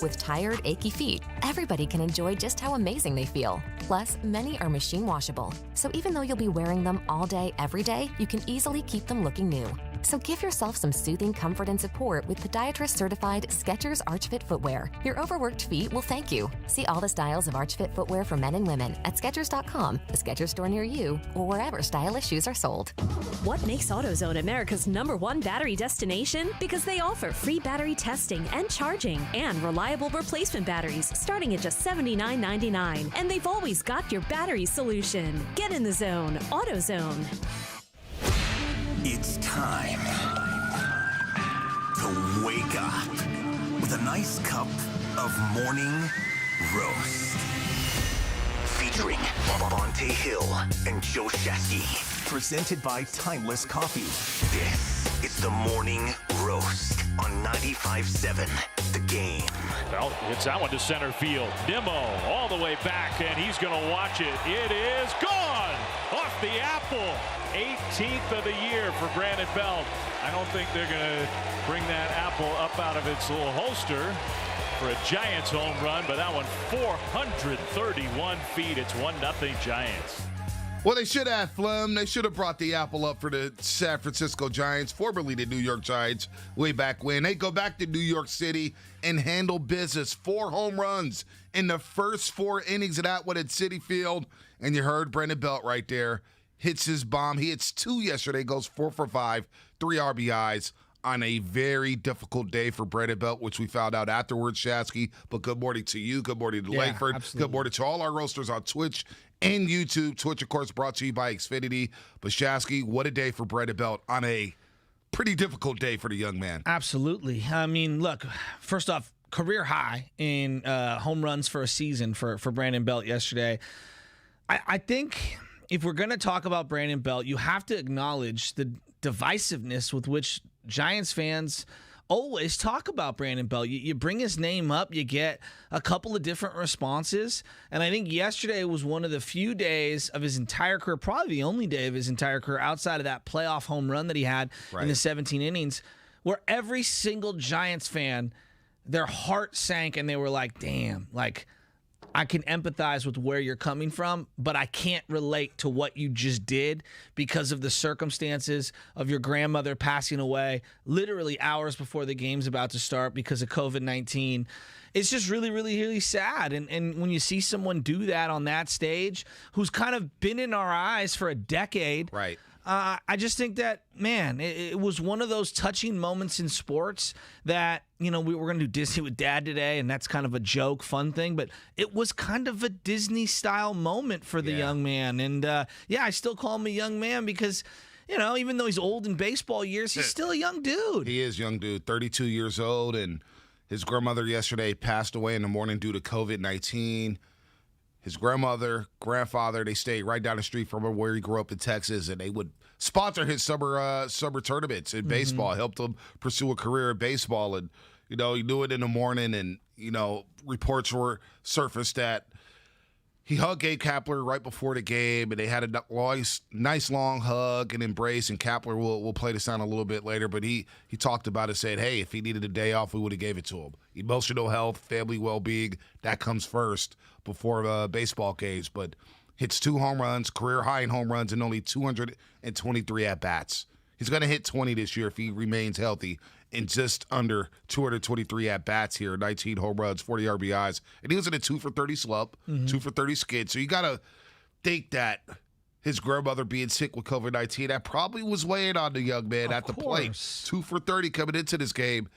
With tired, achy feet, everybody can enjoy just how amazing they feel. Plus, many are machine washable, so even though you'll be wearing them all day, every day, you can easily keep them looking new. So give yourself some soothing comfort and support with podiatrist-certified Skechers Arch Fit footwear. Your overworked feet will thank you. See all the styles of Arch Fit footwear for men and women at Skechers.com, the Skechers store near you, or wherever stylish shoes are sold. What makes AutoZone America's #1 battery destination? Because they offer free battery testing and charging and reliable replacement batteries starting at just $79.99. And they've always got your battery solution. Get in the zone. AutoZone. It's time to wake up with a nice cup of morning roast. Featuring Bonte Hill and Joe Shasky. Presented by Timeless Coffee. This is the Morning Roast on 95.7 The Game. Well, hits that one to center field. Nimmo all the way back, and he's going to watch it. It is gone off the apple. 18th of the year for Brandon Belt. I don't think they're going to bring that apple up out of its little holster for a Giants home run, but that one 431 feet. It's 1-0 Giants. Well, they should have, Flem. They should have brought the apple up for the San Francisco Giants, formerly the New York Giants, way back when. They go back to New York City and handle business. 4 home runs in the first 4 innings of that one at Citi Field. And you heard Brandon Belt right there. Hits his bomb. He hits 2 yesterday, goes 4 for 5, 3 RBIs on a very difficult day for Brandon Belt, which we found out afterwards, Shasky. But good morning to you. Good morning to Langford. Absolutely. Good morning to all our roasters on Twitch and YouTube. Twitch, of course, brought to you by Xfinity. But Shasky, what a day for Brandon Belt on a pretty difficult day for the young man. Absolutely. I mean, look, first off, career high in home runs for a season for Brandon Belt yesterday. I think if we're going to talk about Brandon Belt, you have to acknowledge the divisiveness with which Giants fans always talk about Brandon Belt. You bring his name up, you get a couple of different responses. And I think yesterday was one of the few days of his entire career, probably the only day of his entire career outside of that playoff home run that he had in the 17 innings, where every single Giants fan, their heart sank and they were like, damn, like, I can empathize with where you're coming from, but I can't relate to what you just did because of the circumstances of your grandmother passing away literally hours before the game's about to start because of COVID-19. It's just really, really, really sad. And when you see someone do that on that stage, who's kind of been in our eyes for a decade, Right. I just think that, man, it was one of those touching moments in sports that, you know, we're going to do Disney with Dad today, and that's kind of a joke, fun thing, but it was kind of a Disney-style moment for the young man. And, I still call him a young man because, you know, even though he's old in baseball years, he's still a young dude. He is a young dude, 32 years old, and his grandmother yesterday passed away in the morning due to COVID-19. His grandmother, grandfather, they stayed right down the street from where he grew up in Texas, and they would sponsor his summer tournaments in baseball, helped him pursue a career in baseball. And, you know, he knew it in the morning, and, you know, reports were surfaced that he hugged Gabe Kapler right before the game, and they had a nice long hug and embrace, and Kapler will play the sound a little bit later, but he talked about it, said, hey, if he needed a day off, we would have gave it to him. Emotional health, family well-being, that comes first before baseball games, but hits 2 home runs, career high in home runs, and only 223 at-bats. He's going to hit 20 this year if he remains healthy, in just under 223 at-bats here, 19 home runs, 40 RBIs. And he was in a 2 for 30 slump, 2 for 30 skid. So you got to think that his grandmother being sick with COVID-19, that probably was weighing on the young man at the plate. 2 for 30 coming into this game.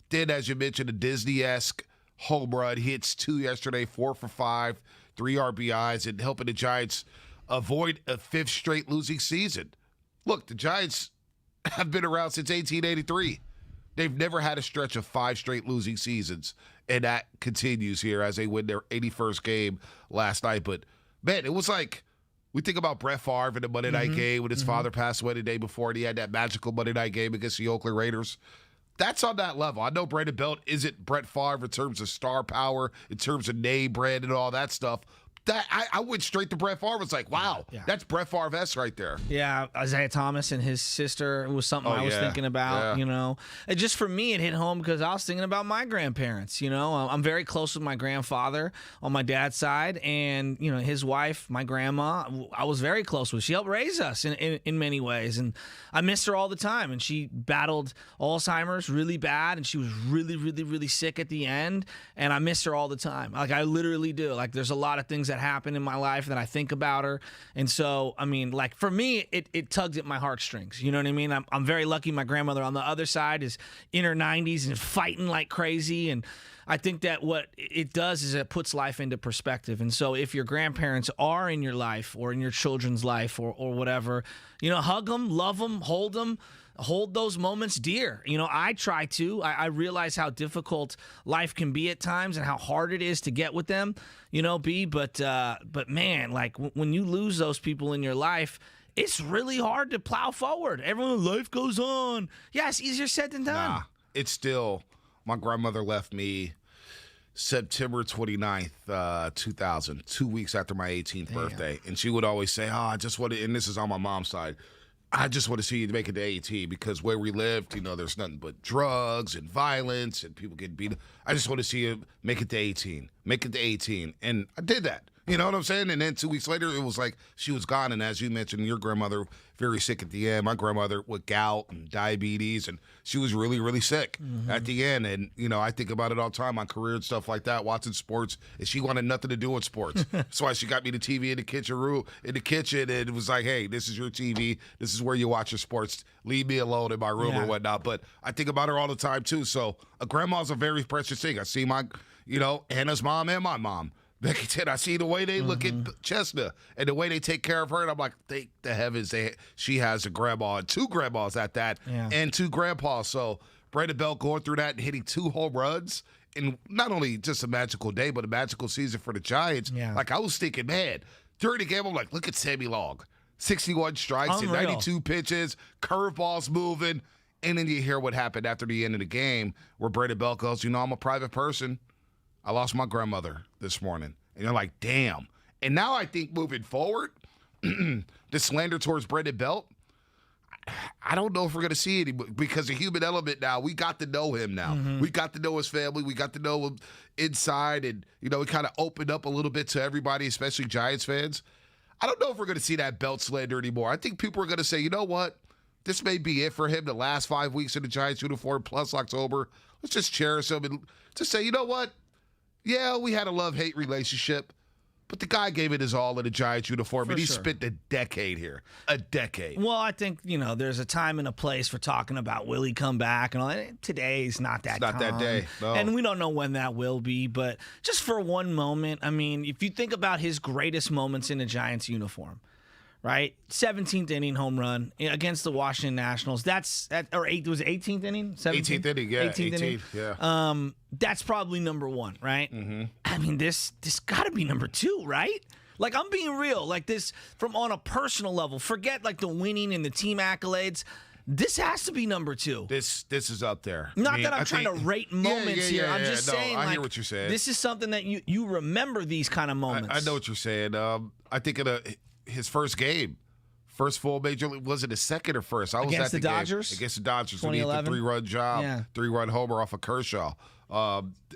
Did, as you mentioned, a Disney-esque home run. Hits 2 yesterday, 4 for 5, 3 RBIs, and helping the Giants avoid a 5th straight losing season. Look, the Giants have been around since 1883. They've never had a stretch of 5 straight losing seasons, and that continues here as they win their 81st game last night. But, man, it was like, we think about Brett Favre in the Monday night game when his father passed away the day before, and he had that magical Monday night game against the Oakland Raiders. That's on that level. I know Brandon Belt isn't Brett Favre in terms of star power, in terms of name brand and all that stuff. I went straight to Brett Favre. It's like, wow, that's Brett Favre-esque right there. Yeah, Isaiah Thomas and his sister was something I was thinking about, you know. And just for me, it hit home because I was thinking about my grandparents, you know. I'm very close with my grandfather on my dad's side, and, you know, his wife, my grandma, I was very close with. She helped raise us in many ways, and I miss her all the time. And she battled Alzheimer's really bad, and she was really, really, really sick at the end, and I miss her all the time. Like, I literally do. Like, there's a lot of things that happened in my life that I think about her. And so, I mean, like, for me, it tugs at my heartstrings. You know what I mean? I'm very lucky my grandmother on the other side is in her 90s and fighting like crazy. And I think that what it does is it puts life into perspective. And so if your grandparents are in your life or in your children's life or whatever, you know, hug them, love them, hold them. Hold those moments dear. You know, I try to. I realize how difficult life can be at times and how hard it is to get with them, you know, but man, like when you lose those people in your life, it's really hard to plow forward. Everyone, life goes on. Yeah, it's easier said than done. Nah, it's still, my grandmother left me September 29th, 2000, 2 weeks after my 18th birthday. And she would always say, I just want to, and this is on my mom's side, I just want to see you make it to AT because where we lived, you know, there's nothing but drugs and violence and people get beat. I just want to see you make it to 18. Make it to 18. And I did that. You know what I'm saying? And then 2 weeks later, it was like she was gone. And as you mentioned, your grandmother, very sick at the end. My grandmother with gout and diabetes, and she was really, really sick at the end. And, you know, I think about it all the time, my career and stuff like that, watching sports. And she wanted nothing to do with sports. That's why she got me the TV in the kitchen, and it was like, hey, this is your TV. This is where you watch your sports. Leave me alone in my room or whatnot. But I think about her all the time, too. So a grandma's a very precious thing. I see my, you know, Hannah's mom and my mom. Becky said, I see the way they look at Chestnut and the way they take care of her, and I'm like, thank the heavens she has a grandma and two grandmas at that and two grandpas. So Brandon Belt going through that and hitting 2 home runs in not only just a magical day, but a magical season for the Giants. Yeah. Like, I was thinking, man, during the game, I'm like, look at Sammy Long. 61 strikes and 92 pitches, curveballs moving, and then you hear what happened after the end of the game where Brandon Belt goes, you know, I'm a private person. I lost my grandmother this morning. And you're like, damn. And now I think moving forward, the slander towards Brandon Belt, I don't know if we're going to see it because the human element now, we got to know him now. We got to know his family. We got to know him inside. And, you know, we kind of opened up a little bit to everybody, especially Giants fans. I don't know if we're going to see that Belt slander anymore. I think people are going to say, you know what? This may be it for him the last 5 weeks in the Giants uniform plus October. Let's just cherish him and just say, you know what? Yeah, we had a love-hate relationship, but the guy gave it his all in a Giants uniform, and he spent a decade here. A decade. Well, I think, you know, there's a time and a place for talking about will he come back and all that. Today's not that time. It's not that day, no. And we don't know when that will be, but just for one moment, I mean, if you think about his greatest moments in a Giants uniform, right? 17th inning home run against the Washington Nationals. Was it 18th inning? 18th inning, yeah. 18th inning. Yeah. That's probably number one, right? I mean, this got to be number 2, right? Like, I'm being real. Like, this, from on a personal level, forget, like, the winning and the team accolades. This has to be number 2. This is up there. Not that I'm trying to rate moments here. I'm just saying, I like, hear what you're saying. This is something that you remember these kind of moments. I know what you're saying. I think his first game, first full major league, was it his second or first? I was against at the Dodgers? Game. Against the Dodgers. When he hit the 3-run job, 3-run homer off of Kershaw.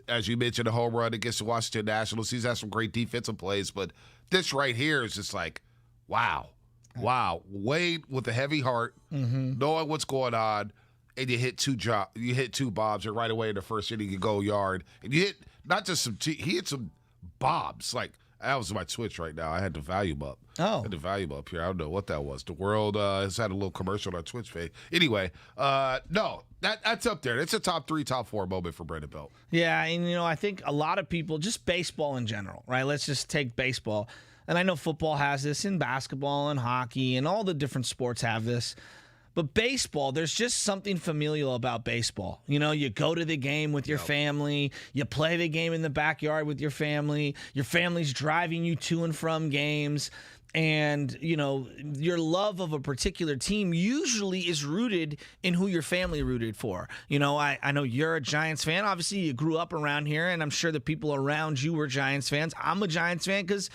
As you mentioned, the home run against the Washington Nationals. He's had some great defensive plays, but this right here is just like, wow. Wade with a heavy heart, knowing what's going on, and you hit 2 bombs, and right away in the first inning you go yard. And you hit not just he hit some bombs. Like, that was my Twitch right now. I had the volume up. I had the volume up here. I don't know what that was. The world has had a little commercial on our Twitch page. Anyway, no, that's up there. It's a top 3, top 4 moment for Brandon Belt. Yeah, and, you know, I think a lot of people, just baseball in general, right? Let's just take baseball. And I know football has this, and basketball and hockey and all the different sports have this. But baseball, there's just something familial about baseball. You know, you go to the game with your family. You play the game in the backyard with your family. Your family's driving you to and from games. and your love of a particular team usually is rooted in who your family rooted for. I know you're a Giants fan. Obviously, you grew up around here, and I'm sure the people around you were Giants fans. I'm a Giants fan because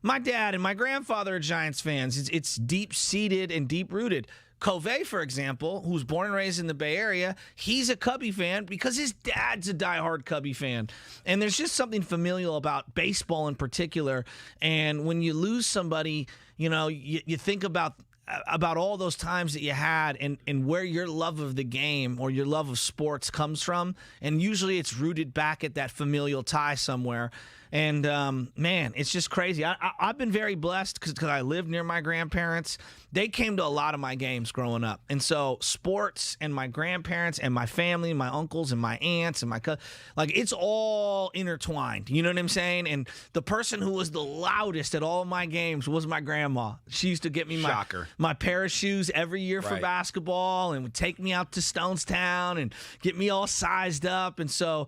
my dad and my grandfather are Giants fans. It's deep-seated and deep-rooted. Covey, for example, who's born and raised in the Bay Area, he's a Cubby fan because his dad's a diehard Cubby fan. And there's just something familial about baseball in particular. And when you lose somebody, you think about all those times that you had and where your love of the game or your love of sports comes from. And usually it's rooted back at that familial tie somewhere. And, man, it's just crazy. I've been very blessed because I live near my grandparents. They came to a lot of my games growing up. And so sports and my grandparents and my family, my uncles and my aunts and my cousins, it's all intertwined. You know what I'm saying? And the person who was the loudest at all of my games was my grandma. She used to get me my pair of shoes every year for basketball and would take me out to Stonestown and get me all sized up. And so,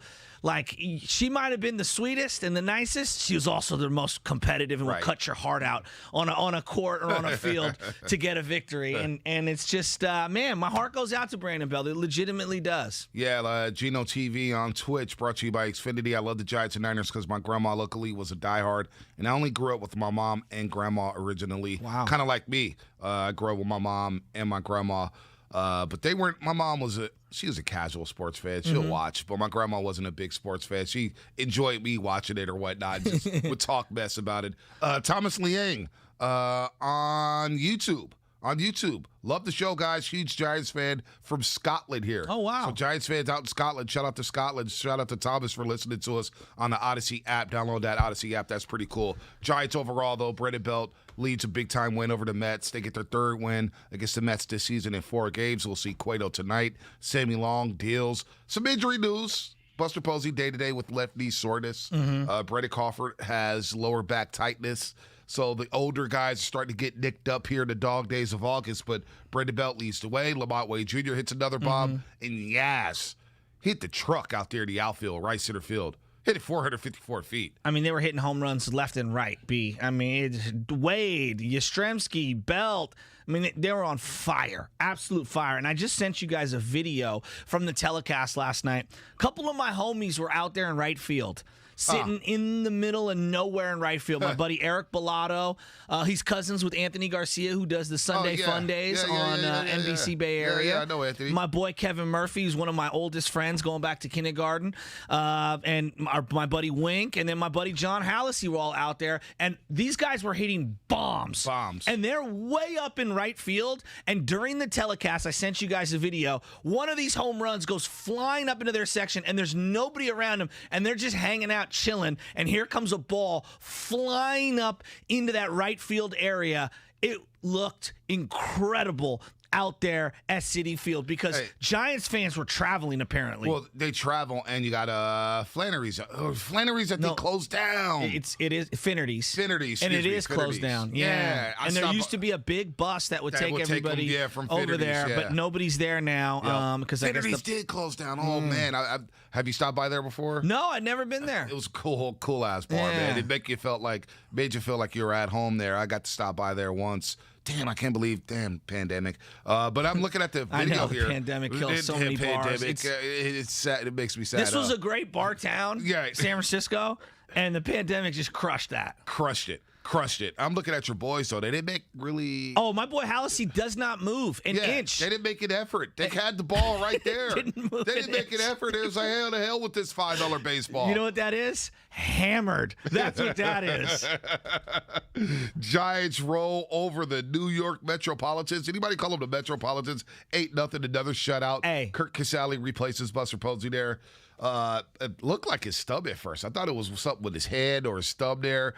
she might have been the sweetest and the nicest. She was also the most competitive and would cut your heart out on a court or on a field to get a victory. And it's just, man, my heart goes out to Brandon Belt. It legitimately does. Yeah, Gino TV on Twitch, brought to you by Xfinity. I love the Giants and Niners because my grandma luckily was a diehard, and I only grew up with my mom and grandma originally. Wow. Kind of like me. I grew up with my mom and my grandma. But they weren't. My mom was she was a casual sports fan. She'll watch, but my grandma wasn't a big sports fan. She enjoyed me watching it or whatnot. Just would talk mess about it. Thomas Liang on YouTube. Love the show, guys. Huge Giants fan from Scotland here. Oh, wow. So Giants fans out in Scotland, shout out to Scotland. Shout out to Thomas for listening to us on the Odyssey app. Download that Odyssey app. That's pretty cool. Giants overall, though, Brandon Belt leads a big-time win over the Mets. They get their third win against the Mets this season in 4 games. We'll see Cueto tonight. Sammy Long deals. Some injury news. Buster Posey day-to-day with left knee soreness. Brandon Crawford has lower back tightness. So the older guys are starting to get nicked up here in the dog days of August, but Brandon Belt leads the way. Lamont Wade Jr. hits another bomb, and Yaz hit the truck out there in the outfield, right center field. Hit it 454 feet. I mean, they were hitting home runs left and right, B. I mean, Wade, Yastrzemski, Belt. I mean, they were on fire, absolute fire. And I just sent you guys a video from the telecast last night. A couple of my homies were out there in right field, sitting in the middle of nowhere in right field. My buddy Eric Bellato, he's cousins with Anthony Garcia, who does the Sunday Fun Days on NBC Bay Area. Yeah, I know Anthony. My boy Kevin Murphy is one of my oldest friends going back to kindergarten. And my buddy Wink, and then my buddy John Hallisey were all out there. And these guys were hitting bombs. And they're way up in right field. And during the telecast, I sent you guys a video. One of these home runs goes flying up into their section, and there's nobody around them, and they're just hanging out, chilling, and here comes a ball flying up into that right field area. It looked incredible out there at Citi Field because Giants fans were traveling apparently. Well, they travel, and you got Flannery's. Flannery's, I think, closed down. It is Finnerty's. And it is closed down. Yeah. And there used to be a big bus that would take everybody from over there, but nobody's there now because I guess Finnerty's did close down. Oh man, have you stopped by there before? No, I'd never been there. It was a cool ass bar, man. It made you feel like you were at home there. I got to stop by there once. Damn, I can't believe, pandemic. But I'm looking at the video I know, here. The pandemic killed so many bars. It's sad. It makes me sad. This was a great bar town, San Francisco, and the pandemic just crushed that. Crushed it. I'm looking at your boys, though. They didn't make really... Oh, my boy Hallisey does not move an inch. They didn't make an effort. They had the ball right there. They didn't make an effort. It was like, hell to hell with this $5 baseball. You know what that is? Hammered. That's what that is. Giants roll over the New York Metropolitans. Anybody call them the Metropolitans? 8-0, another shutout. Hey. Kirk Casale replaces Buster Posey there. It looked like his stub at first. I thought it was something with his head or his stub there.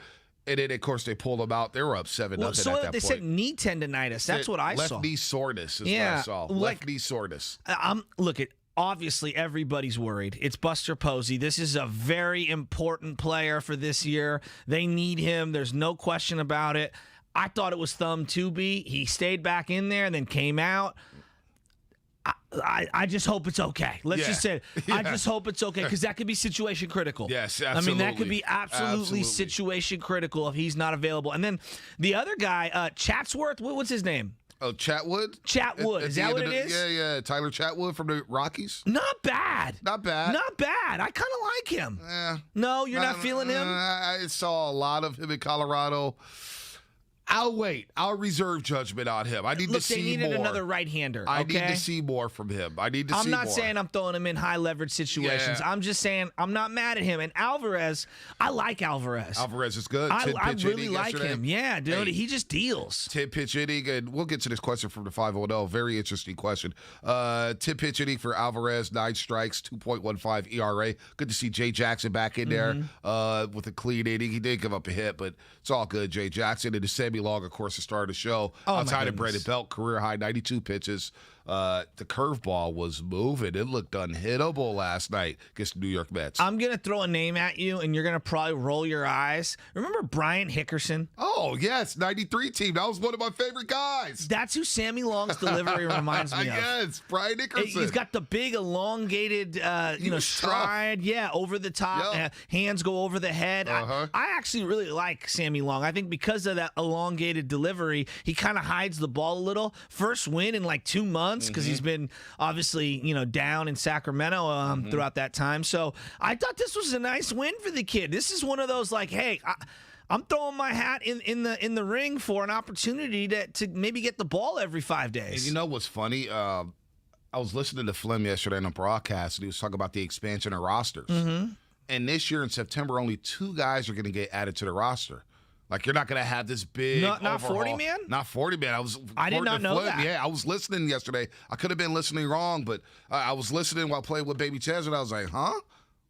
And then, of course, they pulled him out. They were up 7-0 at that point. They said knee tendonitis. That's what I saw. Left knee soreness is what I saw. Left knee soreness. Obviously, everybody's worried. It's Buster Posey. This is a very important player for this year. They need him. There's no question about it. I thought it was thumb 2B. He stayed back in there and then came out. I just hope it's okay. Let's Yeah. just say it. Yeah. I just hope it's okay because that could be situation critical. Yes, I mean, that could be absolutely. situation critical if he's not available. And then the other guy, Chatsworth, what's his name? Oh, Chatwood? Chatwood. Is that what it is? Yeah. Tyler Chatwood from the Rockies. Not bad. Not bad. Not bad. I kind of like him. Yeah. No, you're not feeling him? I saw a lot of him in Colorado. I'll wait. I'll reserve judgment on him. I need to see more. Look, they needed another right-hander. I okay? need to see more from him. I'm not saying I'm throwing him in high-leverage situations. Yeah. I'm just saying I'm not mad at him. And Alvarez, I like Alvarez. Alvarez is good. I really like yesterday. him. Yeah, dude. Hey. He just deals. 10-pitch inning, and we'll get to this question from the 510. Very interesting question. 10-pitch inning for Alvarez, 9 strikes, 2.15 ERA. Good to see Jay Jackson back in there with a clean inning. He did give up a hit, but it's all good. Jay Jackson and the Sammy Long, of course, to start the show. Untitled Brandon Belt, career high, 92 pitches. The curveball was moving. It looked unhittable last night against the New York Mets. I'm going to throw a name at you, and you're going to probably roll your eyes. Remember Brian Hickerson? Oh, yes, 93 team. That was one of my favorite guys. That's who Sammy Long's delivery reminds me of. Yes, Brian Hickerson. He's got the big, elongated, stride. Tough. Yeah, over the top. Yep. Hands go over the head. I actually really like Sammy Long. I think because of that elongated delivery, he kind of hides the ball a little. First win in like 2 months because he's been obviously, down in Sacramento throughout that time. So I thought this was a nice win for the kid. This is one of those like, hey, I'm throwing my hat in the ring for an opportunity to maybe get the ball every 5 days. And you know what's funny? I was listening to Flynn yesterday on a broadcast, and he was talking about the expansion of rosters. And this year in September, only 2 guys are going to get added to the roster. Like, you're not going to have this big Not overhaul. 40 man? Not 40 man. I did not know that. Yeah, I was listening yesterday. I could have been listening wrong, but I was listening while playing with Baby Chaz, and I was like, huh?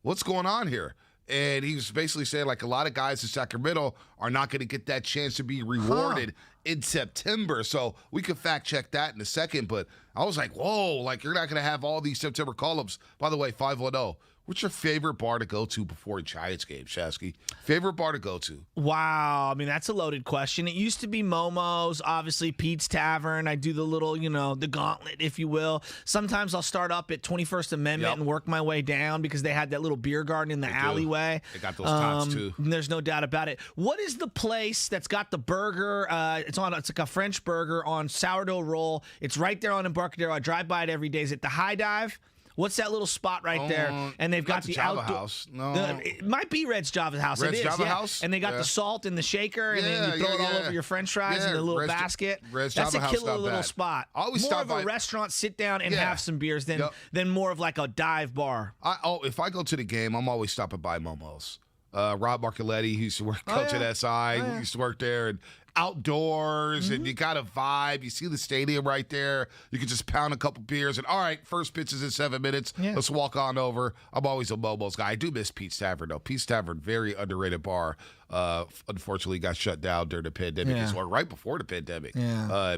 What's going on here? And he was basically saying, like, a lot of guys in Sacramento are not going to get that chance to be rewarded in September. So we could fact check that in a second. But I was like, whoa, like, you're not going to have all these September call-ups. By the way, 510. What's your favorite bar to go to before a Giants game, Shasky? Favorite bar to go to? Wow. I mean, that's a loaded question. It used to be Momo's, obviously Pete's Tavern. I do the little, the gauntlet, if you will. Sometimes I'll start up at 21st Amendment and work my way down because they had that little beer garden in the alleyway. They got those tots, too. There's no doubt about it. What is the place that's got the burger? It's like a French burger on sourdough roll. It's right there on Embarcadero. I drive by it every day. Is it the High Dive? What's that little spot right there? And they've got the Java outdoor House. No, it might be Red's Java House. Red's it is, Java House? And they got the salt in the shaker, and then you throw it all over your French fries in the little basket. Red's That's Java a House, killer not little bad. spot. I always more stop of by a restaurant, sit down and have some beers than more of like a dive bar. If I go to the game, I'm always stopping by Momo's. Rob Marcoletti, who used to work coach at SI, used to work there, and outdoors, and you got a vibe. You see the stadium right there. You can just pound a couple beers, and all right, first pitch is in 7 minutes. Yeah. Let's walk on over. I'm always a Momo's guy. I do miss Pete's Tavern, though. Pete's Tavern, very underrated bar. Unfortunately, got shut down during the pandemic, or right before the pandemic.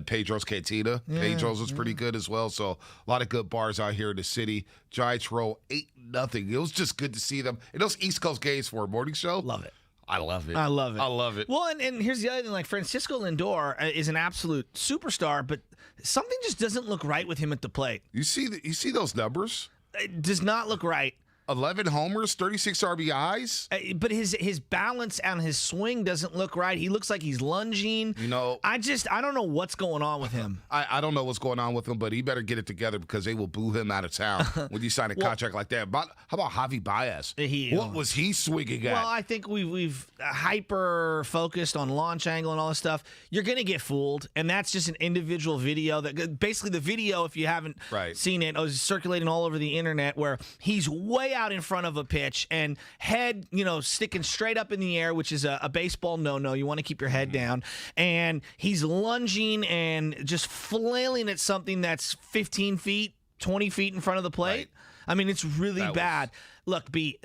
Pedro's Cantina. Pedro's was pretty good as well. So a lot of good bars out here in the city. Giants roll 8-0. It was just good to see them. And those East Coast games for a morning show. Love it. I love it. I love it. I love it. Well, and here's the other thing. Like, Francisco Lindor is an absolute superstar, but something just doesn't look right with him at the plate. You see those numbers? It does not look right. 11 homers, 36 RBIs. But his balance and his swing doesn't look right. He looks like he's lunging. I don't know what's going on with him. I don't know what's going on with him, but he better get it together because they will boo him out of town when you sign a contract like that. How about Javi Baez? What was he swinging at? Well, I think we've hyper focused on launch angle and all this stuff. You're going to get fooled, and that's just an individual video. That basically the video, if you haven't seen it, is circulating all over the internet where he's way out in front of a pitch and head, sticking straight up in the air, which is a baseball no-no. You want to keep your head down. And he's lunging and just flailing at something that's 15 feet, 20 feet in front of the plate. Right. I mean, it's really bad. Look, B,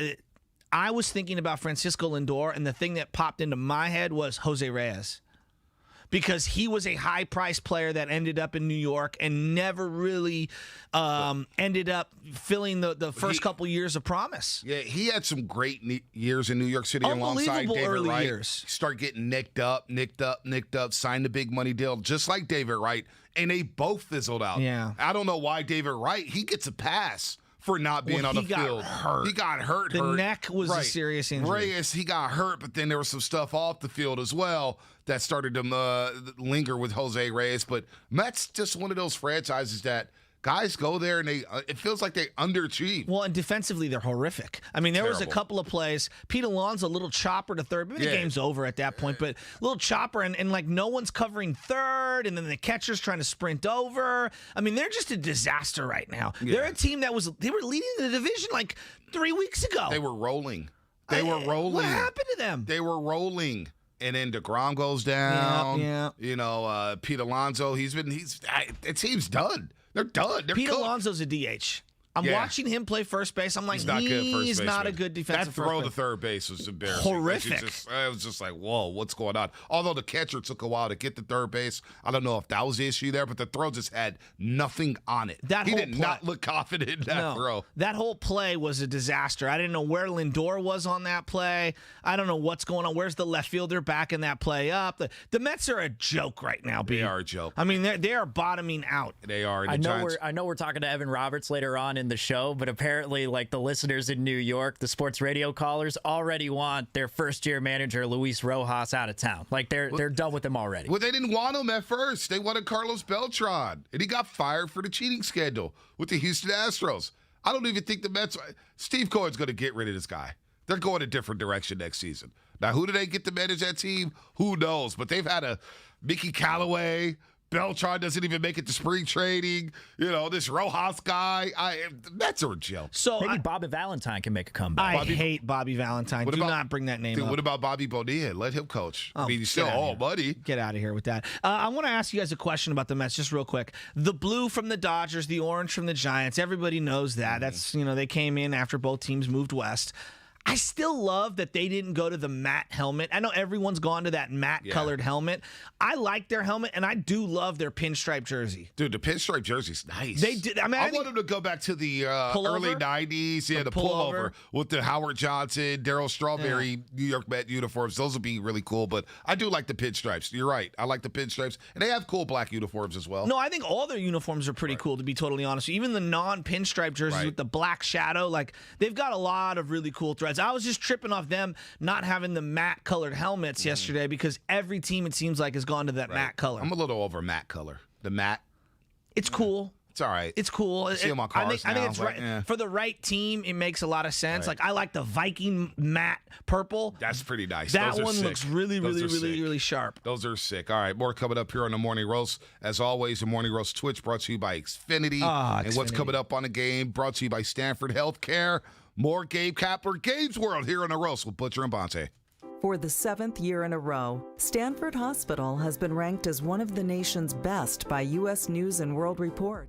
I was thinking about Francisco Lindor, and the thing that popped into my head was Jose Reyes. because he was a high-priced player that ended up in New York and never really ended up filling the first couple years of promise. Yeah, he had some great years in New York City alongside David early Wright. Years. Start getting nicked up, signed a big money deal, just like David Wright, and they both fizzled out. Yeah. I don't know why David Wright, he gets a pass for not being on the field. He got hurt. The neck was a serious injury. Reyes, he got hurt, but then there was some stuff off the field as well that started to linger with Jose Reyes. But Mets just one of those franchises that guys go there and it feels like they underachieve. Well, and defensively, they're horrific. I mean, there was a couple of plays. Pete Alonso, a little chopper to third. Maybe the game's over at that point, but a little chopper, and like no one's covering third, and then the catcher's trying to sprint over. I mean, they're just a disaster right now. Yeah. They're a team they were leading the division like 3 weeks ago. They were rolling. What happened to them? They were rolling. And then DeGrom goes down. Yeah. You know, Pete Alonso, the team's done. They're done. Pete Alonso's a DH. I'm watching him play first base. I'm like, he's not a good defensive That throw to third base was embarrassing. Horrific. It was just like, whoa, what's going on? Although the catcher took a while to get to third base. I don't know if that was the issue there, but the throw just had nothing on it. He did not look confident in that throw. That whole play was a disaster. I didn't know where Lindor was on that play. I don't know what's going on. Where's the left fielder backing that play up? The Mets are a joke right now, B. They are a joke. I mean, they are bottoming out. They are. I know we're talking to Evan Roberts later on in the show, but apparently, like, the listeners in New York, the sports radio callers already want their first-year manager, Luis Rojas, out of town. Like, they're done with him already. Well, they didn't want him at first. They wanted Carlos Beltran, and he got fired for the cheating scandal with the Houston Astros. I don't even think the Mets – Steve Cohen's going to get rid of this guy. They're going a different direction next season. Now, who do they get to manage that team? Who knows? But they've had a Mickey Callaway – Beltran doesn't even make it to spring training. You know, this Rojas guy. The Mets are a joke. So maybe Bobby Valentine can make a comeback. I hate Bobby Valentine. Do not bring that name up. What about Bobby Bonilla? Let him coach. I mean, he's still all money. Get out of here with that. I want to ask you guys a question about the Mets just real quick. The blue from the Dodgers, the orange from the Giants. Everybody knows that. That's, they came in after both teams moved west. I still love that they didn't go to the matte helmet. I know everyone's gone to that matte-colored helmet. I like their helmet, and I do love their pinstripe jersey. Dude, the pinstripe jersey's nice. They did. I want them to go back to the early 90s. Yeah, the pullover with the Howard Johnson, Darryl Strawberry New York Met uniforms. Those would be really cool, but I do like the pinstripes. You're right. I like the pinstripes, and they have cool black uniforms as well. No, I think all their uniforms are pretty cool, to be totally honest. Even the non-pinstripe jerseys with the black shadow, like, they've got a lot of really cool threads. I was just tripping off them not having the matte colored helmets yesterday because every team, it seems like, has gone to that matte color. I'm a little over matte color. The matte. It's cool. It's all right. It's cool. I see them on cars I think now, it's right. For the right team, it makes a lot of sense. Like, I like the Viking matte purple. That's pretty nice. That one looks really, really sharp. Those are sick. All right, more coming up here on the Morning Roast. As always, the Morning Roast Twitch brought to you by Xfinity. And what's coming up on the game brought to you by Stanford Healthcare. More Gabe Kapler, Gabe's World here on the Roast with Butcher and Bonte. For the 7th year in a row, Stanford Hospital has been ranked as one of the nation's best by U.S. News & World Report.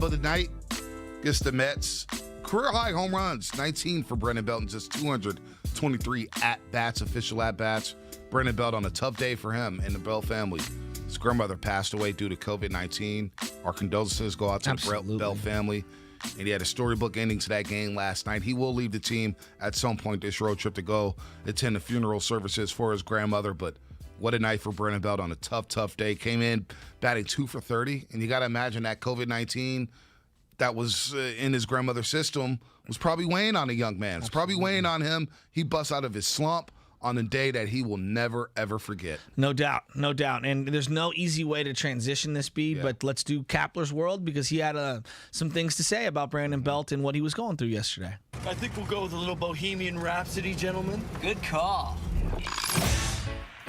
Dub of the night gets the Mets. Career-high home runs, 19 for Brandon Belt, and just 223 at-bats, official at-bats. Brandon Belt on a tough day for him and the Belt family. His grandmother passed away due to COVID-19. Our condolences go out to the Belt family. And he had a storybook ending to that game last night. He will leave the team at some point this road trip to go attend the funeral services for his grandmother. But what a night for Brandon Belt on a tough, tough day. Came in batting 2 for 30. And you got to imagine that COVID-19 that was in his grandmother's system was probably weighing on a young man. It's probably weighing on him. He busts out of his slump on a day that he will never, ever forget. No doubt, no doubt. And there's no easy way to transition this, but let's do Kapler's world because he had some things to say about Brandon Belt and what he was going through yesterday. I think we'll go with a little Bohemian Rhapsody, gentlemen. Good call.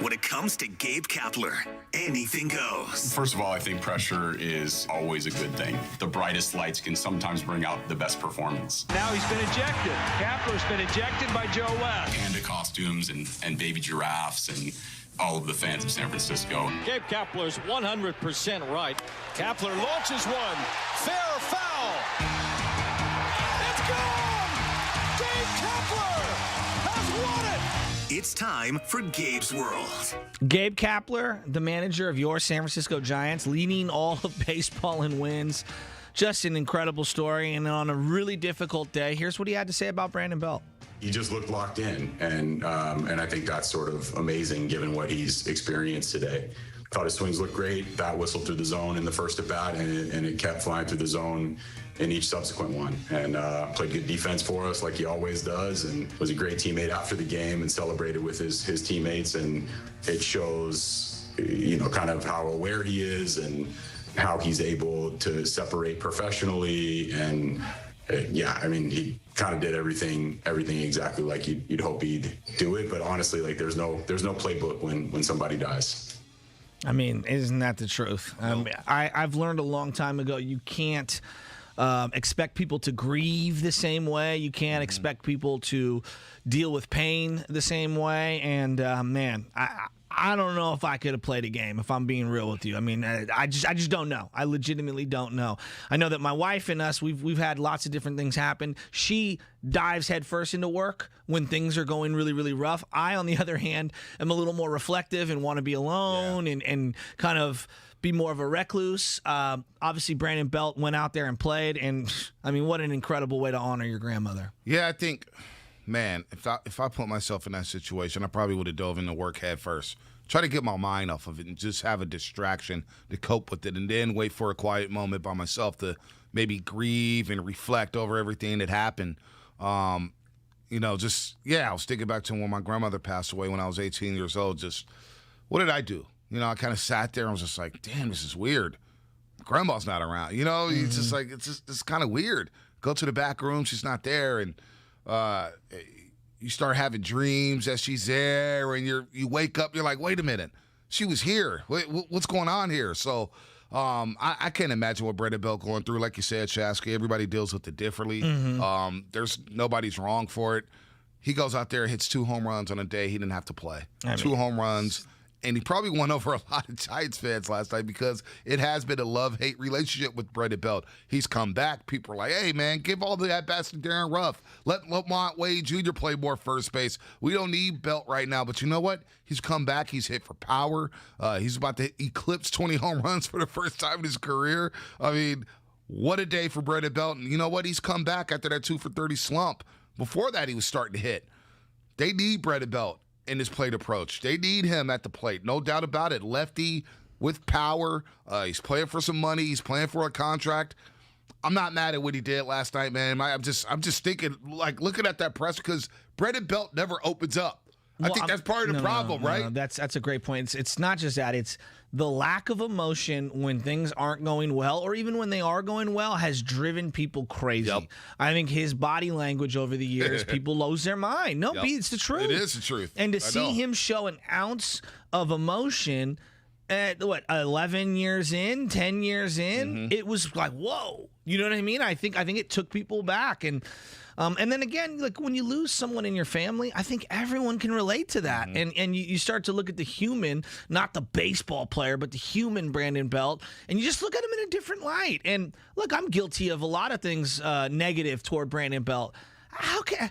When it comes to Gabe Kapler, anything goes. First of all, I think pressure is always a good thing. The brightest lights can sometimes bring out the best performance. Now he's been ejected. Kapler's been ejected by Joe West. Panda costumes and baby giraffes and all of the fans of San Francisco. Gabe Kapler's 100% right. Kapler launches one. Fair foul. It's gone! Gabe Kapler has won it! It's time for Gabe's World. Gabe Kapler, the manager of your San Francisco Giants, leading all of baseball in wins. Just an incredible story. And on a really difficult day, here's what he had to say about Brandon Belt. He just looked locked in, and I think that's sort of amazing given what he's experienced today. Thought his swings looked great. Bat whistled through the zone in the first at bat, and it kept flying through the zone in each subsequent one. And played good defense for us like he always does, and was a great teammate after the game and celebrated with his teammates. And it shows, kind of how aware he is and how he's able to separate professionally. And he kind of did everything exactly like you'd hope he'd do it. But honestly, like there's no playbook when somebody dies. I mean, isn't that the truth? I've learned a long time ago you can't expect people to grieve the same way. You can't expect people to deal with pain the same way. And I don't know if I could have played a game, if I'm being real with you. I mean, I just don't know. I legitimately don't know. I know that my wife and us, we've had lots of different things happen. She dives headfirst into work when things are going really, really rough. I, on the other hand, am a little more reflective and want to be alone and kind of be more of a recluse. Obviously, Brandon Belt went out there and played, and I mean, what an incredible way to honor your grandmother. Yeah, I think, man, if I put myself in that situation, I probably would have dove into work head first. Try to get my mind off of it and just have a distraction to cope with it, and then wait for a quiet moment by myself to maybe grieve and reflect over everything that happened. I was thinking back to when my grandmother passed away when I was 18 years old. Just, what did I do? I kind of sat there and was just like, damn, this is weird. Grandma's not around. It's just like, it's kind of weird. Go to the back room, she's not there, and you start having dreams that she's there, and you wake up, you're like, wait a minute, she was here. What's going on here? So I can't imagine what Brandon Belt going through. Like you said, Shasky, everybody deals with it differently. Nobody's wrong for it. He goes out there, hits 2 home runs on a day he didn't have to play. 2 home runs. And he probably won over a lot of Giants fans last night because it has been a love-hate relationship with Brandon Belt. He's come back. People are like, hey, man, give all the at-bats to Darren Ruff. Let Lamont Wade Jr. play more first base. We don't need Belt right now. But you know what? He's come back. He's hit for power. He's about to eclipse 20 home runs for the first time in his career. I mean, what a day for Brandon Belt. And you know what? He's come back after that 2 for 30 slump. Before that, he was starting to hit. They need Brandon Belt in his plate approach. They need him at the plate, no doubt about it. Lefty with power. He's playing for some money. He's playing for a contract. I'm not mad at what he did last night, man. I'm just thinking, like, looking at that press, because Brandon Belt never opens up. I think that's part of the problem, right? No, that's a great point. It's not just that. It's the lack of emotion when things aren't going well, or even when they are going well, has driven people crazy. Yep. I think his body language over the years, people lose their mind. No, it's the truth. It is the truth. And to see him show an ounce of emotion at, 11 years in, 10 years in, it was like, whoa. You know what I mean? I think it took people back. And then again, like when you lose someone in your family, I think everyone can relate to that. And you start to look at the human, not the baseball player, but the human Brandon Belt, and you just look at him in a different light. And look, I'm guilty of a lot of things negative toward Brandon Belt. How can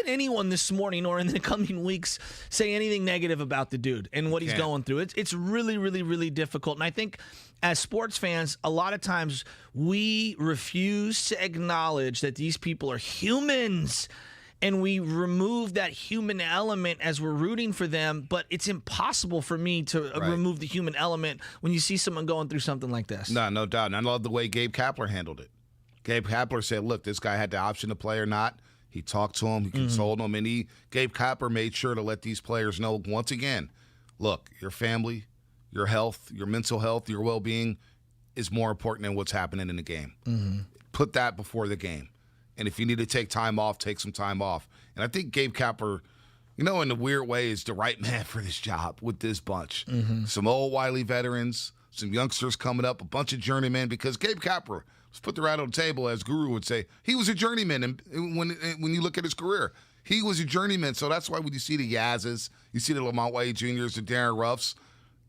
anyone this morning or in the coming weeks say anything negative about the dude and what he's going through? It's really, really, really difficult. And I think as sports fans, a lot of times we refuse to acknowledge that these people are humans, and we remove that human element as we're rooting for them. But it's impossible for me to remove the human element when you see someone going through something like this. No doubt. And I love the way Gabe Kapler handled it. Gabe Kapler said, look, this guy had the option to play or not. He talked to him, he consoled him, and Gabe Kapler made sure to let these players know once again, look, your family, your health, your mental health, your well-being is more important than what's happening in the game. Put that before the game. And if you need to take time off, take some time off. And I think Gabe Kapler, in a weird way, is the right man for this job with this bunch. Some old wily veterans, some youngsters coming up, a bunch of journeymen, because Gabe Kapler, let's put the right on the table, as Guru would say. He was a journeyman, and when you look at his career, he was a journeyman. So that's why when you see the Yazes, you see the Lamont Wade Jr.'s, the Darren Ruffs,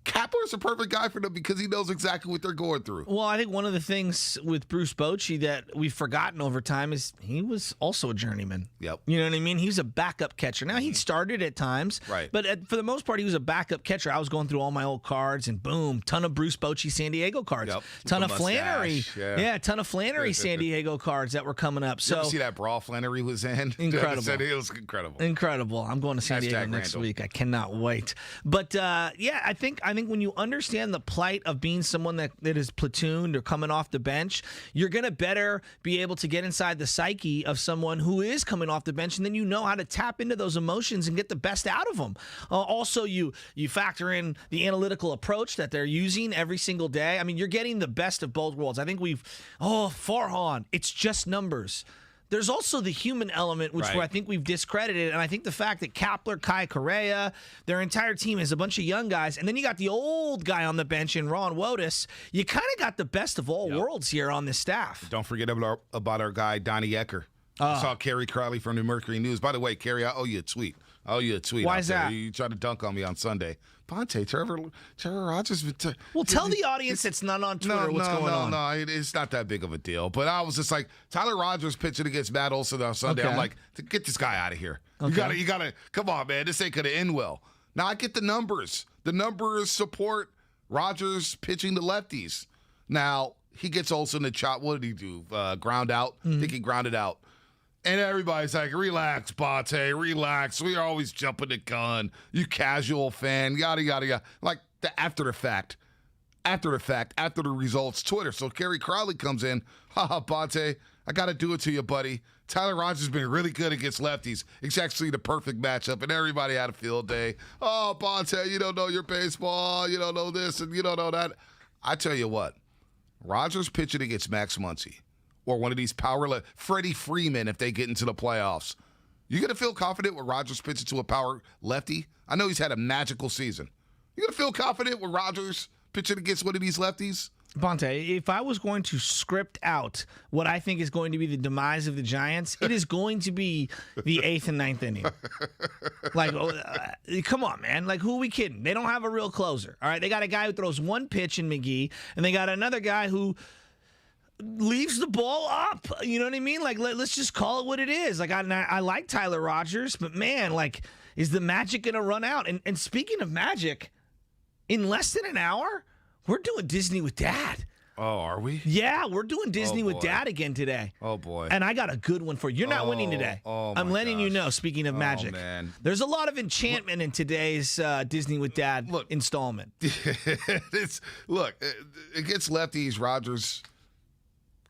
Kapler's a perfect guy for them because he knows exactly what they're going through. Well, I think one of the things with Bruce Bochy that we've forgotten over time is he was also a journeyman. Yep. You know what I mean? He was a backup catcher. Now, he started at times, but for the most part, he was a backup catcher. I was going through all my old cards, and boom, ton of Bruce Bochy San Diego cards. Yep. Ton of Flannery. Yeah, ton of Flannery San Diego cards that were coming up. You ever see that brawl Flannery was in? Incredible. It was incredible. Incredible. I'm going to San Diego next week. I cannot wait. But, I think when you understand the plight of being someone that is platooned or coming off the bench, you're going to better be able to get inside the psyche of someone who is coming off the bench, and then you know how to tap into those emotions and get the best out of them. Also, you factor in the analytical approach that they're using every single day. I mean, you're getting the best of both worlds. I think Farhan, it's just numbers. There's also the human element, which I think we've discredited, and I think the fact that Kapler, Kai Correa, their entire team is a bunch of young guys, and then you got the old guy on the bench in Ron Wotus. You kind of got the best of all worlds here on this staff. Don't forget about our guy, Donnie Ecker. I saw Kerry Crowley from the Mercury News. By the way, Kerry, I owe you a tweet. Why is that? You tried to dunk on me on Sunday. Ponte, Trevor Rogers. Tell the audience it's not on Twitter what's going on. No, it's not that big of a deal. But I was just like, Tyler Rogers pitching against Matt Olson on Sunday. I'm like, get this guy out of here. Okay. You gotta, come on, man. This ain't gonna end well. Now I get the numbers. The numbers support Rogers pitching to lefties. Now he gets Olson to chop. What did he do? Ground out. I think he grounded out. And everybody's like, relax, Ponte, relax. We are always jumping the gun. You casual fan, yada, yada, yada. Like the after the fact, after the results, Twitter. So Kerry Crowley comes in, Ponte, I got to do it to you, buddy. Tyler Rogers has been really good against lefties. It's actually the perfect matchup, and everybody had a field day. Oh, Ponte, you don't know your baseball. You don't know this, and you don't know that. I tell you what, Rogers pitching against Max Muncy, or one of these Freddie Freeman, if they get into the playoffs. You going to feel confident with Rogers pitching to a power lefty? I know he's had a magical season. You going to feel confident with Rogers pitching against one of these lefties? Ponte, if I was going to script out what I think is going to be the demise of the Giants, it is going to be the 8th and 9th inning. Like, come on, man. Like, who are we kidding? They don't have a real closer. All right, they got a guy who throws one pitch in McGee, and they got another guy who leaves the ball up. You know what I mean? Like, let's just call it what it is. Like, I like Tyler Rogers, but man, like, is the magic going to run out? And speaking of magic, in less than an hour, we're doing Disney with Dad. Oh, are we? Yeah, we're doing Disney with Dad again today. Oh, boy. And I got a good one for you. You're not winning today. I'm letting you know, speaking of magic. Man. There's a lot of enchantment in today's Disney with Dad installment. Look, against lefties, Rogers,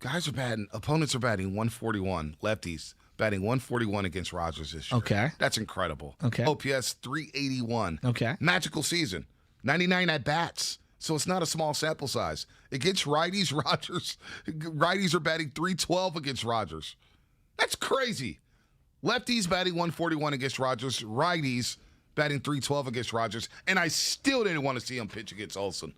opponents are batting 141, lefties batting 141 against Rogers this year. Okay. That's incredible. Okay. OPS 381. Okay. Magical season. 99 at-bats. So it's not a small sample size. Against righties, righties are batting 312 against Rogers. That's crazy. Lefties batting 141 against Rogers. Righties batting 312 against Rogers. And I still didn't want to see him pitch against Olson.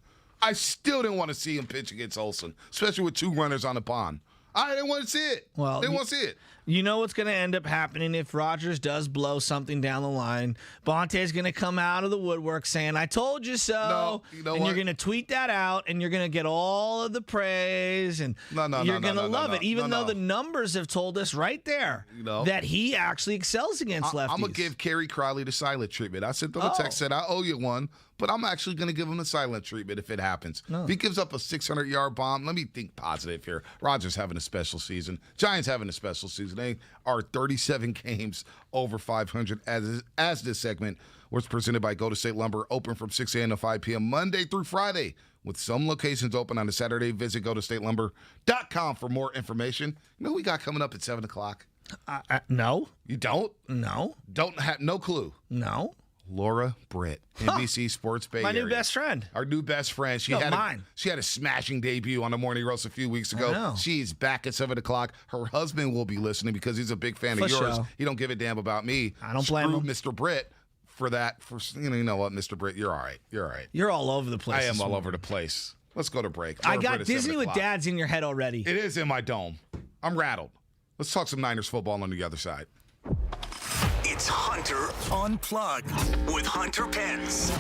Especially with two runners on the pond. I didn't want to see it. Well, they want to see it. You know what's going to end up happening if Rodgers does blow something down the line? Bonte's going to come out of the woodwork saying, "I told you so." No, you know and what? you're going to tweet that out, and you're going to get all of the praise, and you're going to love it, even though the numbers have told us right there that he actually excels against lefties. I'm going to give Kerry Crowley the silent treatment. I sent them a text, said, "I owe you one." But I'm actually going to give him the silent treatment if it happens. No. If he gives up a 600-yard bomb, let me think positive here. Rodgers having a special season. Giants having a special season. They are 37 games over 500 as this segment was presented by Go to State Lumber, open from 6 a.m. to 5 p.m. Monday through Friday, with some locations open on a Saturday. Visit GoToStateLumber.com for more information. You know who we got coming up at 7 o'clock? No. You don't? No. Don't have no clue. No. Laura Britt, NBC Sports Bay My Area. new best friend. Our new best friend. She had a smashing debut on the Morning Roast a few weeks ago. She's back at 7 o'clock. Her husband will be listening because he's a big fan of yours. Sure. He don't give a damn about me. I don't blame him. Mr. Britt for that. You know what, Mr. Britt, you're all right. You're all right. You're all over the place. I am all over the place. Let's go to break. I got Disney with Dads in your head already. It is in my dome. I'm rattled. Let's talk some Niners football on the other side. It's Hunter Unplugged with Hunter Pence.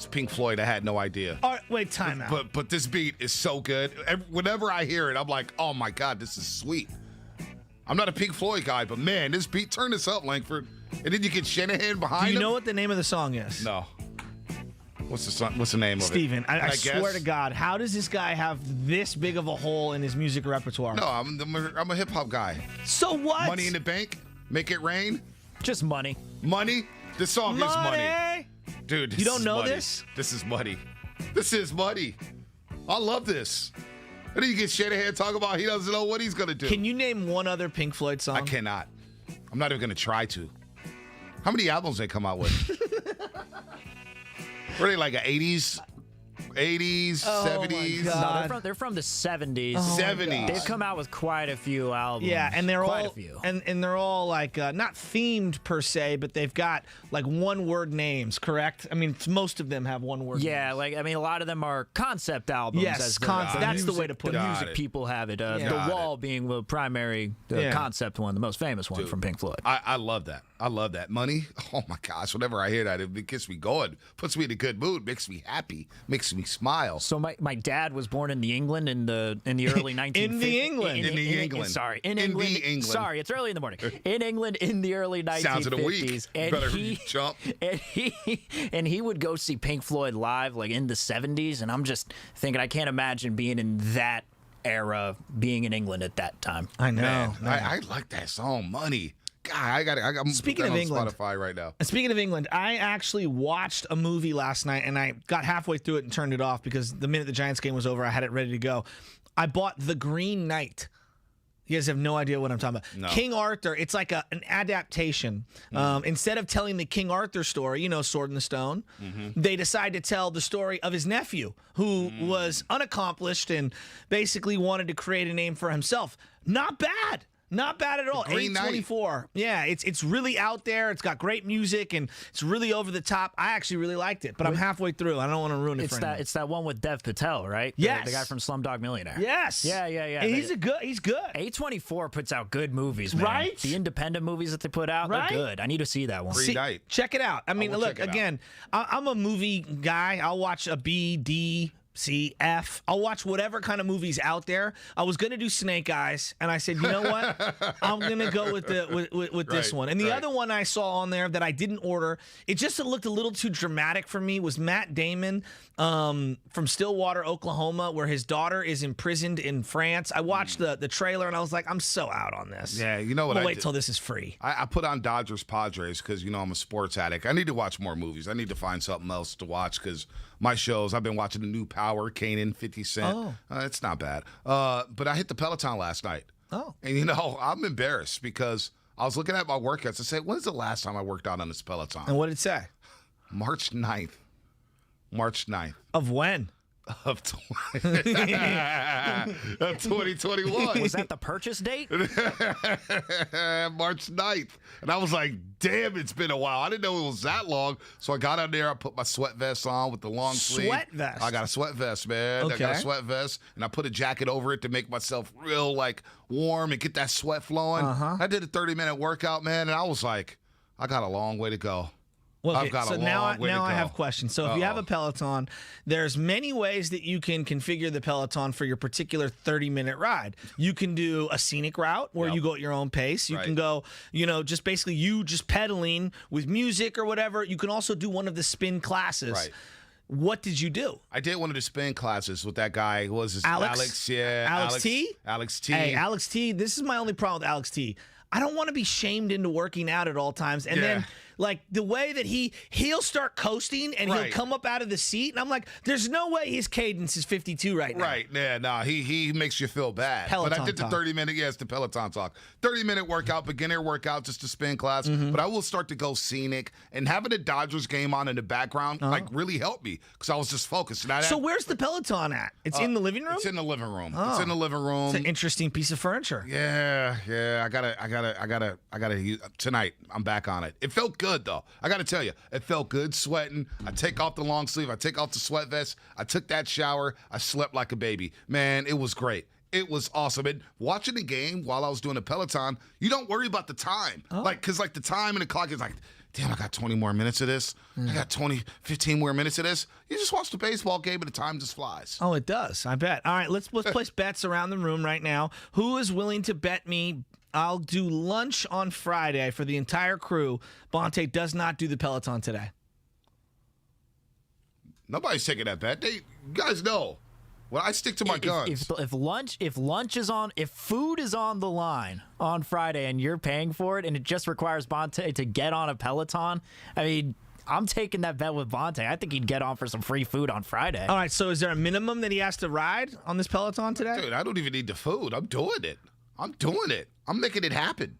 It's Pink Floyd. I had no idea. All right, wait, time out. But this beat is so good. Whenever I hear it, I'm like, oh my God, this is sweet. I'm not a Pink Floyd guy, but man, this beat, turn this up, Langford. And then you get Shanahan behind him. Do you know what the name of the song is? No. What's the name of it? Steven, I swear to God, how does this guy have this big of a hole in his music repertoire? No, I'm a hip hop guy. So what? Money in the Bank? Make It Rain? Just money. Money? This song is money. Dude, you don't know money. this? This is money. This is money. I love this. And then you get Shanahan talking about he doesn't know what he's going to do. Can you name one other Pink Floyd song? I cannot. I'm not even going to try to. How many albums they come out with? Were they like 80s, 70s? No, they're from the 70s. 70s. They've come out with quite a few albums. Yeah, and they're quite all a few. and they're all like not themed per se, but they've got like one-word names. Correct? I mean, most of them have one-word. Yeah, names. like I mean, a lot of them are concept albums. Yes, as that's the way to put the it. music people have it. The Got Wall being the primary concept one, the most famous one from Pink Floyd. I love that. I love that. Money? Oh, my gosh. Whenever I hear that, it gets me going. Puts me in a good mood. Makes me happy. Makes me smile. So my dad was born in the England in the early 1950s. In the England. Sorry, in England. Sorry, it's early in the morning. In England in the early 1950s. Sounds of the week. And Better jump. And he would go see Pink Floyd live like in the 70s, and I'm just thinking I can't imagine being in that era, being in England at that time. I know. Man, I like that song, Money. God, I'm Speaking of on England, Spotify right now. Speaking of England, I actually watched a movie last night, and I got halfway through it and turned it off because the minute the Giants game was over, I had it ready to go. I bought The Green Knight. You guys have no idea what I'm talking about. No. King Arthur, it's like an adaptation. Instead of telling the King Arthur story, Sword in the Stone, they decide to tell the story of his nephew, who was unaccomplished and basically wanted to create a name for himself. Not bad. Not bad at all. 824. Yeah, it's really out there. It's got great music and it's really over the top. I actually really liked it, but I'm halfway through. I don't want to ruin it for anyone. It's that one with Dev Patel, right? Yes. The guy from Slumdog Millionaire. Yes. Yeah. And he's good. 824 puts out good movies, man. Right? The independent movies that they put out, they're good. I need to see that one. Green Knight. Check it out. I mean, look, again, I'm a movie guy. I'll watch a B, D, C, F. I'll watch whatever kind of movies out there. I was going to do Snake Eyes, and I said, you know what? I'm going to go with this one. And the other one I saw on there that I didn't order, it looked a little too dramatic for me, was Matt Damon from Stillwater, Oklahoma, where his daughter is imprisoned in France. I watched the trailer, and I was like, I'm so out on this. Yeah, you know what I'll wait till this is free. I put on Dodgers Padres because, I'm a sports addict. I need to watch more movies. I need to find something else to watch because my shows, I've been watching the new Power, Kanan, 50 Cent. It's not bad. But I hit the Peloton last night. Oh. And, I'm embarrassed because I was looking at my workouts and said, when's the last time I worked out on this Peloton? And what did it say? March 9th. Of when? Of 2021. Was that the purchase date? March 9th. And I was like, damn, it's been a while. I didn't know it was that long. So I got out there. I put my sweat vest on with the long sleeve. Sweat vest? I got a sweat vest, man. Okay. I got a sweat vest. And I put a jacket over it to make myself real, warm and get that sweat flowing. I did a 30-minute workout, man. And I was like, I got a long way to go. Well, I've got a long way to go. I have questions. So if you have a Peloton, there's many ways that you can configure the Peloton for your particular 30-minute ride. You can do a scenic route where you go at your own pace. You can go, just basically you just pedaling with music or whatever. You can also do one of the spin classes. Right. What did you do? I did one of the spin classes with that guy. What was his Alex? Yeah. Alex T? Alex T. Hey, Alex T, this is my only problem with Alex T. I don't want to be shamed into working out at all times. And then, the way that he'll start coasting and he'll come up out of the seat. And I'm like, there's no way his cadence is 52 right now. Right. Yeah, no, he makes you feel bad. Peloton but I did the 30-minute, it's the Peloton talk. 30-minute workout, beginner workout, just a spin class. But I will start to go scenic. And having a Dodgers game on in the background, really helped me because I was just focused. And so where's the Peloton at? It's in the living room? It's in the living room. It's in the living room. It's an interesting piece of furniture. Yeah. I gotta use tonight. I'm back on it. It felt good though. I gotta tell you, it felt good sweating. I take off the long sleeve. I take off the sweat vest. I took that shower. I slept like a baby. Man, it was great. It was awesome. And watching the game while I was doing the Peloton, you don't worry about the time. Because the time and the clock is like, damn, I got 20 more minutes of this. I got 15 more minutes of this. You just watch the baseball game and the time just flies. Oh, it does. I bet. All right, let's place bets around the room right now. Who is willing to bet me? I'll do lunch on Friday for the entire crew. Bonte does not do the Peloton today. Nobody's taking that bet. You guys know. Well, I stick to my guns. If food is on the line on Friday and you're paying for it and it just requires Bonte to get on a Peloton, I mean, I'm taking that bet with Bonte. I think he'd get on for some free food on Friday. All right, so is there a minimum that he has to ride on this Peloton today? Dude, I don't even need the food. I'm doing it. I'm making it happen.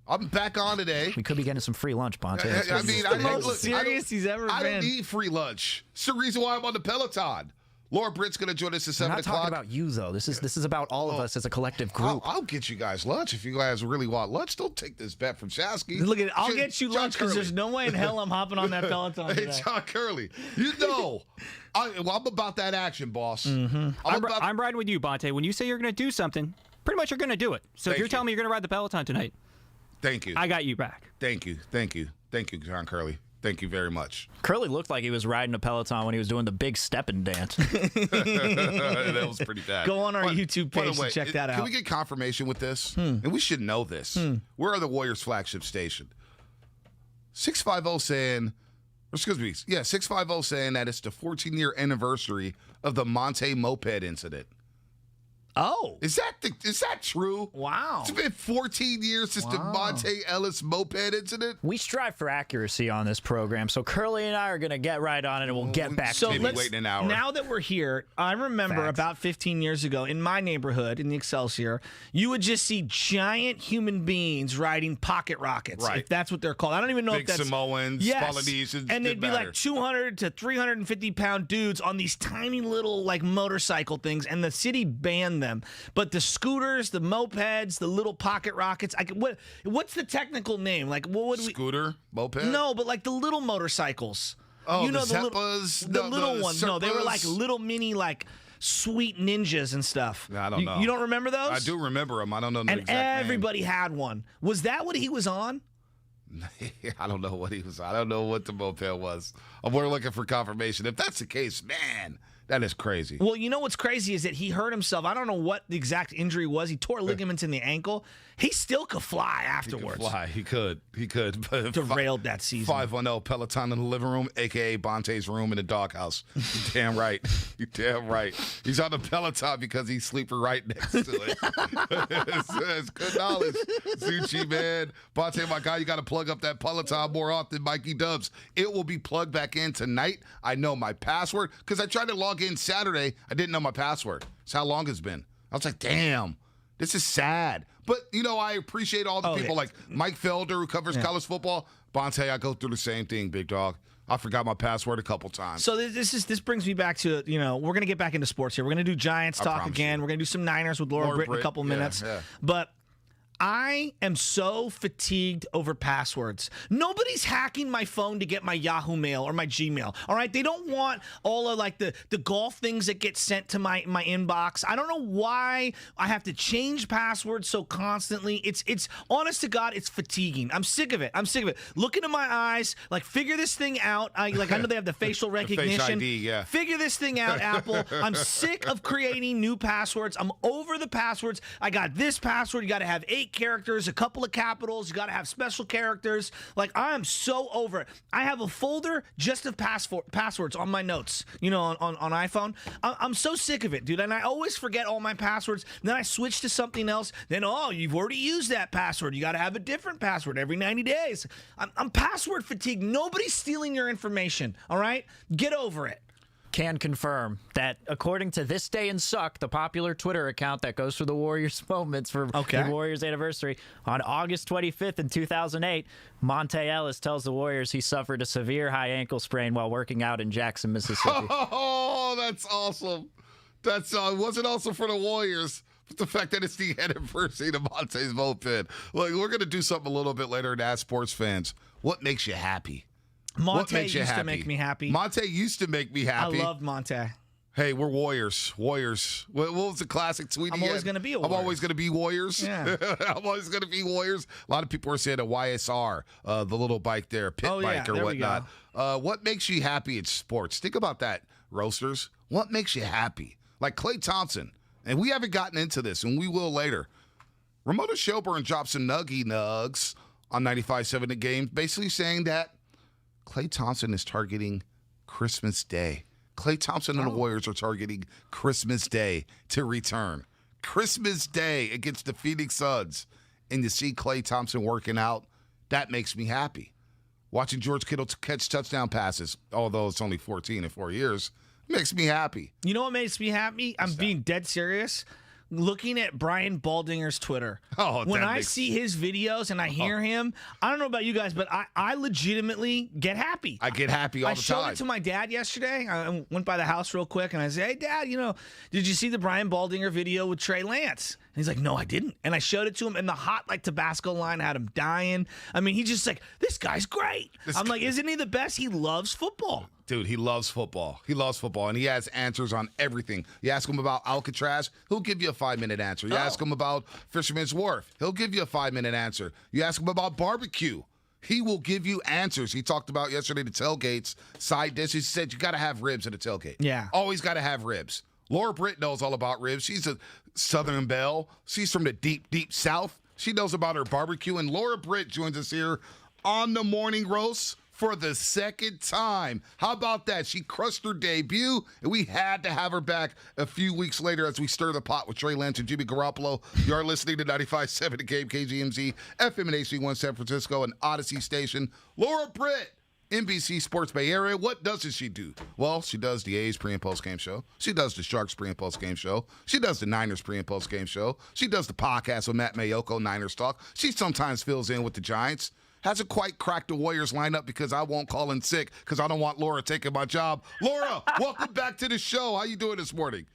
I'm back on today. We could be getting some free lunch, Bonte. I mean, the most serious he's ever been. I don't need free lunch. It's the reason why I'm on the Peloton. Laura Britt's going to join us at 7 o'clock. We're not talking about you, though. This is about all of us as a collective group. I'll get you guys lunch. If you guys really want lunch, don't take this bet from Shasky. Look at it. I'll get you lunch because there's no way in hell I'm hopping on that Peloton today. Hey, John Curley, you know, I'm about that action, boss. Mm-hmm. I'm riding with you, Bonte. When you say you're going to do something, pretty much you're going to do it. So if you're telling me you're going to ride the Peloton tonight, thank you. I got you back. Thank you, John Curley. Thank you very much. Curly looked like he was riding a Peloton when he was doing the big stepping dance. That was pretty bad. Go on our YouTube page and check that out. Can we get confirmation with this? And we should know this. Where are the Warriors flagship station? 650 saying, 650 saying that it's the 14-year anniversary of the Monte moped incident. Oh. Is that true? Wow. It's been 14 years since the Monte Ellis moped incident. We strive for accuracy on this program, so Curly and I are going to get right on it, and we'll get back to maybe wait an hour. Now that we're here, I remember about 15 years ago in my neighborhood, in the Excelsior, you would just see giant human beings riding pocket rockets, if that's what they're called. I don't even know Big if that's... Samoans, Polynesians, and they'd be like 200 to 350-pound dudes on these tiny little motorcycle things, and the city banned them. But the scooters, the mopeds, the little pocket rockets, what's the technical name? What would we... Scooter? Moped? No, but the little motorcycles. Oh, you know, the Zeppas? The little ones. Serpas? No, they were like little mini, sweet ninjas and stuff. I don't know. You don't remember those? I do remember them. I don't know the exact name. And everybody had one. Was that what he was on? I don't know what he was. I don't know what the moped was. We're looking for confirmation. If that's the case, man, that is crazy. Well, you know what's crazy is that he hurt himself. I don't know what the exact injury was. He tore ligaments in the ankle. He still could fly afterwards. He could. But derailed that season. 510 Peloton in the living room, a.k.a. Bonte's room in the doghouse. You're damn right. You're damn right. He's on the Peloton because he's sleeping right next to it. it's good knowledge. Zucci, man. Bonte, my guy, you got to plug up that Peloton more often, Mikey Dubs. It will be plugged back in tonight. I know my password because I tried to log in Saturday. I didn't know my password. That's how long it's been. I was like, damn, this is sad. But, I appreciate all the people like Mike Felder, who covers college football. Bonte, I go through the same thing, big dog. I forgot my password a couple times. So this brings me back to, we're going to get back into sports here. We're going to do Giants talk again. We're going to do some Niners with Laura Britt in a couple minutes. Yeah. But I am so fatigued over passwords. Nobody's hacking my phone to get my Yahoo Mail or my Gmail. All right, they don't want all of the golf things that get sent to my inbox. I don't know why I have to change passwords so constantly. It's honest to God, it's fatiguing. I'm sick of it. Look into my eyes, figure this thing out. I know they have the facial recognition. Face ID, yeah. Figure this thing out, Apple. I'm sick of creating new passwords. I'm over the passwords. I got this password. You got to have 8 characters, a couple of capitals. You got to have special characters. I am so over it. I have a folder just of passwords on my notes, on iPhone. I'm so sick of it, dude. And I always forget all my passwords. Then I switch to something else. Then, you've already used that password. You got to have a different password every 90 days. I'm password fatigued. Nobody's stealing your information, all right? Get over it. Can confirm that according to This Day in Suck, the popular Twitter account that goes through the Warriors moments for the Warriors anniversary, on August 25th in 2008, Monte Ellis tells the Warriors he suffered a severe high ankle sprain while working out in Jackson, Mississippi. Oh, that's awesome. It wasn't also for the Warriors. But the fact that it's the anniversary of Monte's moped. We're going to do something a little bit later to ask sports fans. What makes you happy? Monte used to make me happy. Monte used to make me happy. I loved Monte. Hey, we're Warriors. Warriors. What was the classic tweet? I'm always going to be a Warriors. I'm always going to be Warriors. Yeah. I'm always going to be Warriors. A lot of people are saying a YSR, the little bike there, pit bike or whatnot. What makes you happy in sports? Think about that, roasters. What makes you happy? Like Klay Thompson. And we haven't gotten into this, and we will later. Ramona Shelburne dropped some nugs on 95.7 The Game, basically saying that Klay Thompson is targeting Christmas Day. Klay Thompson and the Warriors are targeting Christmas Day to return. Christmas Day against the Phoenix Suns. And to see Klay Thompson working out, that makes me happy. Watching George Kittle catch touchdown passes, although it's only 14 in 4 years, makes me happy. You know what makes me happy? I'm being dead serious. Looking at Brian Baldinger's Twitter. When I see his videos and I hear him, I don't know about you guys, but I legitimately get happy. I get happy all the time. I showed it to my dad yesterday. I went by the house real quick and I said, hey, Dad, did you see the Brian Baldinger video with Trey Lance? And he's like, no, I didn't. And I showed it to him, and the hot Tabasco line had him dying. I mean, he's just like, this guy's great. I'm like, isn't he the best? He loves football. Dude, he loves football. He loves football, and he has answers on everything. You ask him about Alcatraz, he'll give you a 5-minute answer. You ask him about Fisherman's Wharf, he'll give you a 5-minute answer. You ask him about barbecue, he will give you answers. He talked about yesterday the tailgates, side dishes. He said you got to have ribs at a tailgate. Yeah. Always got to have ribs. Laura Britt knows all about ribs. She's a Southern belle. She's from the deep, deep South. She knows about her barbecue, and Laura Britt joins us here on the Morning Roast for the second time. How about that? She crushed her debut, and we had to have her back a few weeks later as we stir the pot with Trey Lance and Jimmy Garoppolo. You are listening to 95.7 The Game, KGMZ, FM and HD1 San Francisco, and Odyssey Station. Laura Britt, NBC Sports Bay Area. What doesn't she do? Well, she does the A's pre- and post-game show. She does the Sharks pre- and post-game show. She does the Niners pre- and post-game show. She does the podcast with Matt Mayoko, Niners Talk. She sometimes fills in with the Giants. Hasn't quite cracked the Warriors lineup because I won't call in sick because I don't want Laura taking my job. Laura, welcome back to the show. How you doing this morning?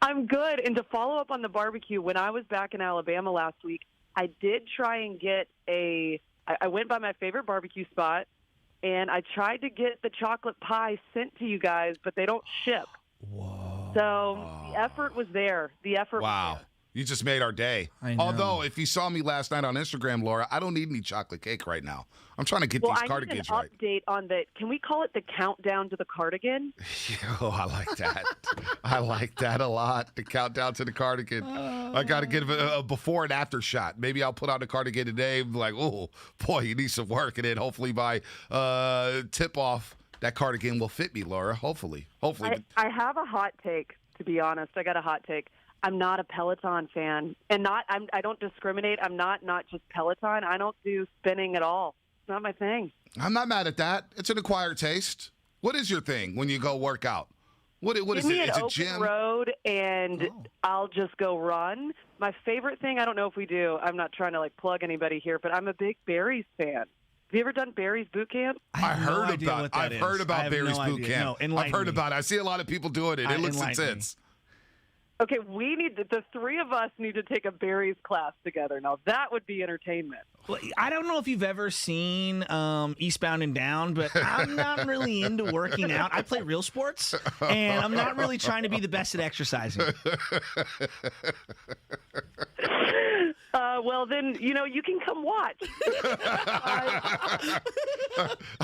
I'm good. And to follow up on the barbecue, when I was back in Alabama last week, I did try and get I went by my favorite barbecue spot, and I tried to get the chocolate pie sent to you guys, but they don't ship. Whoa. So the effort was there. Wow. You just made our day. Although, if you saw me last night on Instagram, Laura, I don't need any chocolate cake right now. I'm trying to get these cardigans right. I need an update on can we call it the countdown to the cardigan? Oh, I like that. I like that a lot, the countdown to the cardigan. I got to give it a before and after shot. Maybe I'll put on the cardigan today and be like, oh, boy, you need some work. And then hopefully by tip-off, that cardigan will fit me, Laura. Hopefully. I have a hot take, to be honest. I got a hot take. I'm not a Peloton fan, and I don't discriminate. I'm not just Peloton. I don't do spinning at all. It's not my thing. I'm not mad at that. It's an acquired taste. What is your thing when you go work out? What is it? Give me an Is it open gym? road, and I'll just go run. My favorite thing, I don't know if we do. I'm not trying to plug anybody here, but I'm a big Barry's fan. Have you ever done Barry's Boot Camp? I've heard about Barry's Boot Camp. I've heard about it. I see a lot of people doing it. It looks intense. Okay, the three of us need to take a Barry's class together. Now, that would be entertainment. Well, I don't know if you've ever seen Eastbound and Down, but I'm not really into working out. I play real sports, and I'm not really trying to be the best at exercising. Well, then, you can come watch.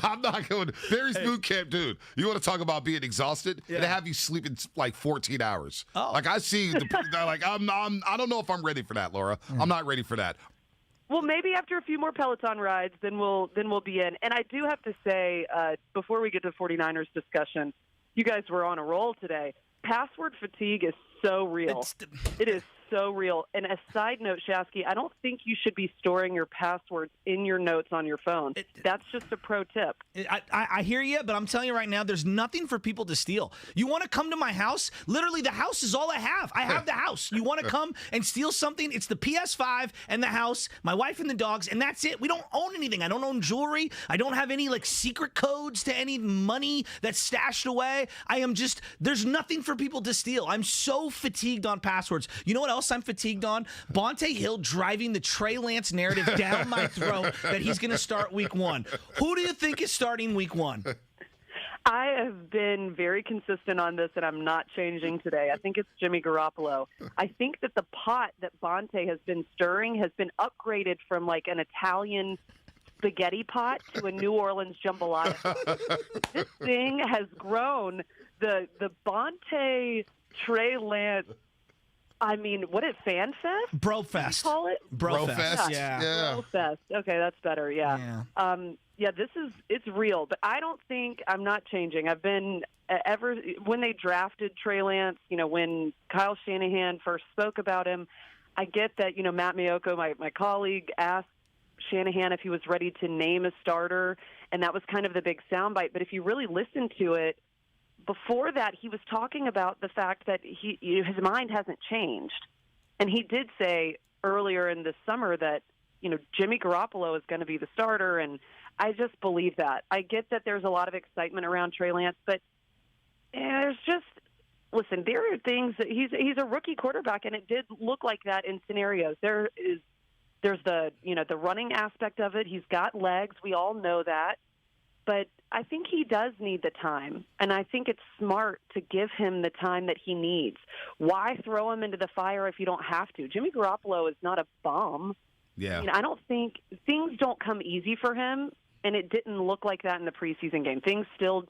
I'm not going. Barry's Boot Camp, dude. You want to talk about being exhausted? Yeah. They have you sleeping 14 hours. Oh. I see. I don't know if I'm ready for that, Laura. I'm not ready for that. Well, maybe after a few more Peloton rides, then we'll be in. And I do have to say, before we get to 49ers discussion, you guys were on a roll today. Password fatigue is so real. It is so real. And a side note, Shasky, I don't think you should be storing your passwords in your notes on your phone. That's just a pro tip. I hear you, but I'm telling you right now, there's nothing for people to steal. You want to come to my house? Literally, the house is all I have. I have the house. You want to come and steal something? It's the PS5 and the house, my wife and the dogs, and that's it. We don't own anything. I don't own jewelry. I don't have any secret codes to any money that's stashed away. There's nothing for people to steal. I'm so fatigued on passwords. You know what else I'm fatigued on? Bonte Hill driving the Trey Lance narrative down my throat that he's going to start week 1. Who do you think is starting week 1? I have been very consistent on this, and I'm not changing today. I think it's Jimmy Garoppolo. I think that the pot that Bonte has been stirring has been upgraded from like an Italian spaghetti pot to a New Orleans jambalaya. This thing has grown. The Bonte Trey Lance. I mean, what is Fan Fest? Bro Fest. Call it Bro Fest. Yeah. Bro Fest. Okay, that's better. Yeah. It's real, but I'm not changing. I've been when they drafted Trey Lance, when Kyle Shanahan first spoke about him, I get that, Matt Miyoko, my colleague, asked Shanahan if he was ready to name a starter, and that was kind of the big soundbite. But if you really listen to it, before that, he was talking about the fact that his mind hasn't changed. And he did say earlier in the summer that, Jimmy Garoppolo is going to be the starter, and I just believe that. I get that there's a lot of excitement around Trey Lance, but there's just – listen, there are things that he's a rookie quarterback, and it did look like that in scenarios. There's the the running aspect of it. He's got legs. We all know that. But I think he does need the time, and I think it's smart to give him the time that he needs. Why throw him into the fire if you don't have to? Jimmy Garoppolo is not a bum. Yeah. I don't think things don't come easy for him, and it didn't look like that in the preseason game. Things still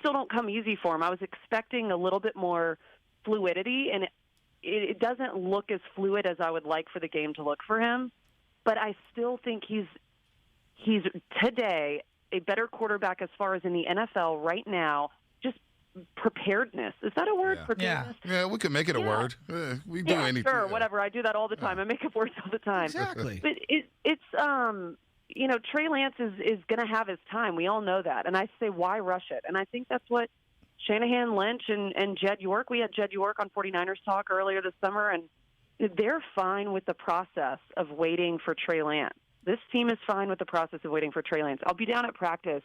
don't come easy for him. I was expecting a little bit more fluidity, and it doesn't look as fluid as I would like for the game to look for him. But I still think he's today a better quarterback as far as in the NFL right now. Just preparedness. Is that a word? Yeah. Preparedness? Yeah, we can make it a word. We do anything. Sure, whatever. I do that all the time. I make up words all the time. Exactly. But it's Trey Lance is going to have his time. We all know that. And I say, why rush it? And I think that's what Shanahan, Lynch, and Jed York. We had Jed York on 49ers Talk earlier this summer, and they're fine with the process of waiting for Trey Lance. This team is fine with the process of waiting for Trey Lance. I'll be down at practice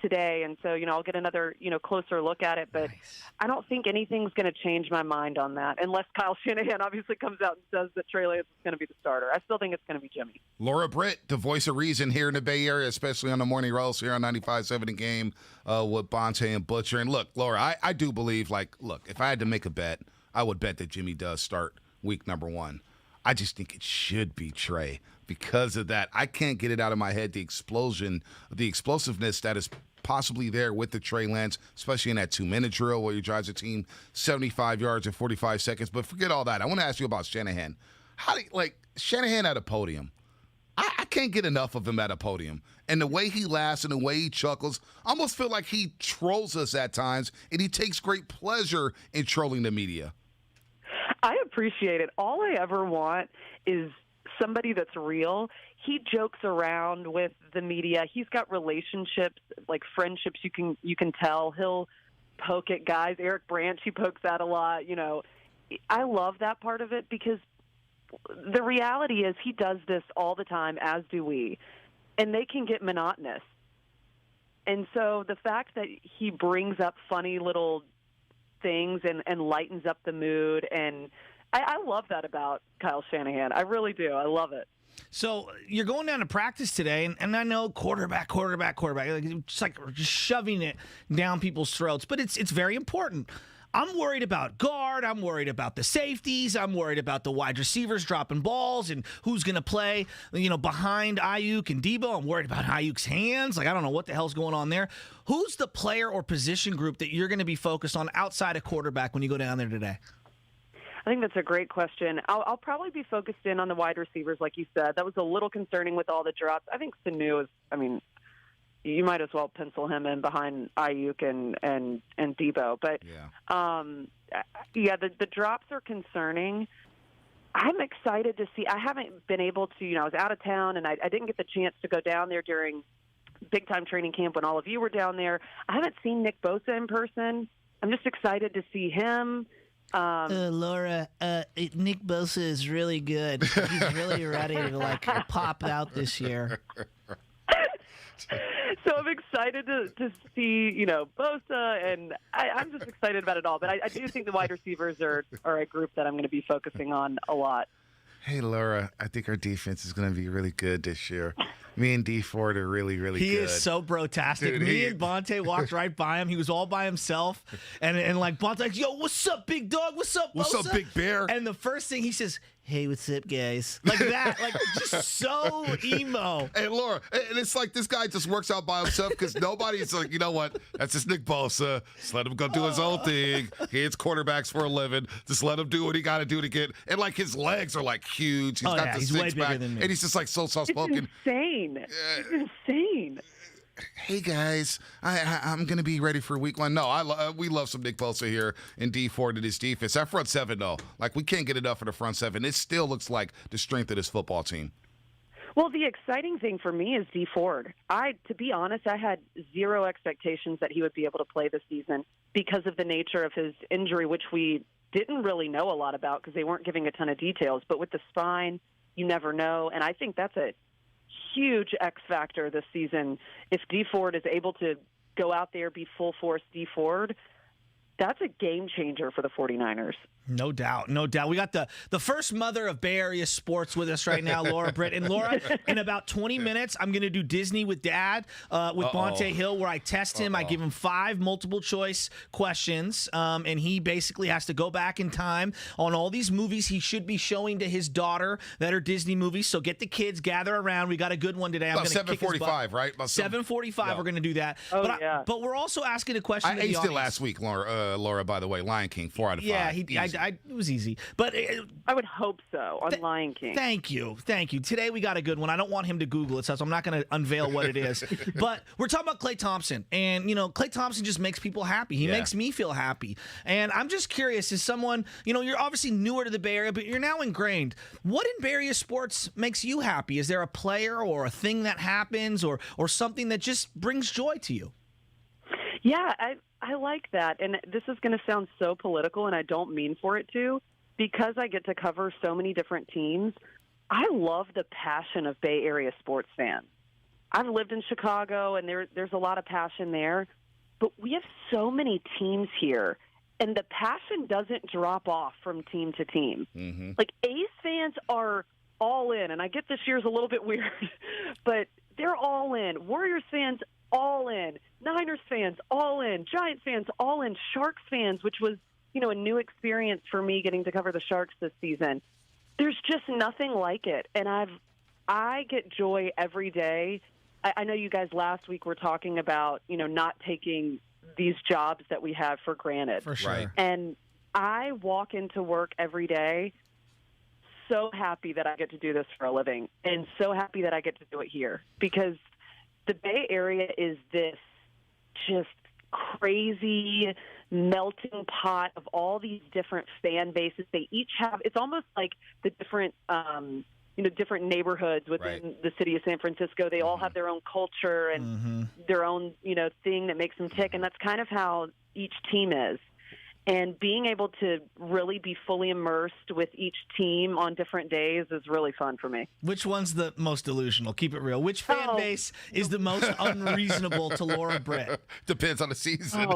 today, and so, I'll get another, closer look at it. But nice. I don't think anything's going to change my mind on that, unless Kyle Shanahan obviously comes out and says that Trey Lance is going to be the starter. I still think it's going to be Jimmy. Laura Britt, the voice of reason here in the Bay Area, especially on the morning roast here on 95.7 The Game with Bonte and Butcher. And look, Laura, I do believe, if I had to make a bet, I would bet that Jimmy does start week number 1. I just think it should be Trey. Because of that, I can't get it out of my head, the explosiveness that is possibly there with the Trey Lance, especially in that 2-minute drill where he drives the team 75 yards in 45 seconds. But forget all that. I want to ask you about Shanahan. Shanahan at a podium. I can't get enough of him at a podium. And the way he laughs and the way he chuckles, I almost feel like he trolls us at times, and he takes great pleasure in trolling the media. I appreciate it. All I ever want is somebody that's real. He jokes around with the media. He's got relationships, like friendships. You can tell he'll poke at guys. Eric Branch, he pokes at a lot. I love that part of it, because the reality is he does this all the time, as do we, and they can get monotonous. And so the fact that he brings up funny little things and lightens up the mood, and I love that about Kyle Shanahan. I really do. I love it. So you're going down to practice today, and I know quarterback. Just shoving it down people's throats, but it's very important. I'm worried about guard. I'm worried about the safeties. I'm worried about the wide receivers dropping balls and who's going to play, behind Ayuk and Debo. I'm worried about Ayuk's hands. I don't know what the hell's going on there. Who's the player or position group that you're going to be focused on outside of quarterback when you go down there today? I think that's a great question. I'll probably be focused in on the wide receivers, like you said. That was a little concerning with all the drops. I think Sanu is, you might as well pencil him in behind Ayuk and Debo. But, the drops are concerning. I'm excited to see. I haven't been able to, I was out of town, and I didn't get the chance to go down there during big-time training camp when all of you were down there. I haven't seen Nick Bosa in person. I'm just excited to see him. Laura, Nick Bosa is really good. He's really ready to pop out this year. So I'm excited to see, Bosa, and I'm just excited about it all. But I do think the wide receivers are a group that I'm going to be focusing on a lot. Hey, Laura, I think our defense is going to be really good this year. Me and D Ford are really, really good. He is so brotastic. Dude, Me and Bonte walked right by him. He was all by himself. And like, Bonte's like, yo, what's up, big dog? What's up, What's Bosa? up, big bear? And the first thing he says, hey, what's up, guys? Like that. Like, just so emo. And Laura, and it's like this guy just works out by himself because nobody's like, you know what? That's just Nick Bosa. Just let him go do his own thing. He hits quarterbacks for a living. Just let him do what he got to do to get. And like his legs are like huge. He's got the he's way six bigger pack, than me. and he's just like so soft spoken. Insane. It's insane. Hey guys, I'm gonna be ready for week 1. No, we love some Nick Bosa here in D Ford and his defense. That front seven though, like we can't get enough of the front seven. It still looks like the strength of this football team. Well, the exciting thing for me is D Ford. To be honest, I had zero expectations that he would be able to play this season because of the nature of his injury, which we didn't really know a lot about because they weren't giving a ton of details. But with the spine, you never know, and I think that's a huge X factor this season. If D Ford is able to go out there, be full force D Ford, that's a game changer for the 49ers. No doubt, no doubt. We got the first mother of Bay Area sports with us right now, Laura Britt. And Laura, in about 20 minutes, I'm going to do Disney with Dad with Bonte Hill, where I test him. I give him 5 multiple choice questions, and he basically has to go back in time on all these movies he should be showing to his daughter that are Disney movies. So get the kids, gather around. We got a good one today. I'm About 7:45, right? About 7:45. We're going to do that. But we're also asking a question. I aced it last week, Laura. By the way, Lion King, 4 out of 5. Yeah, it was easy. But I would hope so on Lion King. Thank you. Today we got a good one. I don't want him to Google it, so I'm not going to unveil what it is. But we're talking about Klay Thompson. And, Klay Thompson just makes people happy. He makes me feel happy. And I'm just curious, as someone, you're obviously newer to the Bay Area, but you're now ingrained. What in Bay Area sports makes you happy? Is there a player or a thing that happens or something that just brings joy to you? Yeah, I like that. And this is going to sound so political, and I don't mean for it to. Because I get to cover so many different teams, I love the passion of Bay Area sports fans. I've lived in Chicago, and there's a lot of passion there. But we have so many teams here, and the passion doesn't drop off from team to team. Mm-hmm. Like, A's fans are all in, and I get this year's a little bit weird, but they're all in. Warriors fans, all in. Niners fans, all in. Giants fans, all in. Sharks fans, which was, a new experience for me getting to cover the Sharks this season. There's just nothing like it. And I get joy every day. I know you guys last week were talking about, not taking these jobs that we have for granted. For sure. Right. And I walk into work every day so happy that I get to do this for a living and so happy that I get to do it here because the Bay Area is this just crazy melting pot of all these different fan bases. They each have, it's almost like the different, different neighborhoods within the city of San Francisco. They all have their own culture and their own, thing that makes them tick. And that's kind of how each team is. And being able to really be fully immersed with each team on different days is really fun for me. Which one's the most delusional? Keep it real. Which fan base is the most unreasonable to Laura Britt? Depends on the season.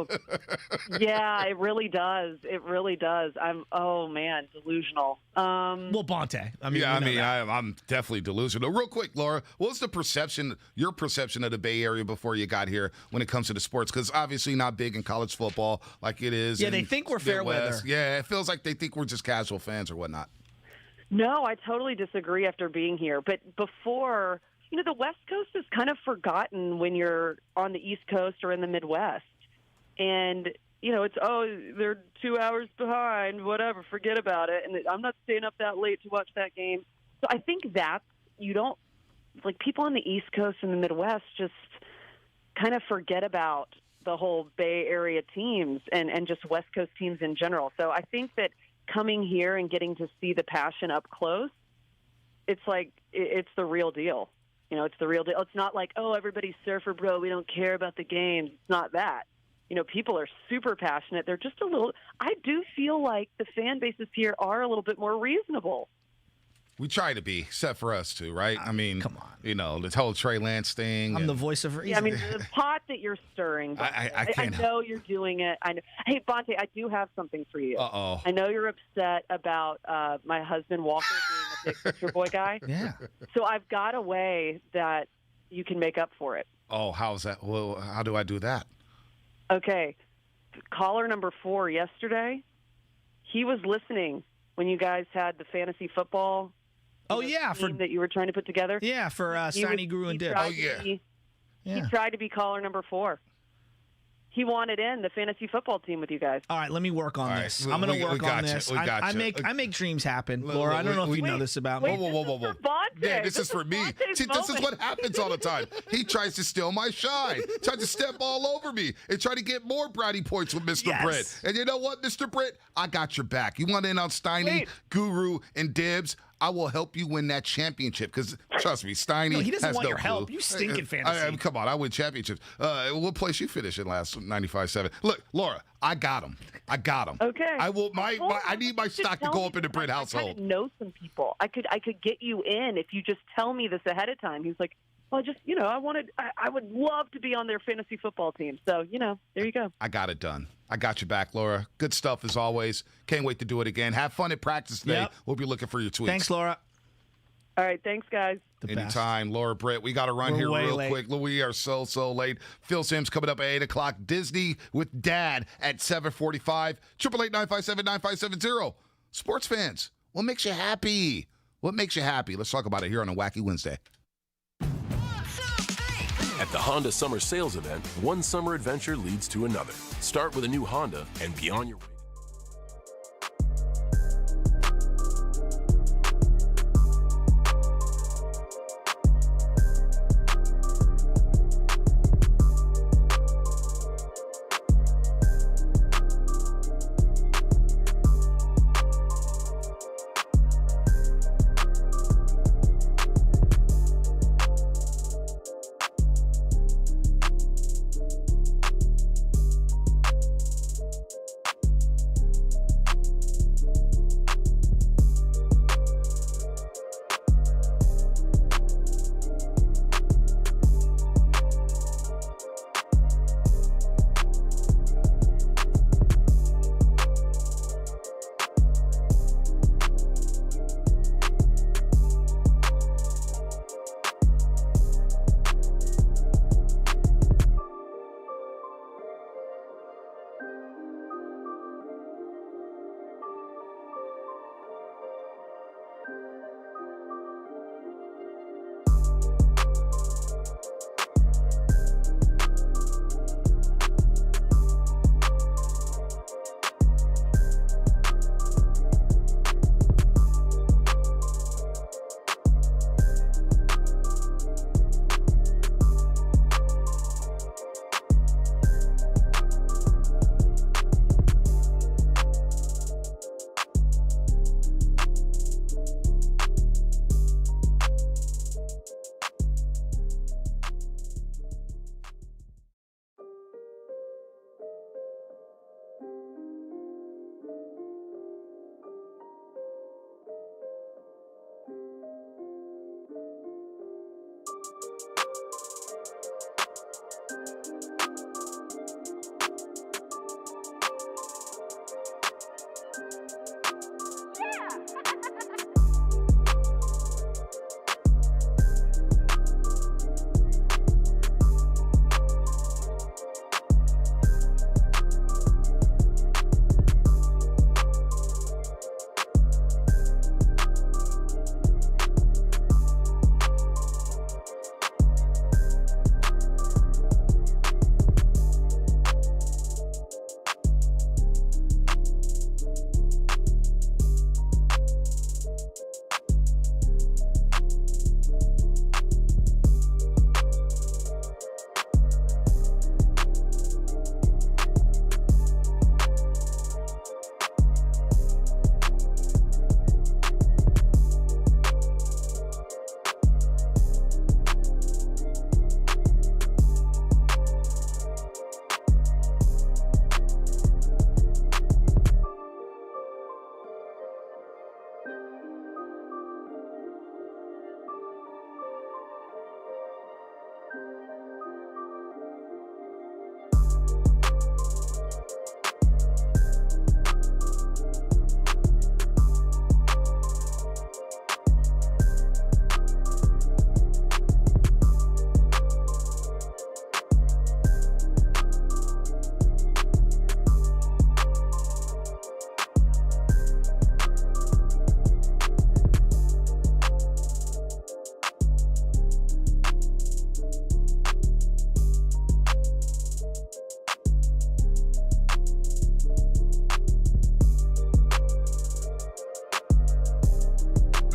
Yeah, it really does. It really does. Delusional. Well, Bonte. I'm definitely delusional. Real quick, Laura, what was your perception of the Bay Area before you got here when it comes to the sports? Because obviously not big in college football like it is. Yeah, they think we're fair weather. Yeah, it feels like they think we're just casual fans or whatnot. No, I totally disagree after being here. But before, the West Coast is kind of forgotten when you're on the East Coast or in the Midwest. And, it's, they're 2 hours behind, whatever, forget about it. And I'm not staying up that late to watch that game. So I think people on the East Coast and the Midwest just kind of forget about the whole Bay Area teams and just West Coast teams in general. So I think that coming here and getting to see the passion up close, it's like it's the real deal. It's the real deal. It's not like, everybody's surfer bro, we don't care about the games. It's not that. People are super passionate. They're just I do feel like the fan bases here are a little bit more reasonable. We try to be, except for us two, right? Come on. The whole Trey Lance thing. I'm the voice of reason. Yeah, the pot that you're stirring. I know you're doing it. I know. Hey, Bonte, I do have something for you. Uh-oh. I know you're upset about my husband Walker being big picture boy guy. Yeah. So I've got a way that you can make up for it. Oh, how's that? Well, how do I do that? Okay. Caller number 4 yesterday, he was listening when you guys had the fantasy football team that you were trying to put together. Yeah, for Steiny, Guru, and Dib. Oh, yeah. He tried to be caller number 4. He wanted in the fantasy football team with you guys. All right, let me work on this. I'm going to work on this. I make dreams happen, Laura. I don't know if you know this about me. Whoa. Yeah, this is for me. See, this is what happens all the time. He tries to steal my shine, tries to step all over me, and try to get more brownie points with Mr. Britt. And you know what, Mr. Britt? I got your back. You want in on Steiny, Guru, and Dibs? I will help you win that championship because, trust me, Steiny he doesn't has want no your clue. help. You stink at fantasy. Come on, I win championships. What place you finish in last 95-7? Look, Laura, I got him. Okay. I need my stock to go up in the Britt household. I kind of know some people. I could get you in if you just tell me this ahead of time. He's like, well, just I would love to be on their fantasy football team. So there you go. I got it done. I got your back, Laura. Good stuff as always. Can't wait to do it again. Have fun at practice today. Yep. We'll be looking for your tweets. Thanks, Laura. All right, thanks, guys. Anytime, Laura Britt. We got to run here real quick. We are so late. Phill Simms coming up at 8 o'clock. Disney with Dad at 7:45. 888-957-9570. Sports fans, what makes you happy? What makes you happy? Let's talk about it here on a Wacky Wednesday. At the Honda Summer Sales Event, one summer adventure leads to another. Start with a new Honda and be on your way.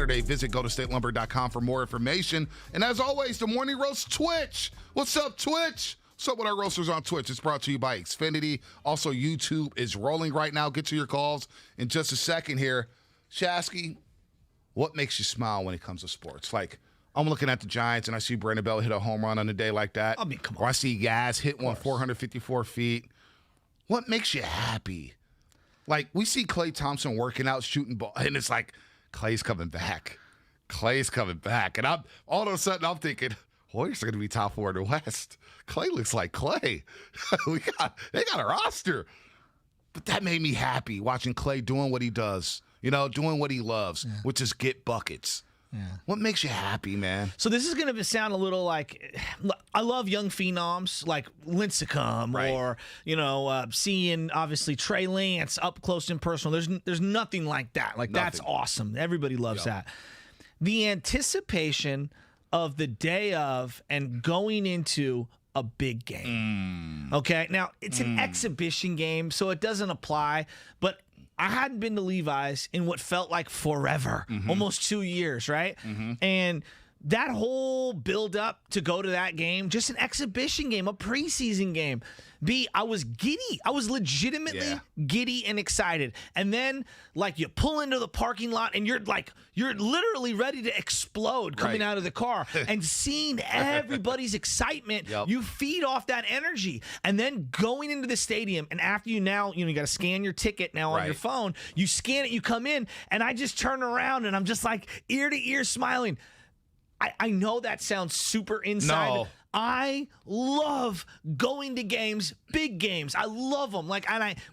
Saturday. Visit GoldenStateLumber.com for more information. And as always, the Morning Roast Twitch. What's up, Twitch? What's up with our roasters on Twitch? It's brought to you by Xfinity. Also, YouTube is rolling right now. Get to your calls in just a second here. Shasky, what makes you smile when it comes to sports? Like, I'm looking at the Giants, and I see Brandon Bell hit a home run on a day like that. I mean, come on. Or I see Yaz hit one 454 feet. What makes you happy? Like, we see Klay Thompson working out, shooting ball, and it's like, Klay's coming back. Klay's coming back. And all of a sudden, I'm thinking, Warriors are going to be top 4 in the West. Klay looks like Klay. They got a roster. But that made me happy, watching Klay doing what he does, doing what he loves, which is get buckets. Yeah. What makes you happy, man? So this is going to sound a little like, I love young phenoms like Lincecum, right, or seeing obviously Trey Lance up close and personal. There's nothing like that. Like That's awesome. Everybody loves that. The anticipation of the day of and going into a big game. Okay, now it's an exhibition game, so it doesn't apply, but I hadn't been to Levi's in what felt like forever, almost 2 years, right? And that whole build up to go to that game, just an exhibition game, a preseason game. I was giddy. I was legitimately giddy and excited. And then, like, you pull into the parking lot and you're literally ready to explode coming out of the car. And seeing everybody's excitement, you feed off that energy. And then going into the stadium, and after you got to scan your ticket now on your phone. You scan it, you come in, and I just turn around and I'm just like ear to ear smiling. I know that sounds super inside. No. I love going to games, big games. I love them.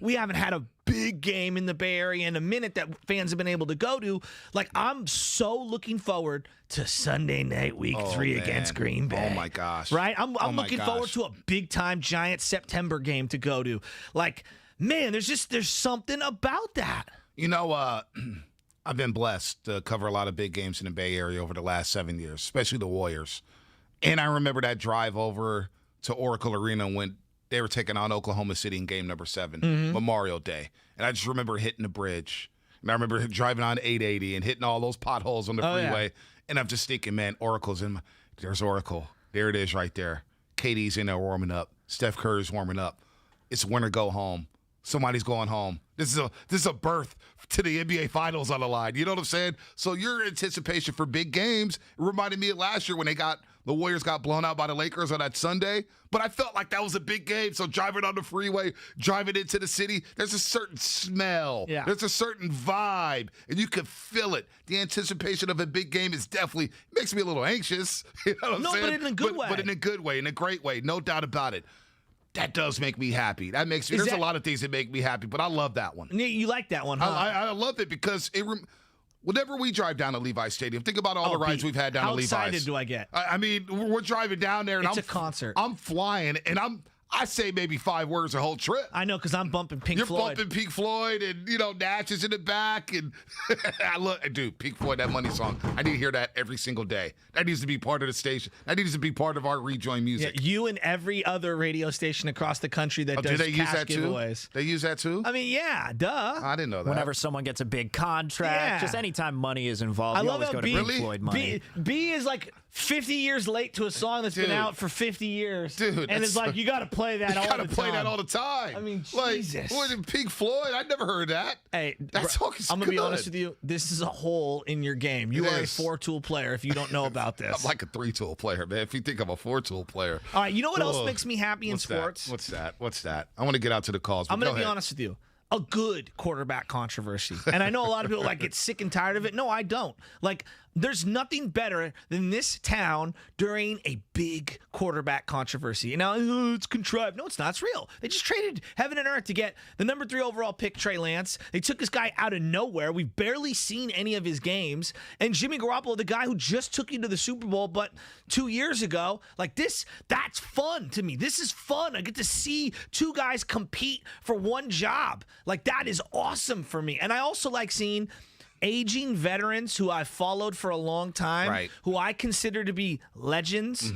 We haven't had a big game in the Bay Area in a minute that fans have been able to go to. Like, I'm so looking forward to Sunday night, week 3 against Green Bay. Oh my gosh! Right? I'm looking forward to a big time Giants September game to go to. Like, man, there's something about that. I've been blessed to cover a lot of big games in the Bay Area over the last 7 years, especially the Warriors. And I remember that drive over to Oracle Arena when they were taking on Oklahoma City in game number 7, Memorial Day. And I just remember hitting the bridge. And I remember driving on 880 and hitting all those potholes on the freeway. Yeah. And I'm just thinking, man, there's Oracle. There it is right there. KD's in there warming up. Steph Curry's warming up. It's winter go home. Somebody's going home. This is a birth to the NBA Finals on the line. You know what I'm saying? So your anticipation for big games reminded me of last year when the Warriors got blown out by the Lakers on that Sunday. But I felt like that was a big game. So driving on the freeway, driving into the city, there's a certain smell. Yeah. There's a certain vibe, and you can feel it. The anticipation of a big game makes me a little anxious. You know what I'm saying? But in a good way. But in a good way, in a great way, no doubt about it. That does make me happy. There's a lot of things that make me happy, but I love that one. You like that one, huh? I love it because whenever we drive down to Levi's Stadium, think about all the rides we've had down to Levi's. How excited do I get? I mean, we're driving down there, and it's a concert. I'm flying, and I say maybe 5 words the whole trip. I know, because I'm bumping Pink Floyd. You're bumping Pink Floyd, and, Natch is in the back. And dude, Pink Floyd, that Money song, I need to hear that every single day. That needs to be part of the station. That needs to be part of our rejoin music. Yeah, you and every other radio station across the country that does cash giveaways. They use that too? I mean, yeah, duh. I didn't know that. Whenever someone gets a big contract, just anytime money is involved, you always go to Pink Floyd money. B is like 50 years late to a song that's been out for 50 years. Dude. And it's like, you got to play that all the time. You got to play that all the time. I mean, Jesus. Pink Floyd? I'd never heard that. Hey, that song is I'm going to be honest with you. This is a hole in your game. You are a 4-tool player if you don't know about this. I'm like a 3-tool player, man. If you think I'm a 4-tool player. All right, you know what else makes me happy in sports? What's that? I want to get out to the calls. I'm going to be honest with you. A good quarterback controversy. And I know a lot of people get sick and tired of it. No, I don't. There's nothing better than this town during a big quarterback controversy. Now, it's contrived. No, it's not. It's real. They just traded heaven and earth to get the number 3 overall pick, Trey Lance. They took this guy out of nowhere. We've barely seen any of his games. And Jimmy Garoppolo, the guy who just took you to the Super Bowl, but 2 years ago, that's fun to me. This is fun. I get to see 2 guys compete for one job. That is awesome for me. And I also like seeing aging veterans who I've followed for a long time, who I consider to be legends,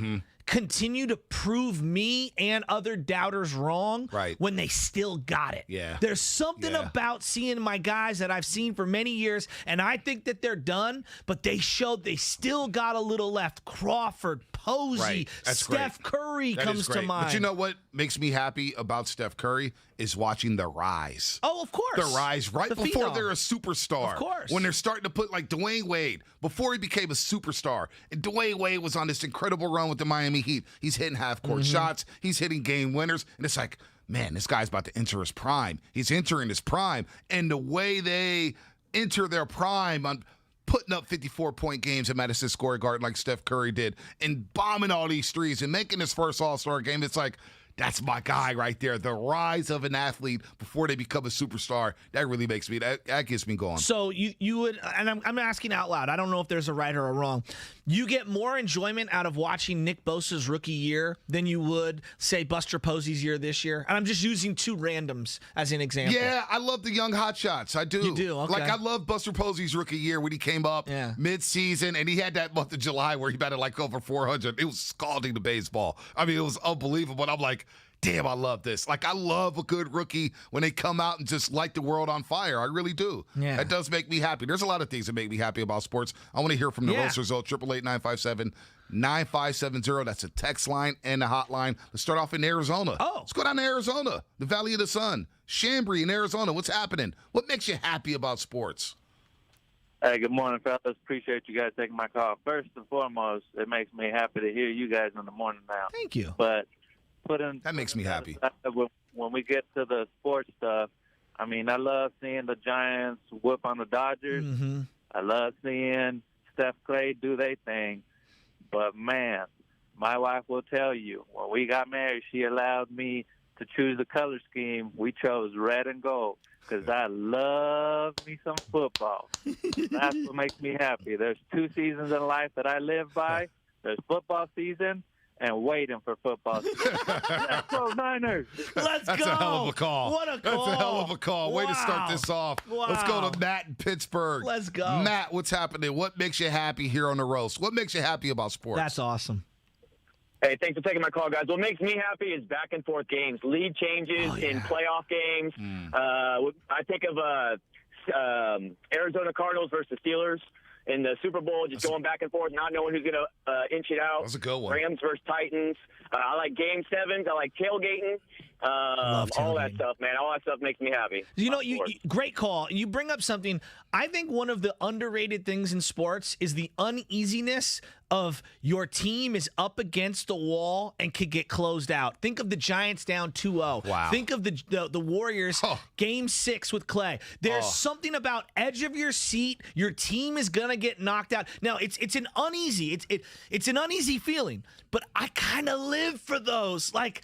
continue to prove me and other doubters wrong when they still got it. Yeah. There's something about seeing my guys that I've seen for many years, and I think that they're done, but they showed they still got a little left. Crawford, Posey, Steph Curry comes to mind. But you know what makes me happy about Steph Curry is watching the rise. Oh, of course. The rise before they're a superstar. Of course. When they're starting to put like Dwayne Wade, before he became a superstar. And Dwayne Wade was on this incredible run with the Miami Heat. He's hitting half-court shots. He's hitting game winners. And it's like, man, this guy's about to enter his prime. He's entering his prime. And the way they enter their prime on putting up 54-point games at Madison Square Garden like Steph Curry did and bombing all these threes and making his first All-Star game, it's like, that's my guy right there. The rise of an athlete before they become a superstar. That really makes me, that gets me going. So you would, and I'm asking out loud, I don't know if there's a right or a wrong. You get more enjoyment out of watching Nick Bosa's rookie year than you would, say, Buster Posey's year this year? And I'm just using two randoms as an example. Yeah, I love the young hotshots. I do. You do, okay. Like, I love Buster Posey's rookie year when he came up mid-season, and he had that month of July where he batted like over 400. It was scalding the baseball. I mean, it was unbelievable. And I'm like, damn, I love this. Like, I love a good rookie when they come out and just light the world on fire. I really do. Yeah. That does make me happy. There's a lot of things that make me happy about sports. I want to hear from the roasters, though. 888-957-9570. That's a text line and a hotline. Let's start off in Arizona. Let's go down to Arizona, the Valley of the Sun. Chambry in Arizona. What's happening? What makes you happy about sports? Hey, good morning, fellas. Appreciate you guys taking my call. First and foremost, it makes me happy to hear you guys in the morning now. Thank you. But that makes me happy. When we get to the sports stuff, I mean, I love seeing the Giants whip on the Dodgers. I love seeing Steph Clay do their thing. But, man, my wife will tell you, when we got married, she allowed me to choose the color scheme. We chose red and gold because I love me some football. That's what makes me happy. There's two seasons in life that I live by. There's football season and waiting for football season. Let's go, Niners. Let's That's go. a hell of a call. What a call. That's a hell of a call. Way to start this off. Wow. Let's go to Matt in Pittsburgh. Let's go. Matt, what's happening? What makes you happy here on the roast? What makes you happy about sports? That's awesome. Hey, thanks for taking my call, guys. What makes me happy is back-and-forth games, lead changes in playoff games. I think of Arizona Cardinals versus Steelers in the Super Bowl, just going back and forth, not knowing who's going to inch it out. That's a good one. Rams versus Titans. I like Game 7s. I like tailgating. All that stuff, man. All that stuff makes me happy. You know, great call. You bring up something. I think one of the underrated things in sports is the uneasiness of your team is up against the wall and could get closed out. Think of the Giants down 2-0. Wow. Think of the Warriors Game 6 with Clay. There's something about edge of your seat. Your team is gonna get knocked out. Now it's an uneasy. It's an uneasy feeling, but I kind of live for those. Like,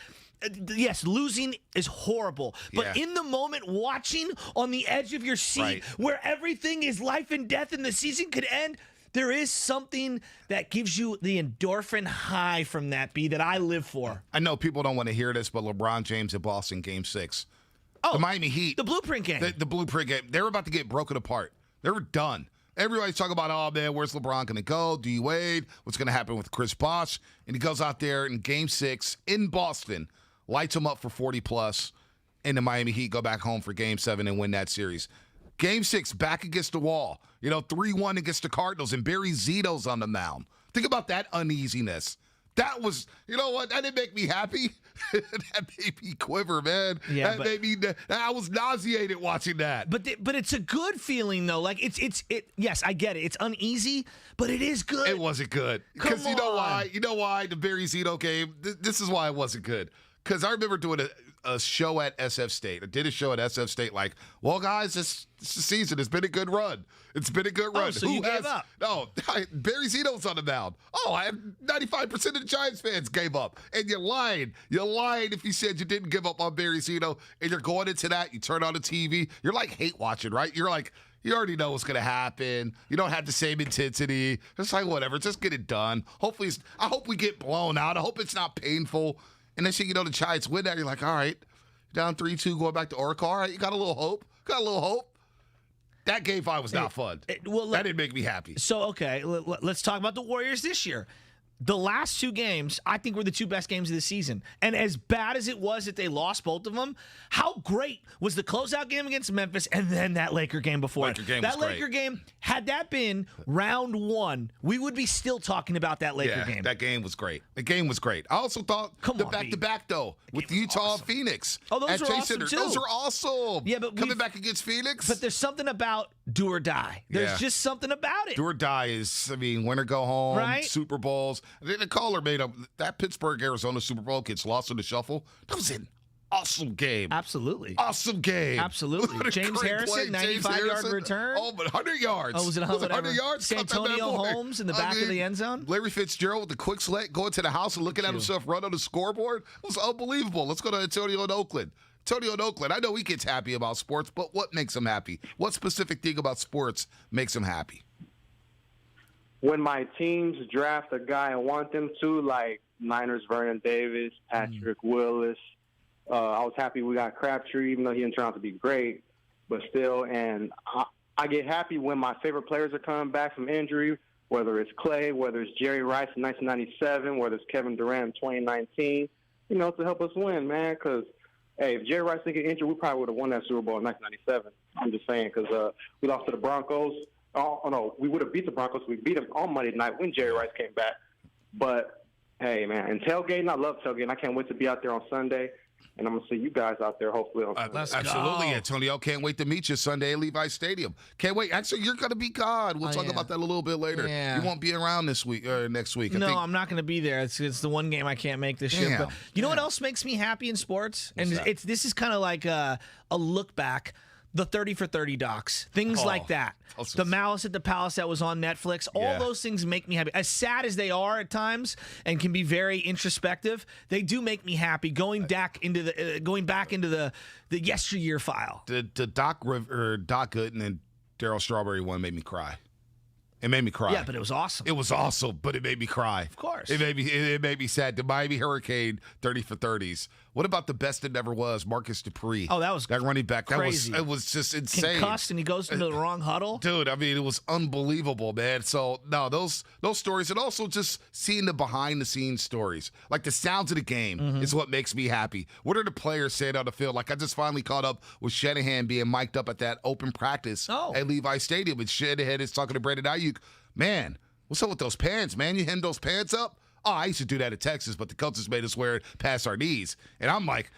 yes, losing is horrible, but in the moment, watching on the edge of your seat where everything is life and death and the season could end, there is something that gives you the endorphin high from that, B, that I live for. I know people don't want to hear this, but LeBron James at Boston Game 6. The Miami Heat. The blueprint game. The blueprint game. They were about to get broken apart. They were done. Everybody's talking about, oh, man, where's LeBron going to go? D. Wade? What's going to happen with Chris Bosh? And he goes out there in Game 6 in Boston, lights them up for 40-plus, and the Miami Heat go back home for Game 7 and win that series. Game 6, back against the wall. 3-1 against the Cardinals, and Barry Zito's on the mound. Think about that uneasiness. That was, you know what? That didn't make me happy. That made me quiver, man. Yeah, that made me. I was nauseated watching that. But it's a good feeling though. Like yes, I get it. It's uneasy, but it is good. It wasn't good because you know why? You know why the Barry Zito game? This is why it wasn't good. Because I remember doing a show at SF State. I did a show at SF State like, well, guys, this season has been a good run. It's been a good run. So you gave up? No, Barry Zito's on the mound. I have 95% of the Giants fans gave up. And you lied. You lied if you said you didn't give up on Barry Zito. And you're going into that. You turn on the TV. You're like hate watching, right? You're like, you already know what's going to happen. You don't have the same intensity. It's like, whatever. Just get it done. Hopefully, I hope we get blown out. I hope it's not painful. And then the Giants win that. You're like, all right, down 3-2, going back to Oracle. All right, you got a little hope. That game 5 was not fun. That didn't make me happy. So, okay, let's talk about the Warriors this year. the last two games, I think, were the two best games of the season. And as bad as it was that they lost both of them, how great was the closeout game against Memphis and then that Laker game before it? That Laker game, had that been round one, we would be still talking about that Laker game. That game was great. The game was great. I also thought the back-to-back, though, with Utah and Phoenix. Oh, those were awesome, too. Those are awesome. Yeah, but coming back against Phoenix. But there's something about do or die. There's just something about it. Do or die is, win or go home, right? Super Bowls. The caller made up that Pittsburgh-Arizona Super Bowl gets lost in the shuffle. That was an awesome game. Absolutely. Awesome game. Absolutely. James Harrison, 95-yard return. Oh, but 100 yards. Oh, was it 100 yards? Santonio Holmes in the back of the end zone. Larry Fitzgerald with the quick slant going to the house and looking at himself run on the scoreboard. It was unbelievable. Let's go to Antonio in Oakland. Antonio in Oakland, I know he gets happy about sports, but what makes him happy? What specific thing about sports makes him happy? When my teams draft a guy I want them to, like Niners Vernon Davis, Patrick Willis. I was happy we got Crabtree, even though he didn't turn out to be great, but still. And I get happy when my favorite players are coming back from injury, whether it's Clay, whether it's Jerry Rice in 1997, whether it's Kevin Durant in 2019, to help us win, man, because hey, if Jerry Rice didn't get injured, we probably would have won that Super Bowl in 1997. I'm just saying, because we lost to the Broncos. Oh, no, we would have beat the Broncos. We beat them on Monday night when Jerry Rice came back. But, hey, man, and tailgating, I love tailgating. I can't wait to be out there on Sunday. And I'm going to see you guys out there, hopefully. On Absolutely, Antonio. Can't wait to meet you Sunday at Levi Stadium. Can't wait. Actually, you're going to be gone. We'll talk about that a little bit later. Yeah. You won't be around this week or next week. I'm not going to be there. It's the one game I can't make this year. But you know what else makes me happy in sports? This is kind of like a look back. The 30 for 30 docs, things like that. The Malice at the Palace that was on Netflix, all those things make me happy. As sad as they are at times and can be very introspective, they do make me happy. Going back into the yesteryear file. The Doc Gooden and Darryl Strawberry one made me cry. It made me cry. Yeah, but it was awesome. It was awesome, but it made me cry. Of course. It made me sad. The Miami Hurricane 30 for 30s. What about the best it never was, Marcus Dupree? Oh, that was that running back. Crazy. It was just insane. Concussed and he goes into the wrong huddle. Dude, it was unbelievable, man. So no, those stories, and also just seeing the behind the scenes stories, like the sounds of the game, is what makes me happy. What are the players saying on the field? Like I just finally caught up with Shanahan being mic'd up at that open practice at Levi Stadium, and Shanahan is talking to Brandon Ayuk. Man, what's up with those pants, man? You hem those pants up? Oh, I used to do that in Texas, but the coaches made us wear it past our knees. And I'm like,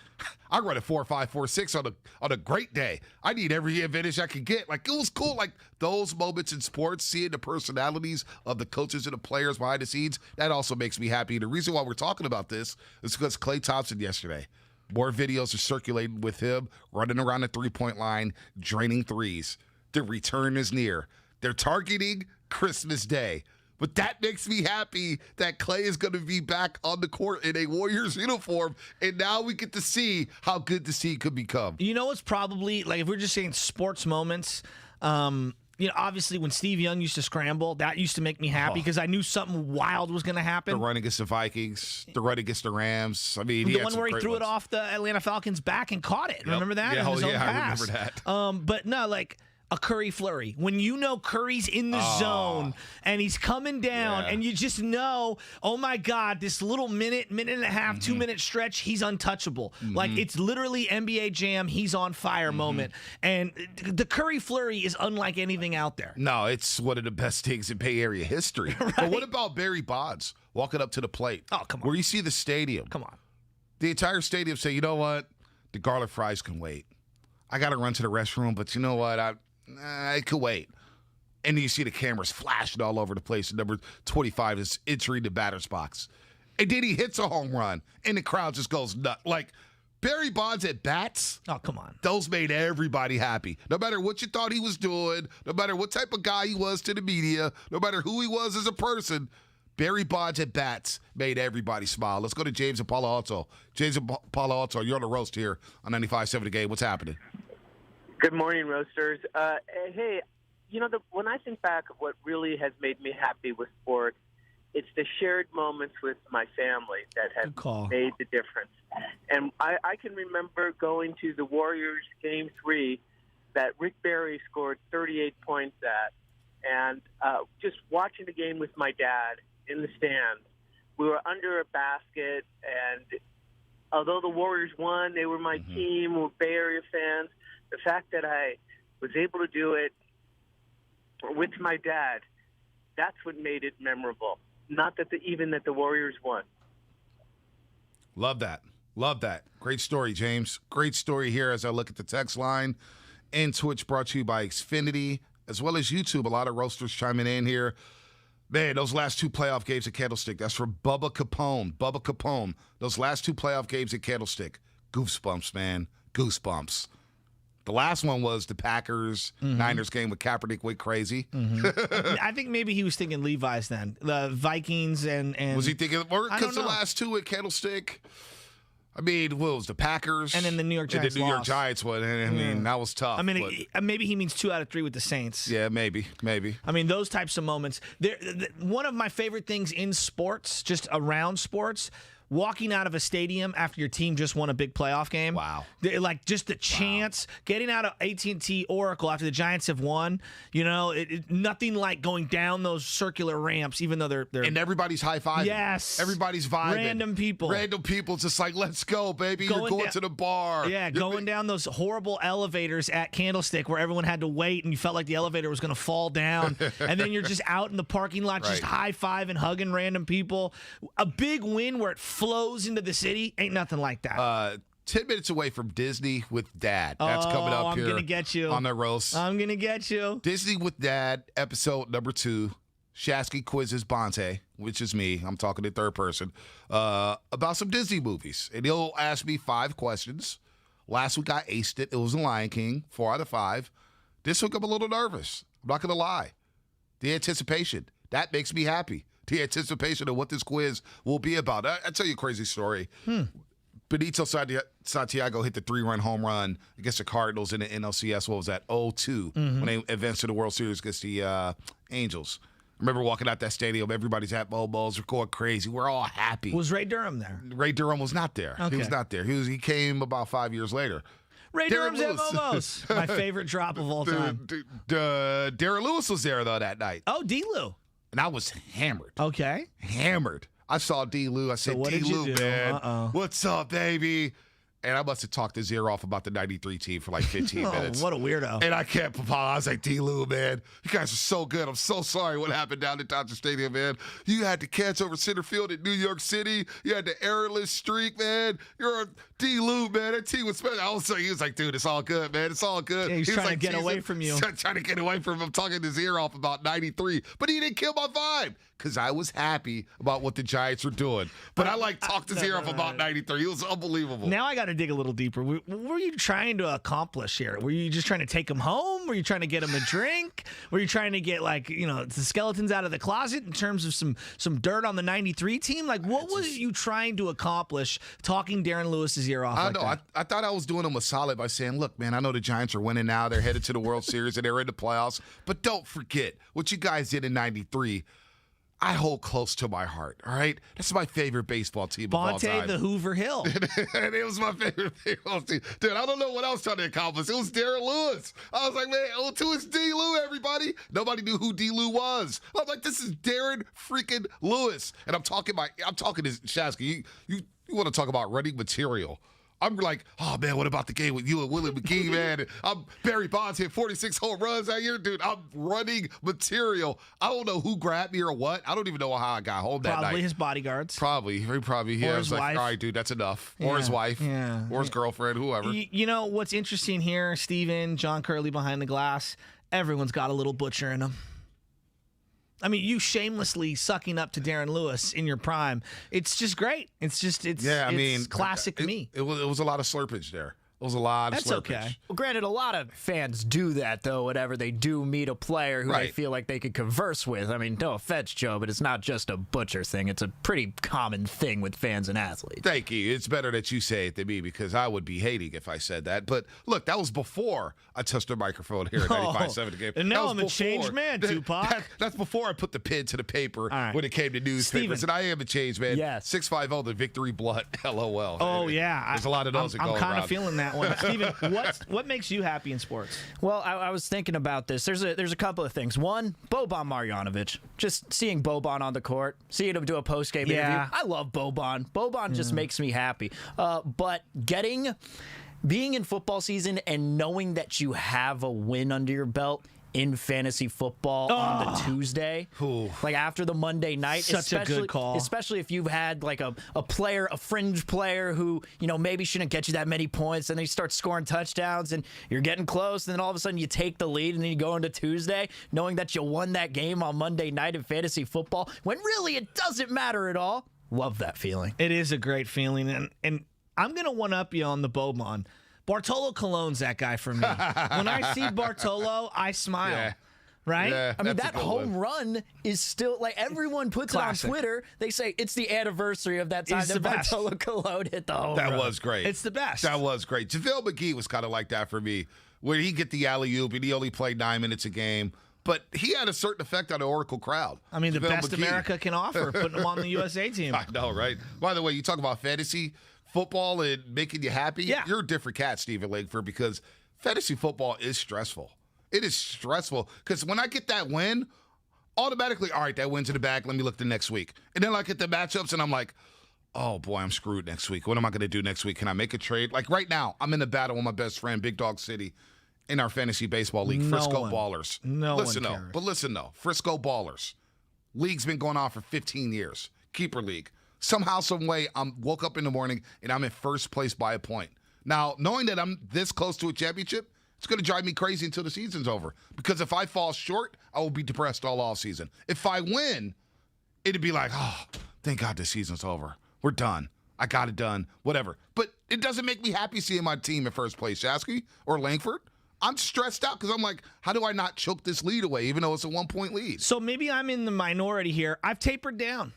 I run a 4.5, 4.6 on a great day. I need every advantage I could get. Like, it was cool. Like, those moments in sports, seeing the personalities of the coaches and the players behind the scenes, that also makes me happy. The reason why we're talking about this is because Klay Thompson yesterday, more videos are circulating with him running around the three-point line, draining threes. The return is near. They're targeting Christmas Day. But that makes me happy that Klay is going to be back on the court in a Warriors uniform, and now we get to see how good the scene could become. You know, it's probably, like, if we're just saying sports moments, obviously when Steve Young used to scramble, that used to make me happy because I knew something wild was going to happen. The run against the Vikings, the run against the Rams. I mean, the one where he threw it off the Atlanta Falcons' back and caught it. Yep. Remember that? Yeah, I remember that. But no, like, a Curry flurry. When you know Curry's in the zone and he's coming down and you just know, oh my God, this little minute and a half, 2 minute stretch, he's untouchable. Like it's literally NBA Jam, he's on fire moment. And the Curry flurry is unlike anything out there. No, it's one of the best things in Bay Area history. Right? But what about Barry Bonds walking up to the plate? Oh, come on. Where you see the stadium. Come on. The entire stadium say, you know what? The garlic fries can wait. I got to run to the restroom, but you know what? I could wait. And you see the cameras flashing all over the place. And number 25 is entering the batter's box. And then he hits a home run, and the crowd just goes nuts. Like, Barry Bonds at bats. Oh, come on. Those made everybody happy. No matter what you thought he was doing, no matter what type of guy he was to the media, no matter who he was as a person, Barry Bonds at bats made everybody smile. Let's go to James and Palo Alto. James and Palo Alto, you're on the roast here on 95.7 The Game. What's happening? Good morning, Roasters. Hey, when I think back of what really has made me happy with sports, it's the shared moments with my family that have made the difference. And I can remember going to the Warriors Game 3 that Rick Barry scored 38 points at, and just watching the game with my dad in the stands. we were under a basket, and although the Warriors won, they were my team, we're Bay Area fans. The fact that I was able to do it with my dad, that's what made it memorable. Not that even that the Warriors won. Love that. Love that. Great story, James. Great story here as I look at the text line. And Twitch brought to you by Xfinity, as well as YouTube. A lot of roasters chiming in here. Man, those last 2 playoff games at Candlestick. That's from Bubba Capone. Bubba Capone. Those last 2 playoff games at Candlestick. Goosebumps, man. Goosebumps. The last one was the Packers-Niners game with Kaepernick went crazy. I think maybe he was thinking Levi's then. The Vikings and was he thinking because the last 2 at Candlestick? I mean, what was the Packers? And then the New York Giants. The New York Giants one. I mean, that was tough. I mean, maybe he means 2 out of 3 with the Saints. Yeah, maybe. I mean, those types of moments. One of my favorite things in sports, just around sports, walking out of a stadium after your team just won a big playoff game. Wow. Like just the chance, getting out of AT&T Oracle after the Giants have won, nothing like going down those circular ramps, even though they're and everybody's high-fiving. Yes. Everybody's vibing. Random people just like, let's go, baby. You're going to the bar. Yeah, going down those horrible elevators at Candlestick where everyone had to wait and you felt like the elevator was going to fall down. And then you're just out in the parking lot just high-fiving, hugging random people. A big win where it flows into the city, ain't nothing like that. 10 minutes away from Disney with Dad. That's coming up here. I'm going to get you. On the roast. I'm going to get you. Disney with Dad, episode number 2. Shasky quizzes Bonte, which is me. I'm talking in third person, about some Disney movies. And he'll ask me 5 questions. Last week I aced it. It was The Lion King, 4 out of 5. This week I'm a little nervous. I'm not going to lie. The anticipation, that makes me happy. The anticipation of what this quiz will be about. I'll tell you a crazy story. Benito Santiago hit the 3-run home run against the Cardinals in the NLCS. What was that? 0-2 when they advanced to the World Series against the Angels. I remember walking out that stadium. Everybody's at Momo's. We're going crazy. We're all happy. Was Ray Durham there? Ray Durham was not there. Okay. He was not there. He came about 5 years later. Ray Durham's at Momo's. My favorite drop of all time. Darren Lewis was there, though, that night. Oh, D-Lou. And I was hammered. Okay. Hammered. I saw D-Lou. I said, D-Lou, man, what's up, baby? And I must have talked his ear off about the 93 team for like 15 minutes. What a weirdo. And I kept I was like, D-Lou, man, you guys are so good. I'm so sorry what happened down at Dodger Stadium, man. You had to catch over center field in New York City. You had the errorless streak, man. You're a D-Lou, man. That team was special. He was like, dude, it's all good, man. It's all good. Yeah, he's trying to get away from you. Trying to get away from him. I'm talking his ear off about 93. But he didn't kill my vibe because I was happy about what the Giants were doing. But I talked his ear off about 93. It was unbelievable. Now I got to dig a little deeper. What were you trying to accomplish here? Were you just trying to take him home? Were you trying to get him a drink? Were you trying to get the skeletons out of the closet in terms of some dirt on the 93 team? Like, what was you trying to accomplish talking Darren Lewis's ear off? I thought I was doing him a solid by saying, look, man, I know the Giants are winning now. They're headed to the World Series and they're in the playoffs. But don't forget what you guys did in 93. I hold close to my heart, all right? That's my favorite baseball team of all time. Bonte the Hoover Hill. And it was my favorite baseball team. Dude, I don't know what I was trying to accomplish. It was Darren Lewis. I was like, man, 0-2 is D-Lou, everybody. Nobody knew who D-Lou was. I was like, this is Darren freaking Lewis. And I'm talking to Shasky. You want to talk about running material. I'm like, oh, man, what about the game with you and Willie McGee, man? Barry Bonds hit 46 home runs that year. Dude, I'm running material. I don't know who grabbed me or what. I don't even know how I got home that night. Probably his bodyguards. Probably. Yeah. Or his I was wife. like, all right, dude, that's enough. Yeah. Or his wife. Yeah. Or his girlfriend, whoever. You know what's interesting here, Steven, John Curley behind the glass? Everyone's got a little butcher in them. I mean, you shamelessly sucking up to Darren Lewis in your prime. It's just great. It's classic me. It was a lot of slurpage there. It was a lot of slurpage. That's okay. Well, granted, a lot of fans do that, though, whenever they do meet a player who they feel like they could converse with. I mean, no offense, Joe, but it's not just a butcher thing. It's a pretty common thing with fans and athletes. Thank you. It's better that you say it than me because I would be hating if I said that. But, look, that was before I touched the microphone here at 95.7 The Game. And now I'm a changed man, Tupac. That's before I put the pen to the paper when it came to newspapers. Steven. And I am a changed man. Yes. 650, the victory blunt, LOL. Oh, yeah. There's a lot of those that go around. I'm kind of feeling that that one. Steven, what makes you happy in sports? Well, I was thinking about this. There's a couple of things. One, Boban Marjanovic. Just seeing Boban on the court, seeing him do a post-game interview. I love Boban. Boban just makes me happy. But being in football season and knowing that you have a win under your belt in fantasy football on the Tuesday, like after the Monday night. Such a good call. Especially if you've had like a fringe player who, maybe shouldn't get you that many points, and then you start scoring touchdowns and you're getting close, and then all of a sudden you take the lead, and then you go into Tuesday knowing that you won that game on Monday night in fantasy football, when really it doesn't matter at all. Love that feeling. It is a great feeling, and I'm going to one-up you on the Boban. Bartolo Colon's that guy for me. When I see Bartolo, I smile. Yeah. Right? Yeah, I mean, that home run is still, like, everyone puts Classic. it on Twitter. They say it's the anniversary of that time It's that the best. Bartolo Colon hit the home That run. was great. It's the best. That was great. JaVale McGee was kind of like that for me, where he get the alley-oop, and he only played 9 minutes a game. But he had a certain effect on the Oracle crowd. I mean, the JaVale best McGee. America can offer, putting him on the USA team. I know, right? By the way, you talk about fantasy football and making you happy. Yeah. You're a different cat, Stephen Langford, because fantasy football is stressful. It is stressful because when I get that win, automatically, all right, that win's in the bag. Let me look the next week. And then I get the matchups, and I'm like, oh, boy, I'm screwed next week. What am I going to do next week? Can I make a trade? Like right now, I'm in a battle with my best friend, Big Dog City, in our fantasy baseball league, Frisco Ballers. Listen, though. Frisco Ballers. League's been going on for 15 years. Keeper league. Somehow, some way, I woke up in the morning and I'm in first place by a point. Now, knowing that I'm this close to a championship, it's going to drive me crazy until the season's over. Because if I fall short, I will be depressed all offseason. If I win, it'd be like, oh, thank God the season's over. We're done. I got it done. Whatever. But it doesn't make me happy seeing my team in first place, Shasky or Langford. I'm stressed out because I'm like, how do I not choke this lead away, even though it's a 1-point lead? So maybe I'm in the minority here. I've tapered down.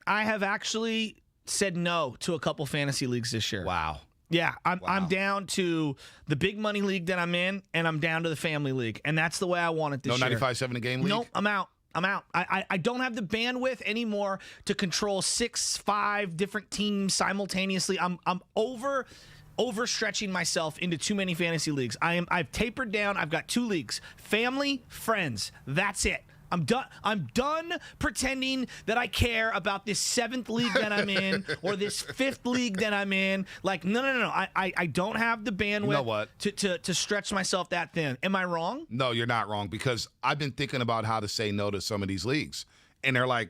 I have actually said no to a couple fantasy leagues this year. Wow. Yeah, I'm down to the big money league that I'm in, and I'm down to the family league, and that's the way I want it this year. No 95-7 a game league? Nope, I'm out. I don't have the bandwidth anymore to control 6-5 different teams simultaneously. I'm overstretching myself into too many fantasy leagues. I've tapered down. I've got 2 leagues. Family, friends. That's it. I'm done pretending that I care about this 7th league that I'm in or this 5th league that I'm in. Like, no. I don't have the bandwidth You know what? to stretch myself that thin. Am I wrong? No, you're not wrong, because I've been thinking about how to say no to some of these leagues. And they're like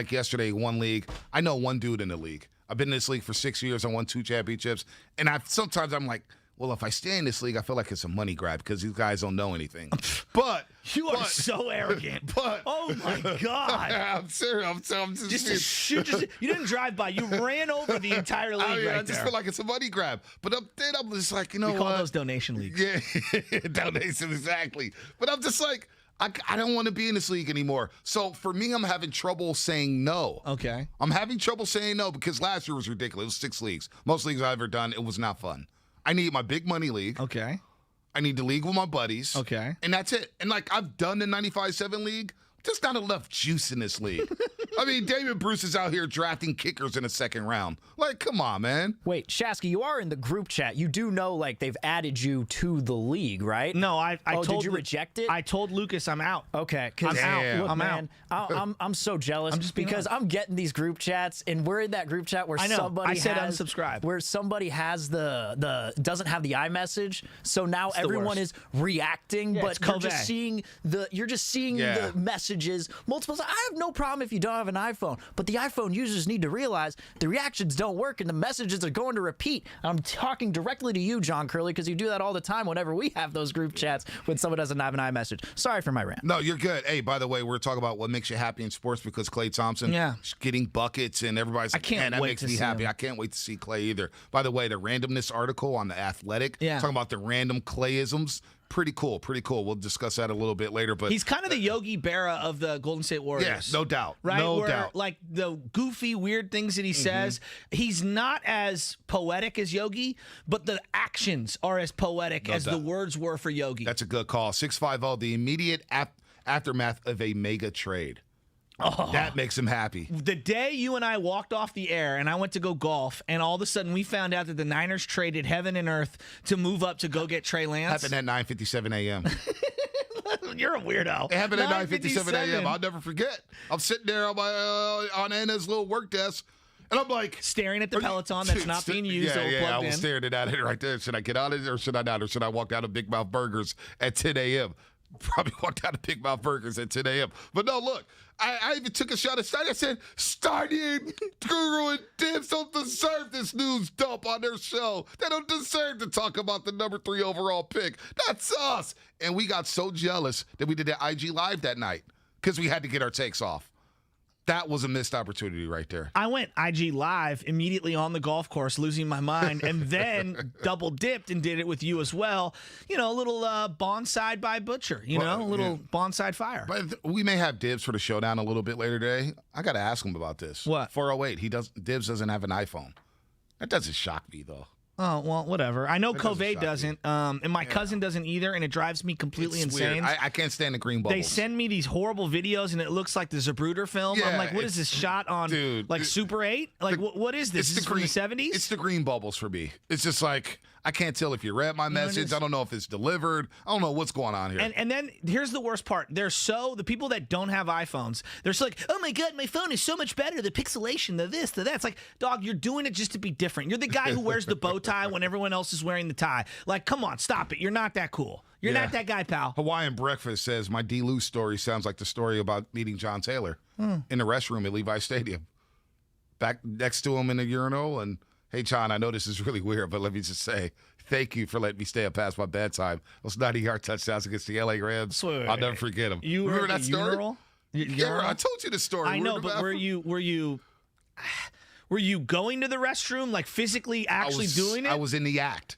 yesterday, one league. I know one dude in the league. I've been in this league for 6 years. I won 2 championships. And sometimes I'm like, well, if I stay in this league, I feel like it's a money grab because these guys don't know anything. But you are so arrogant. But oh my God, I'm serious. I'm just you didn't drive by. You ran over the entire league. I just feel like it's a money grab. But then I'm just like, you know we what? call those donation leagues. Yeah, donation, exactly. But I'm just like, I don't want to be in this league anymore. So for me, I'm having trouble saying no. Okay. I'm having trouble saying no because last year was ridiculous. It was 6 leagues. Most leagues I've ever done, it was not fun. I need my big money league. Okay. I need the league with my buddies. Okay. And that's it. And like I've done the 95-7 league. There's not enough juice in this league. I mean, David Bruce is out here drafting kickers in the 2nd round. Like, come on, man. Wait, Shasky, you are in the group chat. You do know, like, they've added you to the league, right? No, I told. Did you reject it? I told Lucas I'm out. Okay, I'm out. Look, I'm man, out. I'm so jealous because I'm getting these group chats, and we're in that group chat where somebody I said has, unsubscribe. where somebody has the doesn't have the iMessage, so now everyone is reacting, but you're just seeing the messages multiple times. I have no problem if you don't have an iPhone, but the iPhone users need to realize the reactions don't work and the messages are going to repeat. I'm talking directly to you, John Curley, because you do that all the time whenever we have those group chats when someone doesn't have an iMessage. Sorry for my rant. No, you're good. Hey, by the way, we're talking about what makes you happy in sports because Klay Thompson is getting buckets and everybody's like, man, that makes me happy. I can't wait to see Klay either. By the way, the randomness article on The Athletic, talking about the random Klayisms, pretty cool. We'll discuss that a little bit later. But he's kind of the Yogi Berra of the Golden State Warriors. Yes, no doubt. Right? No doubt. Like the goofy, weird things that he says, he's not as poetic as Yogi, but the actions are as poetic as the words were for Yogi. That's a good call. 650, the immediate aftermath of a mega trade. That makes him happy. The day you and I walked off the air and I went to go golf, and all of a sudden we found out that the Niners traded heaven and earth to move up to go get Trey Lance. Happened at 9:57 a.m. You're a weirdo. It happened at 9:57 a.m. I'll never forget. I'm sitting there on Anna's little work desk, and I'm like... staring at the Peloton that's not being used. Yeah, I was staring at it right there. Should I get out of it or should I not? Or should I walk down to Big Mouth Burgers at 10 a.m.? Probably walked down to Big Mouth Burgers at 10 a.m. But no, look, I even took a shot at Steiny. I said, Steiny and Guru and Dibs don't deserve this news dump on their show. They don't deserve to talk about the number 3 overall pick. That's us. And we got so jealous that we did the IG Live that night because we had to get our takes off. That was a missed opportunity right there. I went IG Live immediately on the golf course, losing my mind, and then double dipped and did it with you as well. You know, a little bonsai by Butcher, a little bonsai fire. But we may have Dibs for the showdown a little bit later today. I got to ask him about this. What? 408. Dibs doesn't have an iPhone. That doesn't shock me, though. Oh, well, whatever. I know Covey doesn't, and my cousin doesn't either, and it drives me completely insane. Weird. I can't stand the green bubbles. They send me these horrible videos, and it looks like the Zapruder film. Yeah, I'm like, what is this shot on, Super 8? Like, what is this? Is this from the 70s? It's the green bubbles for me. It's just like, I can't tell if you read my message. I don't know if it's delivered. I don't know what's going on here. And then here's the worst part. The people that don't have iPhones, they're so like, oh my God, my phone is so much better. The pixelation, the this, the that. It's like, dog, you're doing it just to be different. You're the guy who wears the bow tie when everyone else is wearing the tie. Like, come on, stop it. You're not that cool. You're not that guy, pal. Hawaiian Breakfast says, my D-Lou story sounds like the story about meeting John Taylor in the restroom at Levi Stadium. Back next to him in the urinal, and hey, John, I know this is really weird, but let me just say, thank you for letting me stay up past my bedtime. Those 90-yard touchdowns against the LA Rams. I'll never forget them. You remember that story? Urinal? Yeah, I told you the story. I know, but were you going to the restroom, like physically actually doing it? I was in the act.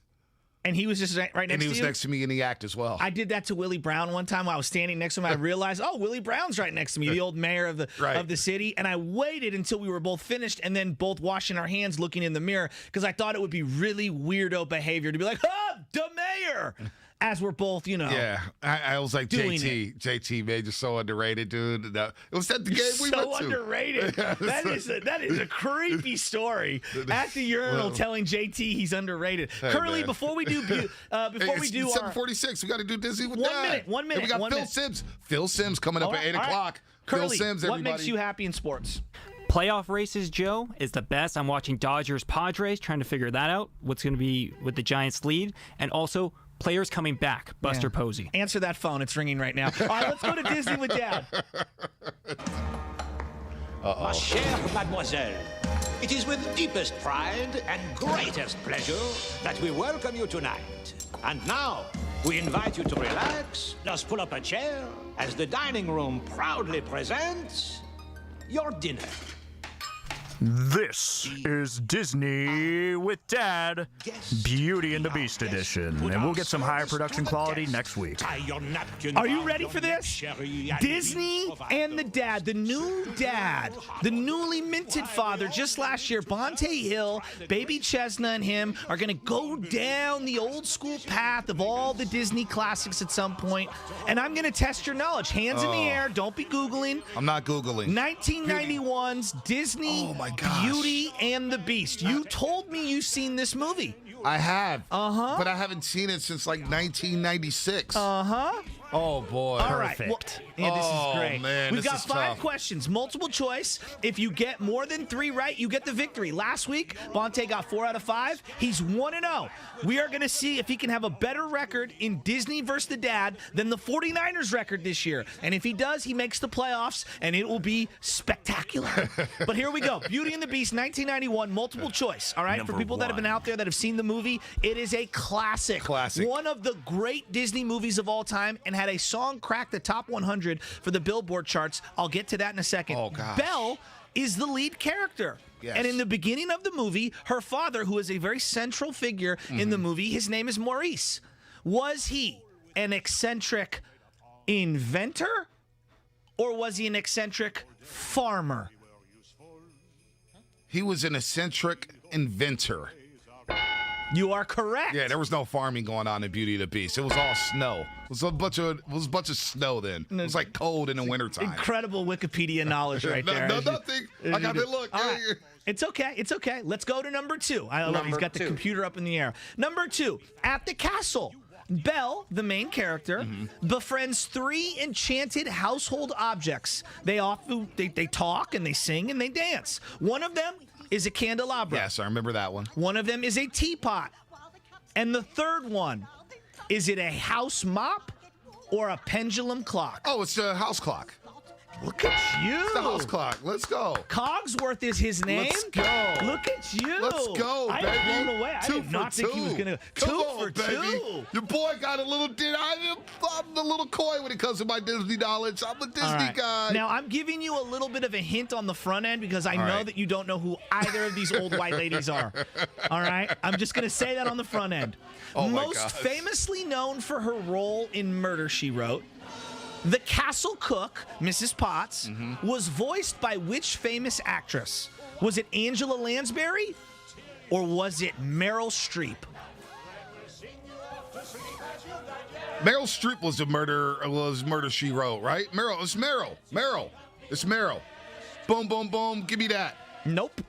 And he was just right next to you? And he was next to me in the act as well. I did that to Willie Brown one time while I was standing next to him. I realized, Willie Brown's right next to me, the old mayor of the city. And I waited until we were both finished and then both washing our hands looking in the mirror because I thought it would be really weirdo behavior to be like, the mayor! As we're both, Yeah, I was like, JT, man, you're so underrated, dude. It was at the game we went to. So underrated. That is a creepy story. At the urinal, telling JT he's underraid. Hey, Curly, man. before we do 7:46, we got to do Disney with Dad. One minute. And we got Phill Simms. Phill Simms coming up at 8 o'clock. Curly, Phill Simms, everybody. what makes you happy in sports? Playoff races, Joe, is the best. I'm watching Dodgers-Padres, trying to figure that out, what's going to be with the Giants' lead, and also players coming back, Buster Posey. Answer that phone. It's ringing right now. All right, let's go to Disney with Dad. Ma chère mademoiselle, it is with deepest pride and greatest pleasure that we welcome you tonight. And now, we invite you to relax, just pull up a chair, as the dining room proudly presents your dinner. This is Disney with Dad, Beauty and the Beast edition, and we'll get some higher production quality next week. Are you ready for this? Disney and the Dad, the new dad, the newly minted father just last year, Bonte Hill, Baby Chesna and him are going to go down the old school path of all the Disney classics at some point, and I'm going to test your knowledge. Hands in the air, don't be Googling. I'm not Googling. 1991's Disney. Oh my gosh. Beauty and the Beast. You told me you've seen this movie. I have. But I haven't seen it since like 1996. Oh, boy. All right. Well, yeah, this is great. Man, We've got 5 questions, multiple choice. If you get more than 3 right, you get the victory. Last week, Bonte got 4 out of 5. He's 1-0. We are going to see if he can have a better record in Disney versus the Dad than the 49ers record this year. And if he does, he makes the playoffs, and it will be spectacular. But here we go. Beauty and the Beast, 1991, multiple choice. All right? For people that have been out there that have seen the movie, it is a classic. One of the great Disney movies of all time, and had a song crack the top 100 for the Billboard charts. I'll get to that in a second. Oh, gosh. Belle is the lead character. Yes. And in the beginning of the movie, her father, who is a very central figure in the movie, his name is Maurice. Was he an eccentric inventor, or was he an eccentric farmer? He was an eccentric inventor. You are correct. Yeah, there was no farming going on in Beauty and the Beast. It was all snow. was a bunch of snow then. It was like cold in the wintertime. Incredible Wikipedia knowledge right there. Nothing. I got to look. Right. It's okay. It's okay. Let's go to number 2. I love he's got the computer up in the air. Number 2, at the castle. Belle, the main character, befriends 3 enchanted household objects. They talk and they sing and they dance. One of them is a candelabra. Yes, I remember that one. One of them is a teapot. And the third one, is it a house mop or a pendulum clock? Oh, it's a house clock. Look at you. It's the house clock. Let's go. Cogsworth is his name. Let's go. Look at you. Let's go, baby. I am blown away. I did not think he was going to. Two for two. Your boy got a little I'm a little coy when it comes to my Disney knowledge. I'm a Disney guy. Now, I'm giving you a little bit of a hint on the front end because I know that you don't know who either of these old white ladies are. All right? I'm just going to say that on the front end. Oh my Most gosh. famously known for her role in Murder, She Wrote, the castle cook, Mrs. Potts, was voiced by which famous actress? Was it Angela Lansbury or was it Meryl Streep? Meryl Streep was Murder, She Wrote, right? It's Meryl. Boom, boom, boom. Give me that. Nope.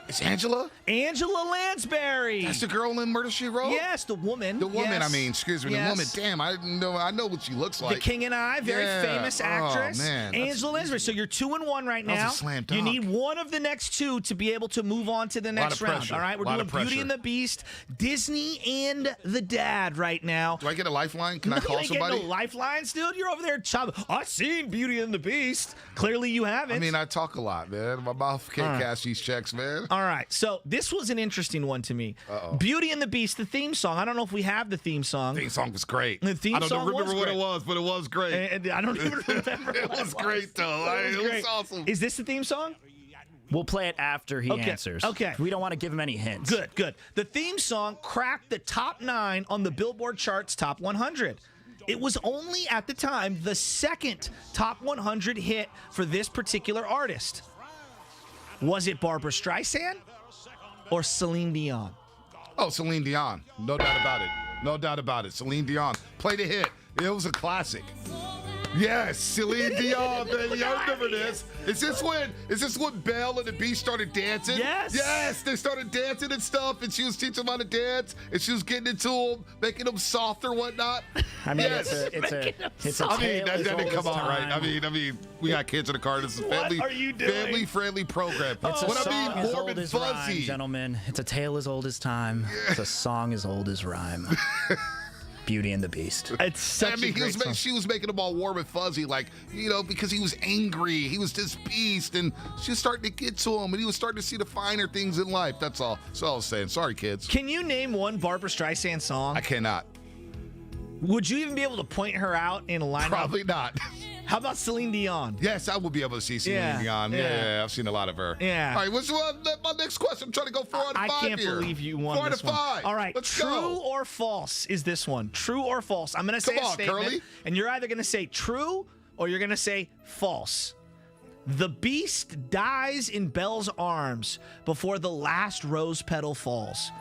It's Angela? Angela Lansbury. That's the girl in Murder, She Wrote? Yes, the woman. The woman, yes. I mean, excuse me, Yes. the woman. Damn, I know what she looks like. The King and I, very famous actress. Oh, man. Angela Lansbury. So you're 2-1 right That now. was a slam You dunk. need one of the next 2 to be able to move on to the next of round. pressure. All right, we're Lot doing of pressure. Beauty and the Beast, Disney, and the Dad right now. Do I get a lifeline? Can I You call ain't somebody? getting no lifelines, dude. You're over there chopping. I've seen Beauty and the Beast. Clearly you haven't. I mean, I talk a lot, man. My mouth can't cash these checks, man. All right, so this was an interesting one to me. Beauty and the Beast, the theme song. I don't know if we have the theme song. The theme song was great. The theme I don't song remember was what great. it was, but it was great. And I don't even remember. It was great, though. It was awesome. Is this the theme song? We'll play it after he Okay, answers. okay. We don't want to give him any hints. Good. The theme song cracked the top 9 on the Billboard charts top 100. It was only at the time the second top 100 hit for this particular artist. Was it Barbra Streisand or Celine Dion? Oh, Celine Dion. No doubt about it. Celine Dion. Play the hit. It was a classic. Yes, Celine Dion, baby. I remember this. Is this when Belle and the Beast started dancing? Yes. Yes, they started dancing and stuff, and she was teaching them how to dance, and she was getting into them, making them soft or whatnot. I mean, yes. it's a I mean, tale that as didn't old come as out right. time. I mean, we got kids in the car. This is What are you doing? family-friendly program. It's a What song I mean, as warm old and as fuzzy. rhyme, gentlemen. It's a tale as old as time. It's a song as old as rhyme. Beauty and the Beast. It's such I mean, a great song. she was making them all warm and fuzzy, like, because he was angry. He was this beast, and she was starting to get to him, and he was starting to see the finer things in life. That's all. That's all I was saying. Sorry, kids. Can you name one Barbra Streisand song? I cannot. Would you even be able to point her out in a lineup? Probably not. How about Celine Dion? Yes, I will be able to see Celine Dion. Yeah, I've seen a lot of her. Yeah. All right, what's my next question? I'm trying to go 4 out of 5 I can't here. believe you won 4 out this of one. 5. All right, Let's true go. or false is this one. True or false? I'm going to say Come a on, statement, Curly. and you're either going to say true or you're going to say false. The Beast dies in Belle's arms before the last rose petal falls.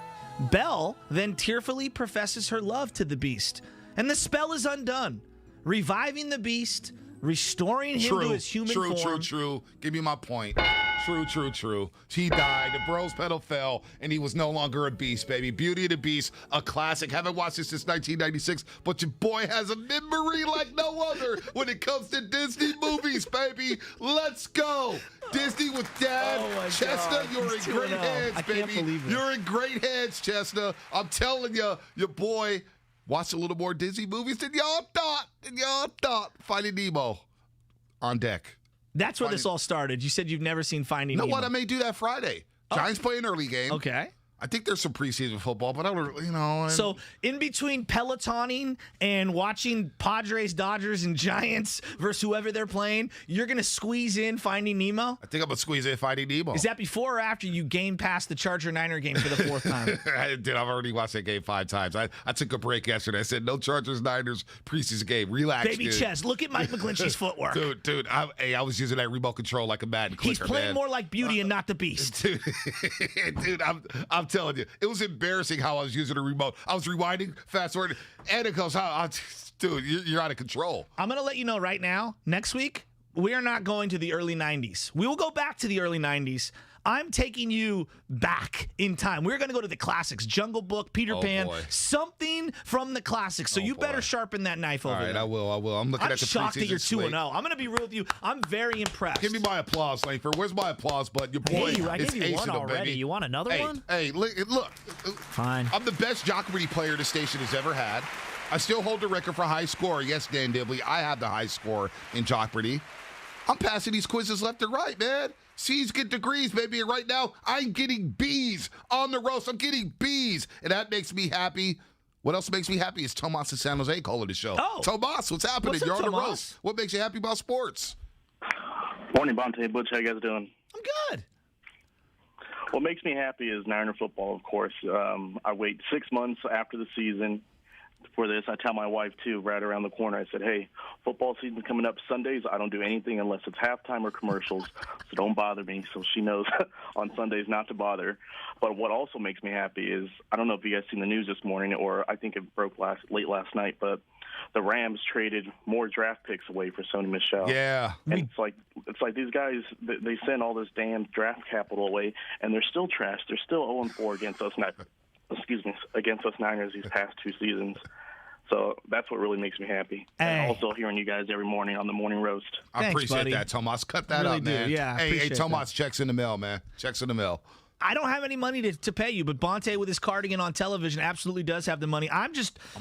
Belle then tearfully professes her love to the Beast, and the spell is undone, reviving the Beast, restoring him to his human form. True. Give me my point. True. He died. The rose petal fell, and he was no longer a beast, baby. Beauty and the Beast, a classic. Haven't watched it since 1996, but your boy has a memory like no other when it comes to Disney movies, baby. Let's go. Disney with Dad. Oh, my Chestnut, God. you're He's in great 2-0. hands, I baby. can't believe it. You're in great hands, Chestnut. I'm telling you, your boy watched a little more Disney movies than y'all thought. Finding Nemo on deck. That's where this all started. You said you've never seen Finding You know Nemo. what? I may do that Friday. Giants play an early game. Okay. I think there's some preseason football, but I don't, So in between Pelotoning and watching Padres, Dodgers, and Giants versus whoever they're playing, you're going to squeeze in Finding Nemo? I think I'm going to squeeze in Finding Nemo. Is that before or after you game past the Charger-Niner game for the 4th time? I did. I've already watched that game 5 times. I took a break yesterday. I said, no Chargers-Niners preseason game. Relax, Baby dude. Ches, look at Mike McGlinchey's footwork. Dude, I was using that remote control like a Madden clicker, He's playing man. more like Beauty and not the Beast. Dude, I'm telling you, it was embarrassing how I was using the remote. I was rewinding, fast forwarding, and it goes, Dude, you're out of control. I'm going to let you know right now, next week, we are not going to the early 90s. We will go back to the early 90s. I'm taking you back in time. We're going to go to the classics. Jungle Book, Peter Pan, something from the classics. So you better sharpen that knife over there. All right, I will. I'm looking at the shocked that you're 2-0. slate. I'm going to be real with you. I'm very impressed. Give me my applause, Langford. Where's my applause, bud? Your boy I is gave you one acing them, already. baby. You want another one? Hey, look. Fine. I'm the best Jockberry player the station has ever had. I still hold the record for high score. Yes, Dan Dibley, I have the high score in Jockberry. I'm passing these quizzes left and right, man. C's get degrees, baby. And right now, I'm getting B's on the roast. I'm getting B's. And that makes me happy. What else makes me happy is Tomas in San Jose calling the show. Oh. Tomas, what's happening? What's up, You're on the Tomas? roast. What makes you happy about sports? Morning, Bonte. Butch. How you guys doing? I'm good. What makes me happy is Niner football, of course. I wait 6 months after the season for this. I tell my wife, too, right around the corner. I said, hey, football season's coming up Sundays. I don't do anything unless it's halftime or commercials, so don't bother me. So she knows on Sundays not to bother. But what also makes me happy is, I don't know if you guys seen the news this morning, or I think it broke late last night, but the Rams traded more draft picks away for Sony Michel. Yeah. And it's like these guys, they send all this damn draft capital away, and they're still trash. They're still 0-4 against us against us Niners these past 2 seasons. So that's what really makes me happy. And also hearing you guys every morning on the morning roast. I appreciate that, Tomas. Cut that Really up, do. man. Yeah, I hey, appreciate Tomas, checks in the mail, man. Checks in the mail. I don't have any money to pay you, but Bonte with his cardigan on television absolutely does have the money. I'm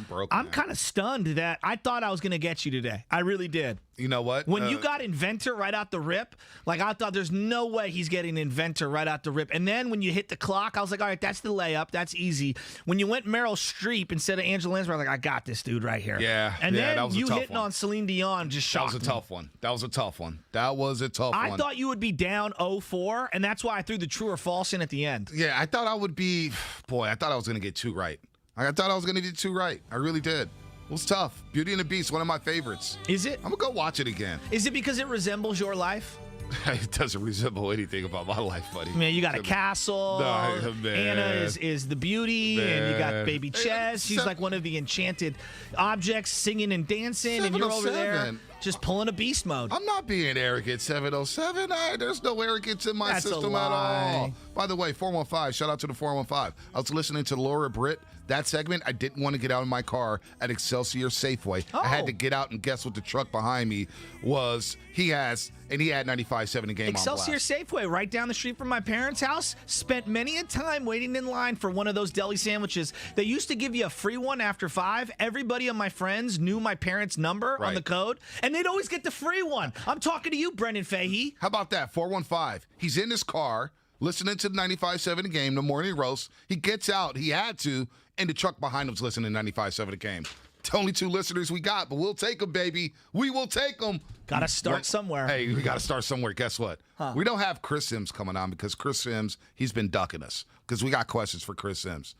broke. I'm kind of stunned that I thought I was going to get you today. I really did. You know what? When you got Inventor right out the rip, like I thought there's no way he's getting Inventor right out the rip. And then when you hit the clock, I was like, all right, that's the layup. That's easy. When you went Meryl Streep instead of Angela Lansbury, I was like, I got this dude right here. Yeah. And yeah, then that was you a tough hitting one. on Celine Dion just shocked That was a tough one. That was a tough one. That was a tough one. I thought you would be down 0-4, and that's why I threw the true or false in at the end. Yeah, I thought I would be. Boy, I thought I was going to get 2 right. I thought I was going to get 2 right. I really did. It was tough. Beauty and the Beast, one of my favorites. Is it? I'm going to go watch it again. Is it because it resembles your life? It doesn't resemble anything about my life, buddy. Man, you got a castle. No, man. Anna is the beauty, and you got baby Ches. She's like one of the enchanted objects, singing and dancing, and you're over there just pulling a beast mode. I'm not being arrogant, 707. There's no arrogance in my system at all. By the way, 415, shout out to the 415. I was listening to Laura Britt. That segment, I didn't want to get out of my car at Excelsior Safeway. I had to get out and guess what the truck behind me was. He had 95.7 the game Excelsior on blast. Safeway, right down the street from my parents' house. Spent many a time waiting in line for one of those deli sandwiches. They used to give you a free one after 5. Everybody of my friends knew my parents' number on the code, and they'd always get the free one. I'm talking to you, Brendan Fahey. How about that? 415. He's in his car, listening to the 95.7 the game, the morning roast. He gets out. He had to. And the truck behind him's listening to 95.7 the game. It's only 2 listeners we got, but we'll take them, baby. We will take them. Got to start somewhere. Hey, we got to start somewhere. Guess what? We don't have Chris Simms coming on because Chris Simms, he's been ducking us because we got questions for Chris Simms.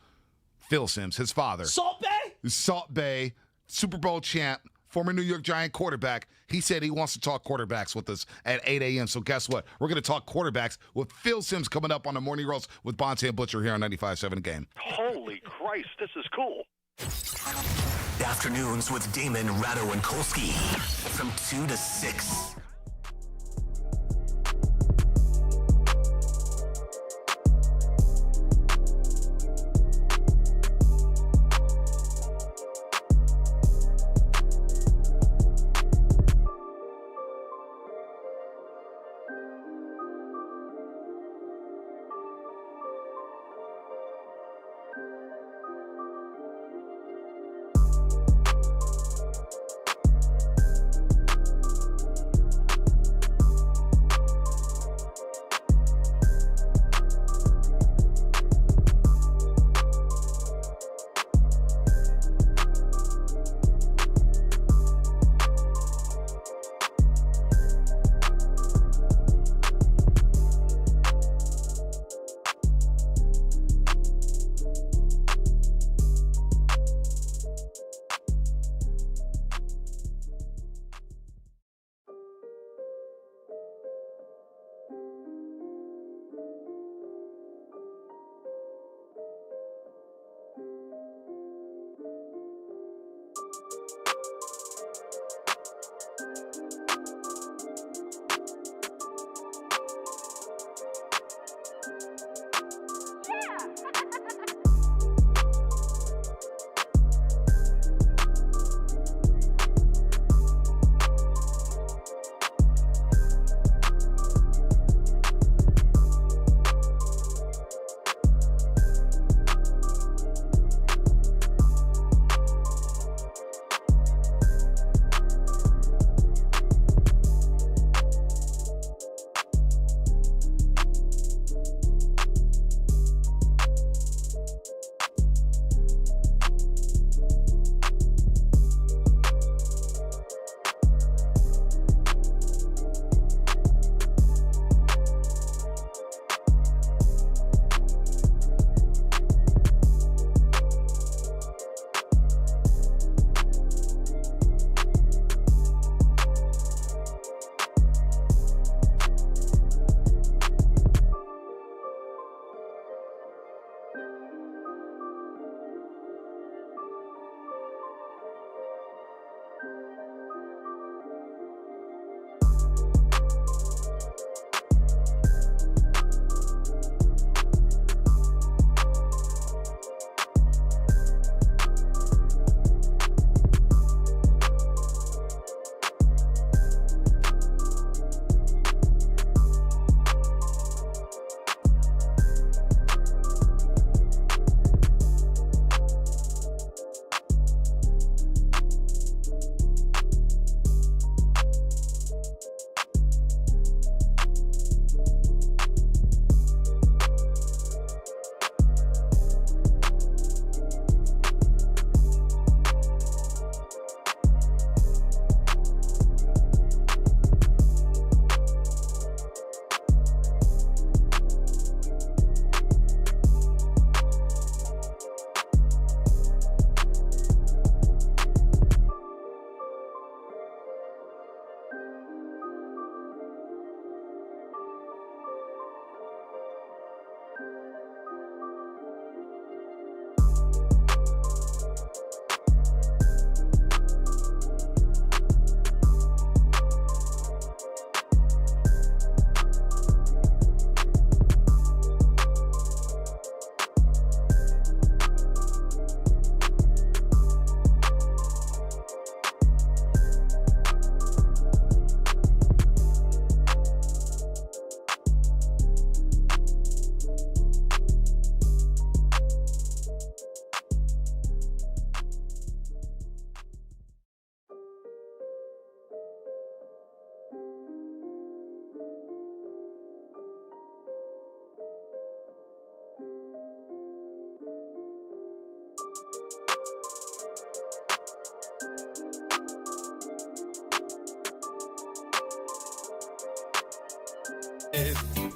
Phill Simms, his father. Salt Bay, Super Bowl champ, former New York Giant quarterback. He said he wants to talk quarterbacks with us at 8 a.m. So guess what? We're going to talk quarterbacks with Phill Simms coming up on the morning roast with Bonte and Butcher here on 95.7 the game. Holy Christ, this is cool. Afternoons with Damon, Ratto, and Kolsky from 2 to 6.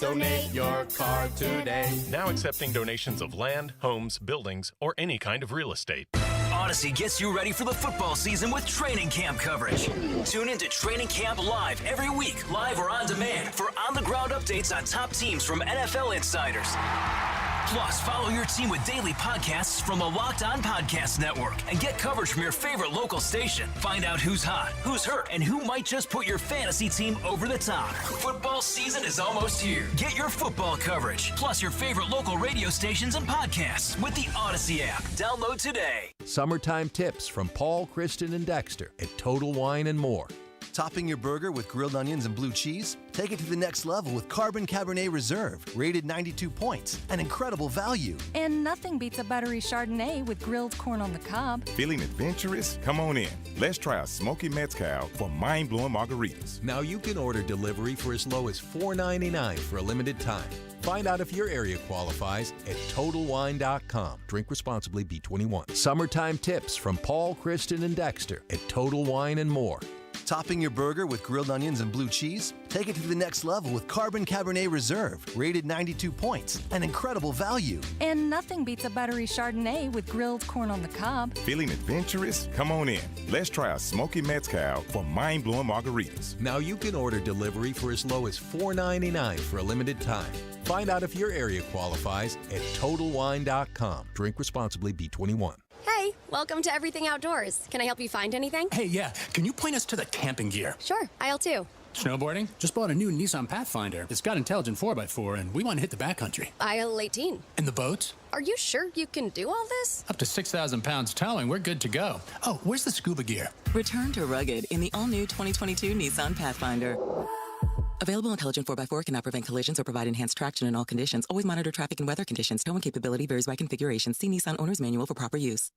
Donate your card today. Now accepting donations of land, homes, buildings, or any kind of real estate. Odyssey gets you ready for the football season with training camp coverage. Tune into Training Camp Live every week, live or on demand, for on-the-ground updates on top teams from NFL insiders. Plus, follow your team with daily podcasts from the Locked On Podcast Network and get coverage from your favorite local station. Find out who's hot, who's hurt, and who might just put your fantasy team over the top. Football season is almost here. Get your football coverage, plus your favorite local radio stations and podcasts with the Odyssey app. Download today. Summertime tips from Paul, Kristen, and Dexter at Total Wine and More. Topping your burger with grilled onions and blue cheese? Take it to the next level with Carbon Cabernet Reserve, rated 92 points, an incredible value. And nothing beats a buttery Chardonnay with grilled corn on the cob. Feeling adventurous? Come on in. Let's try a smoky mezcal for mind-blowing margaritas. Now you can order delivery for as low as $4.99 for a limited time. Find out if your area qualifies at TotalWine.com. Drink responsibly, B21. Summertime tips from Paul, Kristen, and Dexter at Total Wine and More. Topping your burger with grilled onions and blue cheese? Take it to the next level with Carbon Cabernet Reserve, rated 92 points, an incredible value. And nothing beats a buttery Chardonnay with grilled corn on the cob. Feeling adventurous? Come on in. Let's try a smoky mezcal for mind-blowing margaritas. Now you can order delivery for as low as $4.99 for a limited time. Find out if your area qualifies at TotalWine.com. Drink responsibly, B21. Hey, welcome to Everything Outdoors. Can I help you find anything? Hey, yeah. Can you point us to the camping gear? Sure, aisle 2. Snowboarding? Just bought a new Nissan Pathfinder. It's got intelligent 4x4, and we want to hit the backcountry. Aisle 18. And the boats? Are you sure you can do all this? Up to 6,000 pounds towing, we're good to go. Oh, where's the scuba gear? Return to rugged in the all-new 2022 Nissan Pathfinder. Available intelligent 4x4 cannot prevent collisions or provide enhanced traction in all conditions. Always monitor traffic and weather conditions. Towing capability varies by configuration. See Nissan Owner's Manual for proper use.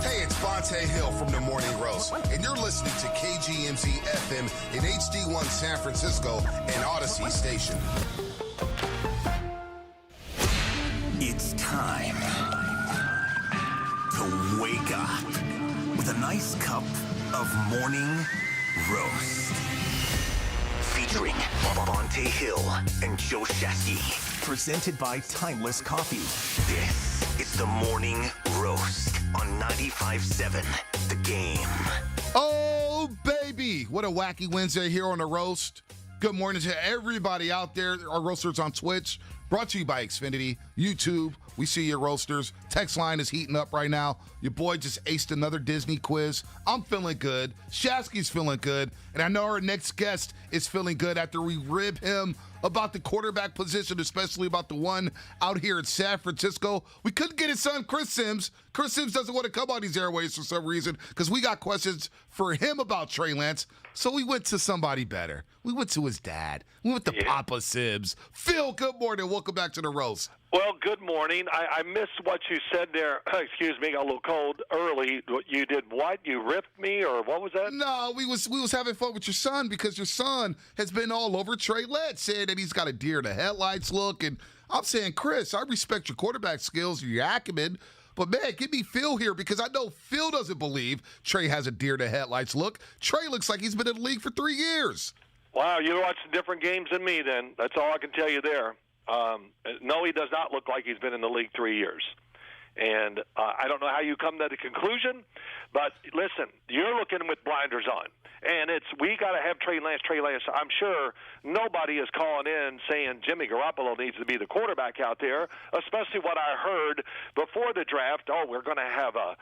Hey, it's Bonte Hill from the Morning Roast, and you're listening to KGMZ FM in HD1 San Francisco and Odyssey Station. It's time to wake up with a nice cup of morning roast. Featuring Bonte Hill and Joe Shasky. Presented by Timeless Coffee. This is the Morning Roast on 95.7 The Game. Oh, baby. What a wacky Wednesday here on the Roast. Good morning to everybody out there. Our roasters on Twitch. Brought to you by Xfinity, YouTube. We see your roasters. Text line is heating up right now. Your boy just aced another Disney quiz. I'm feeling good. Shasky's feeling good. And I know our next guest is feeling good after we rib him about the quarterback position, especially about the one out here in San Francisco. We couldn't get his son, Chris Simms. Chris Simms doesn't want to come on these airways for some reason because we got questions for him about Trey Lance. So we went to somebody better. We went to his dad. We went to Papa Simms. Phil, good morning. Welcome back to the roast. Well, good morning. I missed what you said there. Excuse me, got a little cold early. You did what? You ripped me, or what was that? No, we was having fun with your son because your son has been all over Trey Lance, saying that he's got a deer in the headlights look. And I'm saying, Chris, I respect your quarterback skills and your acumen, but, man, give me Phil here because I know Phil doesn't believe Trey has a deer in the headlights look. Trey looks like he's been in the league for 3 years. Wow, you watch different games than me then. That's all I can tell you there. No, he does not look like he's been in the league 3 years. And I don't know how you come to the conclusion, but listen, you're looking with blinders on. And we got to have Trey Lance. I'm sure nobody is calling in saying Jimmy Garoppolo needs to be the quarterback out there, especially what I heard before the draft. Oh, we're going to have a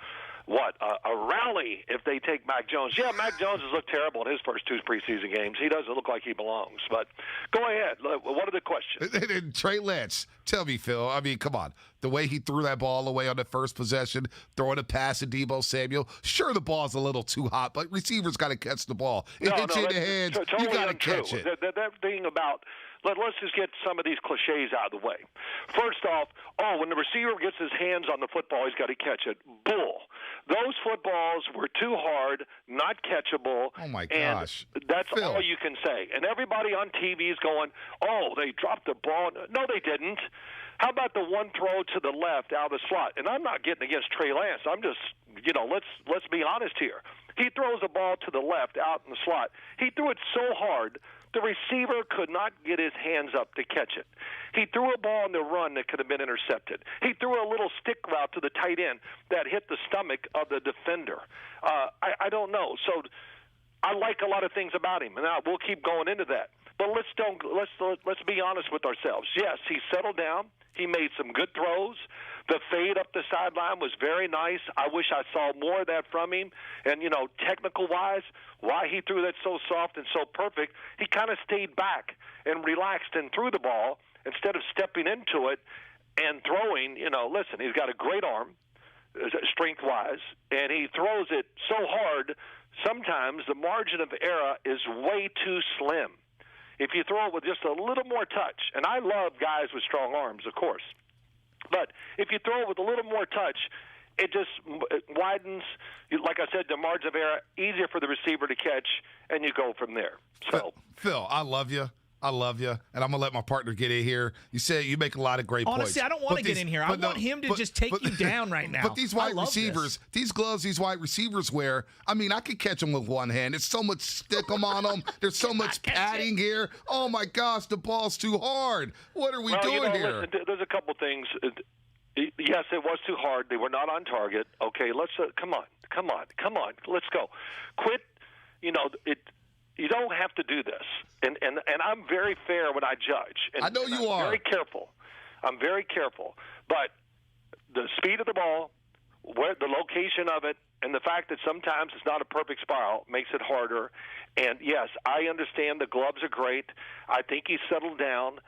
rally if they take Mac Jones. Yeah, Mac Jones has looked terrible in his first 2 preseason games. He doesn't look like he belongs. But go ahead. What are the questions? And Trey Lance, tell me, Phil. I mean, come on. The way he threw that ball away on the first possession, throwing a pass to Deebo Samuel. Sure, the ball's a little too hot, but receivers got to catch the ball. It hits you in the hands. Totally you got to catch it. That thing about let's just get some of these cliches out of the way. First off, when the receiver gets his hands on the football, he's got to catch it. Bull. Those footballs were too hard, not catchable. Oh, my gosh. And that's Phil. all you can say. And everybody on TV is going, they dropped the ball. No, they didn't. How about the one throw to the left out of the slot? And I'm not getting against Trey Lance. I'm just, let's be honest here. He throws the ball to the left out in the slot. He threw it so hard, the receiver could not get his hands up to catch it. He threw a ball on the run that could have been intercepted. He threw a little stick route to the tight end that hit the stomach of the defender. I don't know. So I like a lot of things about him, and we'll keep going into that. But let's be honest with ourselves. Yes, he settled down. He made some good throws. The fade up the sideline was very nice. I wish I saw more of that from him. And, technical-wise, why he threw that so soft and so perfect, he kind of stayed back and relaxed and threw the ball instead of stepping into it and throwing. Listen, he's got a great arm, strength-wise, and he throws it so hard, sometimes the margin of error is way too slim. If you throw it with just a little more touch, and I love guys with strong arms, of course, but if you throw it with a little more touch, it just widens, like I said, the margin of error, easier for the receiver to catch, and you go from there. So, Phil, I love you. And I'm going to let my partner get in here. You say you make a lot of great points. Honestly, I don't want to get in here. I want him to just take you down right now. But these wide receivers, these gloves these wide receivers wear, I mean, I could catch them with one hand. There's so much stickum on them. There's so much padding here. Oh, my gosh, the ball's too hard. What are we doing here? Listen, there's a couple things. Yes, it was too hard. They were not on target. Okay, let's come on. Let's go. Quit, you don't have to do this. And I'm very fair when I judge. And, I know you are. I'm very careful. But the speed of the ball, the location of it, and the fact that sometimes it's not a perfect spiral makes it harder. And, yes, I understand the gloves are great. I think he's settled down.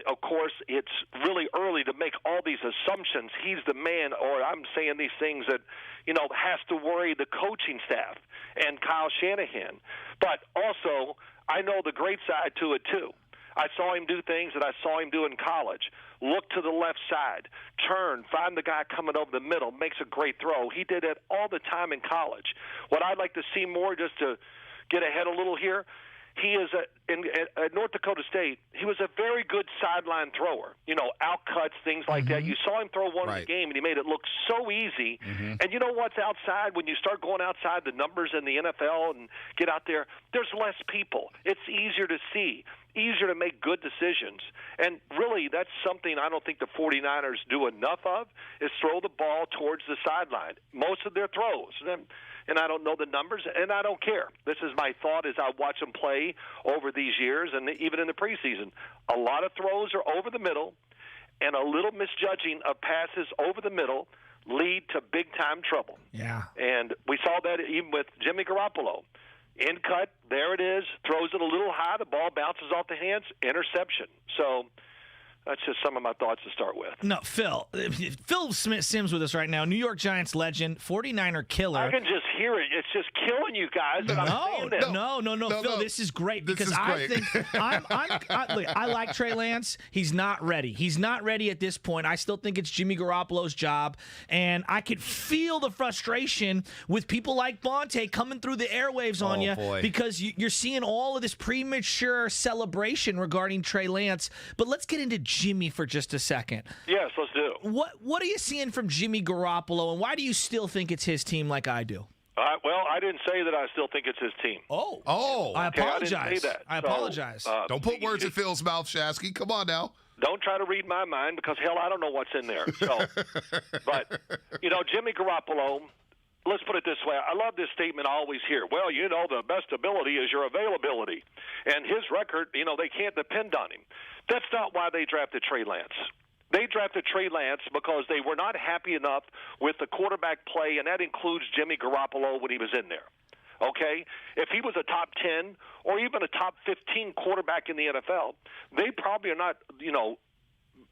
Of course, it's really early to make all these assumptions. He's the man, or I'm saying these things that, has to worry the coaching staff and Kyle Shanahan. But also, I know the great side to it, too. I saw him do things that I saw him do in college. Look to the left side, turn, find the guy coming over the middle, makes a great throw. He did it all the time in college. What I'd like to see more, just to get ahead a little here, he is at North Dakota State. He was a very good sideline thrower. Out cuts, things like that. You saw him throw one in the game, and he made it look so easy. And you know what's outside? When you start going outside the numbers in the NFL and get out there, there's less people. It's easier to see, easier to make good decisions. And really, that's something I don't think the 49ers do enough of, is throw the ball towards the sideline. Most of their throws. And I don't know the numbers, and I don't care. This is my thought as I watch them play over these years, and even in the preseason. A lot of throws are over the middle, and a little misjudging of passes over the middle lead to big-time trouble. Yeah. And we saw that even with Jimmy Garoppolo. In cut, there it is, throws it a little high, the ball bounces off the hands, interception. So that's just some of my thoughts to start with. No, Phill Simms with us right now. New York Giants legend, 49er killer. I can just hear it. It's just killing you guys. No, Phill, this is great because I think I like Trey Lance. He's not ready. He's not ready at this point. I still think it's Jimmy Garoppolo's job, and I could feel the frustration with people like Bonte coming through the airwaves on you because you're seeing all of this premature celebration regarding Trey Lance. But let's get into Jimmy for just a second. Yes, let's do. What are you seeing from Jimmy Garoppolo, and why do you still think it's his team like I do? Well, I didn't say that I still think it's his team. I apologize. I didn't say that. I apologize. Don't put words in Phil's mouth, Shasky. Come on now. Don't try to read my mind because, hell, I don't know what's in there. So, but, Jimmy Garoppolo, let's put it this way. I love this statement I always hear. Well, the best ability is your availability. And his record, they can't depend on him. That's not why they drafted Trey Lance. They drafted Trey Lance because they were not happy enough with the quarterback play, and that includes Jimmy Garoppolo when he was in there. Okay? If he was a top 10 or even a top 15 quarterback in the NFL, they probably are not,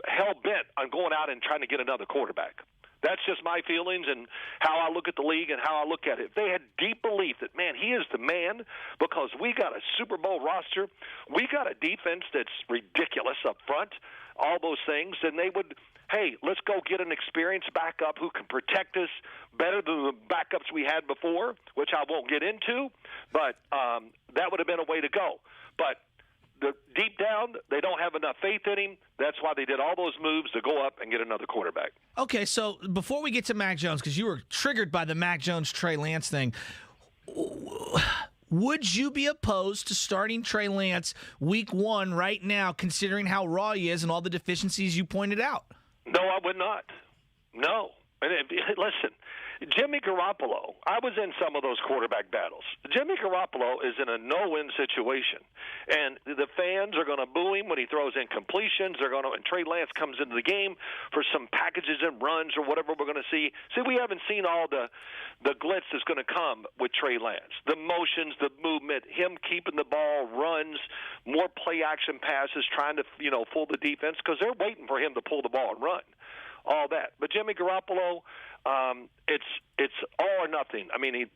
hell-bent on going out and trying to get another quarterback. That's just my feelings and how I look at the league and how I look at it. If they had deep belief that, man, he is the man because we got a Super Bowl roster, we got a defense that's ridiculous up front, all those things, then they would, hey, let's go get an experienced backup who can protect us better than the backups we had before, which I won't get into, but that would have been a way to go. But deep down, they don't have enough faith in him. That's why they did all those moves to go up and get another quarterback. Okay, so before we get to Mac Jones, because you were triggered by the Mac Jones-Trey Lance thing, would you be opposed to starting Trey Lance week 1 right now, considering how raw he is and all the deficiencies you pointed out? No, I would not. No. And listen, Jimmy Garoppolo, I was in some of those quarterback battles. Jimmy Garoppolo is in a no-win situation, and the fans are going to boo him when he throws incompletions. And Trey Lance comes into the game for some packages and runs or whatever we're going to see. See, we haven't seen all the glitz that's going to come with Trey Lance. The motions, the movement, him keeping the ball, runs, more play-action passes, trying to fool the defense because they're waiting for him to pull the ball and run. All that. But Jimmy Garoppolo, it's all or nothing. I mean,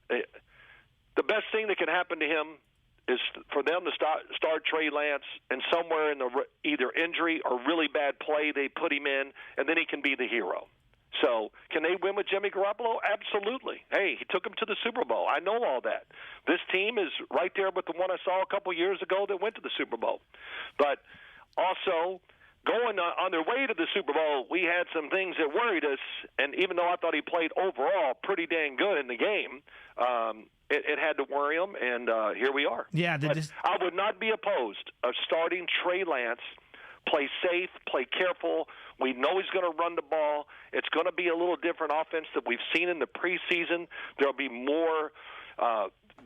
the best thing that can happen to him is for them to start Trey Lance, and somewhere in the either injury or really bad play they put him in, and then he can be the hero. So can they win with Jimmy Garoppolo? Absolutely. Hey, he took him to the Super Bowl. I know all that. This team is right there with the one I saw a couple years ago that went to the Super Bowl. But also, going on their way to the Super Bowl, we had some things that worried us, and even though I thought he played overall pretty dang good in the game, it had to worry him, and here we are. Yeah, I would not be opposed of starting Trey Lance. Play safe, play careful. We know he's going to run the ball. It's going to be a little different offense that we've seen in the preseason. There'll be more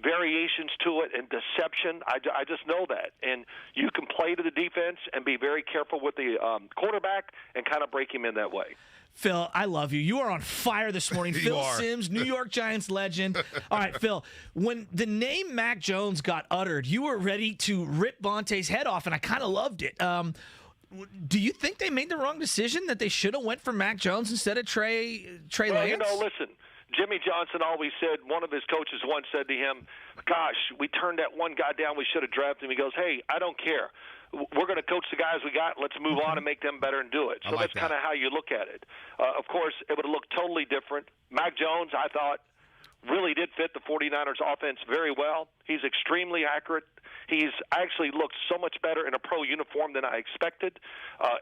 variations to it and deception. I just know that. And you can play to the defense and be very careful with the quarterback and kind of break him in that way. Phil, I love you. You are on fire this morning. Phill Simms, New York Giants legend. All right, Phil, when the name Mac Jones got uttered, you were ready to rip Bonte's head off, and I kind of loved it. Do you think they made the wrong decision, that they should have went for Mac Jones instead of Trey Lance? Listen, Jimmy Johnson always said, one of his coaches once said to him, gosh, we turned that one guy down, we should have drafted him. He goes, hey, I don't care. We're going to coach the guys we got. Let's move on and make them better and do it. So that's kind of how you look at it. Of course, it would have looked totally different. Mac Jones, I thought, really did fit the 49ers offense very well. He's extremely accurate. He's actually looked so much better in a pro uniform than I expected.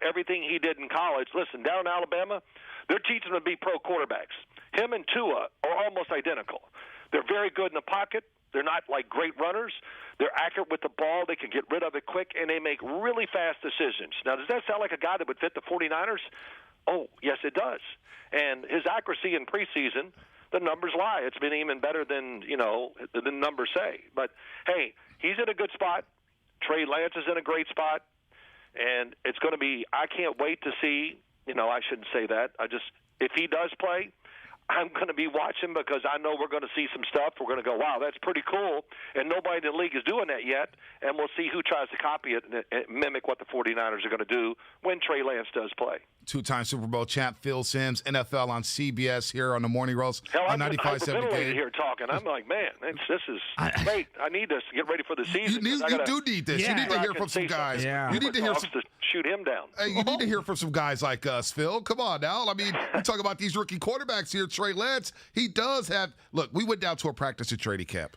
Everything he did in college, listen, down in Alabama, they're teaching him to be pro quarterbacks. Him and Tua are almost identical. They're very good in the pocket. They're not like great runners. They're accurate with the ball. They can get rid of it quick, and they make really fast decisions. Now, does that sound like a guy that would fit the 49ers? Oh, yes, it does. And his accuracy in preseason, the numbers lie. It's been even better than, the numbers say. But, hey, he's in a good spot. Trey Lance is in a great spot. And it's going to be – I can't wait to see – I shouldn't say that. If he does play – I'm going to be watching because I know we're going to see some stuff. We're going to go, wow, that's pretty cool. And nobody in the league is doing that yet. And we'll see who tries to copy it and mimic what the 49ers are going to do when Trey Lance does play. Two-time Super Bowl champ Phill Simms, NFL on CBS here on the Morning Roast. Hell, on 95.7 Game. Here talking. I'm like, man, this is great. I need this to get ready for the season. You do need this. Yeah. You need to hear from some guys. Yeah. You need to hear to shoot him down. Hey, you need to hear from some guys like us, Phil. Come on now. I mean, we talk about these rookie quarterbacks here. Trey Lance, he does have – look, we went down to a practice at training camp.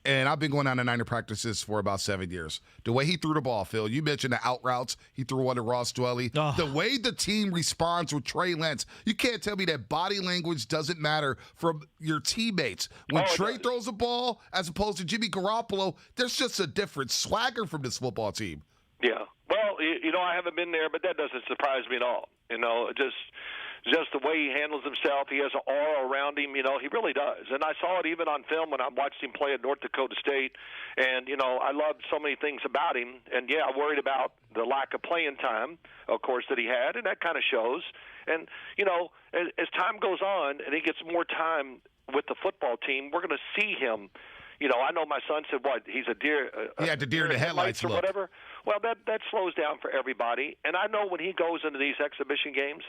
And I've been going down to Niner practices for about 7 years. The way he threw the ball, Phil, you mentioned the out routes. He threw one to Ross Dwelly. Oh. The way the team responds with Trey Lance, you can't tell me that body language doesn't matter from your teammates. When Trey throws a ball as opposed to Jimmy Garoppolo, there's just a different swagger from this football team. Yeah. Well, I haven't been there, but that doesn't surprise me at all. Just the way he handles himself. He has an aura around him, he really does. And I saw it even on film when I watched him play at North Dakota State. And, I loved so many things about him. And, yeah, I worried about the lack of playing time, of course, that he had, and that kind of shows. And, as time goes on and he gets more time with the football team, we're going to see him. I know my son said, he's a deer. He had the deer in the headlights or whatever. Well, that slows down for everybody. And I know when he goes into these exhibition games,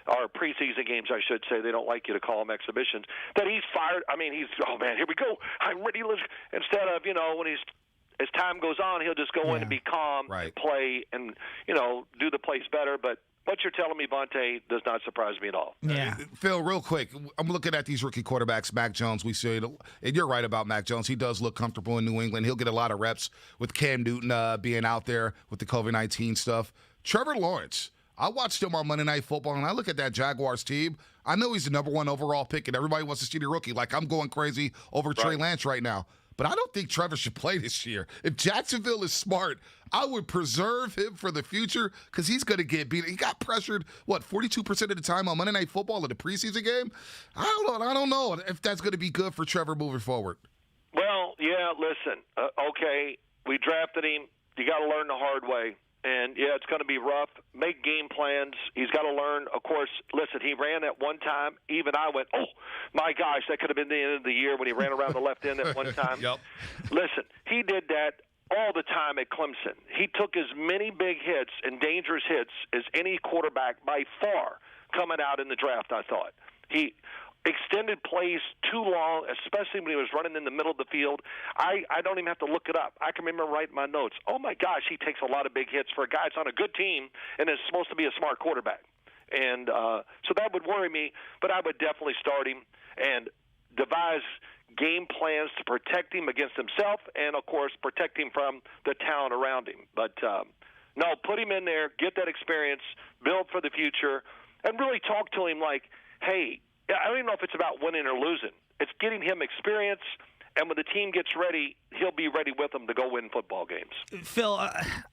or preseason games, I should say. They don't like you to call them exhibitions. That he's fired. I mean, oh, man, here we go. I'm ready. Instead of, when as time goes on, he'll just go in and be calm and play and, do the plays better. But what you're telling me, Vontae, does not surprise me at all. Yeah. Phil, real quick, I'm looking at these rookie quarterbacks, Mac Jones. We see it, and you're right about Mac Jones. He does look comfortable in New England. He'll get a lot of reps with Cam Newton being out there with the COVID-19 stuff. Trevor Lawrence. I watched him on Monday Night Football, and I look at that Jaguars team. I know he's the number one overall pick, and everybody wants to see the rookie. Like, I'm going crazy over Trey Lance right now. But I don't think Trevor should play this year. If Jacksonville is smart, I would preserve him for the future because he's going to get beat. He got pressured, 42% of the time on Monday Night Football in the preseason game? I don't know if that's going to be good for Trevor moving forward. Well, yeah, listen. Okay, we drafted him. You got to learn the hard way. And, yeah, it's going to be rough. Make game plans. He's got to learn. Of course, listen, he ran at one time. Even I went, oh, my gosh, that could have been the end of the year when he ran around the left end at one time. Yep. Listen, he did that all the time at Clemson. He took as many big hits and dangerous hits as any quarterback by far coming out in the draft, I thought. He extended plays too long, especially when he was running in the middle of the field. I don't even have to look it up. I can remember writing my notes. Oh, my gosh, he takes a lot of big hits for a guy that's on a good team and is supposed to be a smart quarterback. And so that would worry me, but I would definitely start him and devise game plans to protect him against himself and, of course, protect him from the talent around him. But, no, put him in there, get that experience, build for the future, and really talk to him like, hey, I don't even know if it's about winning or losing. It's getting him experience, and when the team gets ready, he'll be ready with them to go win football games. Phil,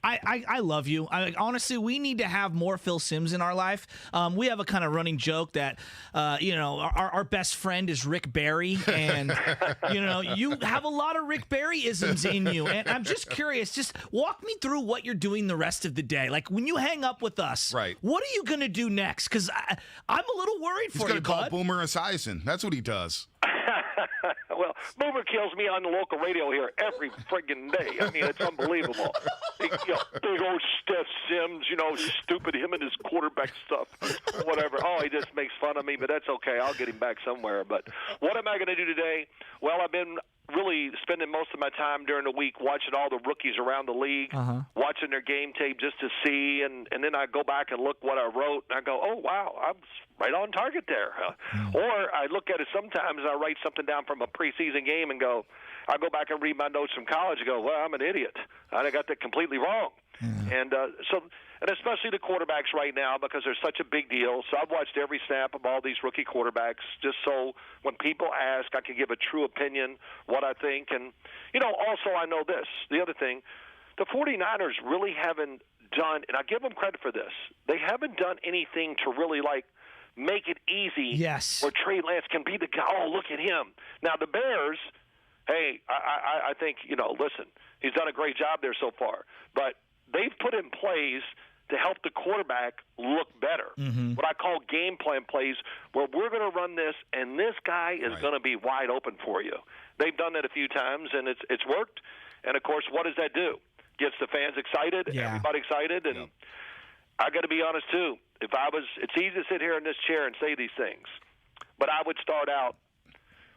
I love you. Honestly, we need to have more Phill Simms in our life. We have a kind of running joke that, our best friend is Rick Barry, and, you have a lot of Rick Barry-isms in you. And I'm just curious, just walk me through what you're doing the rest of the day. Like, when you hang up with us, what are you going to do next? Because I'm a little worried for you, He's going to call Boomer Esiason. That's what he does. Well, Boomer kills me on the local radio here every friggin' day. I mean, it's unbelievable. Big old Steph Sims, stupid him and his quarterback stuff, whatever. Oh, he just makes fun of me, but that's okay. I'll get him back somewhere. But what am I going to do today? Well, I've been really spending most of my time during the week watching all the rookies around the league, watching their game tape just to see, and then I go back and look what I wrote, and I go, oh, wow, I'm right on target there. Or I look at it sometimes, and I write something down from a preseason game and go, I go back and read my notes from college and go, well, I'm an idiot. I got that completely wrong. And and especially the quarterbacks right now because they're such a big deal. So I've watched every snap of all these rookie quarterbacks just so when people ask, I can give a true opinion, what I think. And, also I know this, the other thing, the 49ers really haven't done, and I give them credit for this, they haven't done anything to really, make it easy where Trey Lance can be the guy. Oh, look at him. Now, the Bears, hey, I think, listen, he's done a great job there so far. But they've put in plays to help the quarterback look better. Mm-hmm. What I call game plan plays, where we're going to run this, and this guy is going to be wide open for you. They've done that a few times, and it's worked. And, of course, what does that do? Gets the fans excited, everybody excited. And I got to be honest, too. It's easy to sit here in this chair and say these things. But I would start out,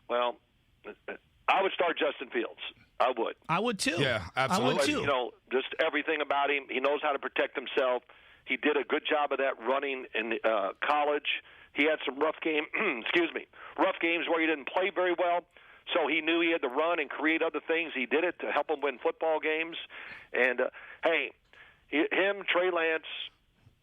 I would start Justin Fields. I would. I would, too. Yeah, absolutely. I would, too. You know, just everything about him. He knows how to protect himself. He did a good job of that running in college. He had some rough games where he didn't play very well. So he knew he had to run and create other things. He did it to help him win football games. And, hey, him, Trey Lance,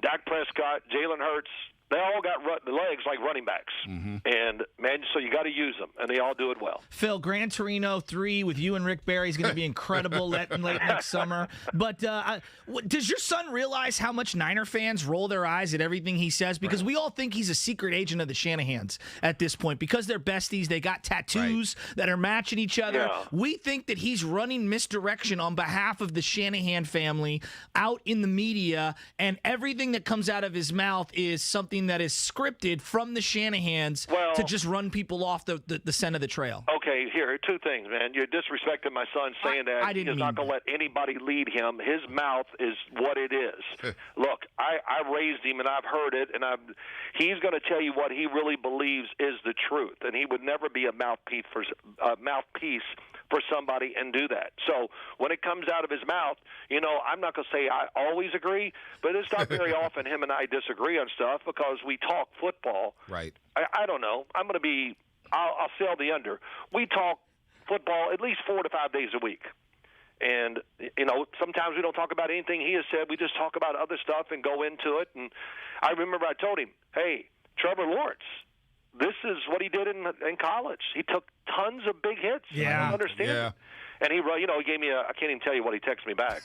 Dak Prescott, Jalen Hurts, they all got the legs like running backs. Mm-hmm. And, man, so you got to use them, and they all do it well. Phil, Gran Torino 3 with you and Rick Barry is going to be incredible late next summer. But does your son realize how much Niner fans roll their eyes at everything he says? Because we all think he's a secret agent of the Shanahans at this point. Because they're besties, they got tattoos that are matching each other. Yeah. We think that he's running misdirection on behalf of the Shanahan family out in the media, and everything that comes out of his mouth is something that is scripted from the Shanahans to just run people off the scent of the trail. Okay, here, two things, man. You're disrespecting my son saying that. He's not going to let anybody lead him. His mouth is what it is. Look, I raised him, and I've heard it, and he's going to tell you what he really believes is the truth, and he would never be a mouthpiece for somebody and do that. So when it comes out of his mouth, you know, I'm not going to say I always agree, but it's not very often him and I disagree on stuff because we talk football. Right. I don't know. I'll sell the under. We talk football at least 4 to 5 days a week. And, you know, sometimes we don't talk about anything he has said. We just talk about other stuff and go into it. And I remember I told him, hey, Trevor Lawrence, this is what he did in college. He took tons of big hits. Yeah. I don't understand it. And he gave me I can't even tell you what he texted me back.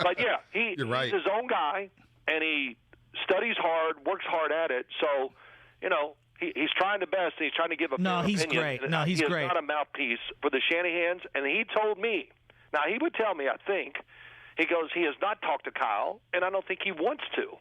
But, yeah, he's his own guy, and he studies hard, works hard at it. So, you know, he's trying the best, and he's trying to give a fair opinion. He's he great. He's not a mouthpiece for the Shanahans, and he told me. Now, he would tell me, I think, he goes, he has not talked to Kyle, and I don't think he wants to,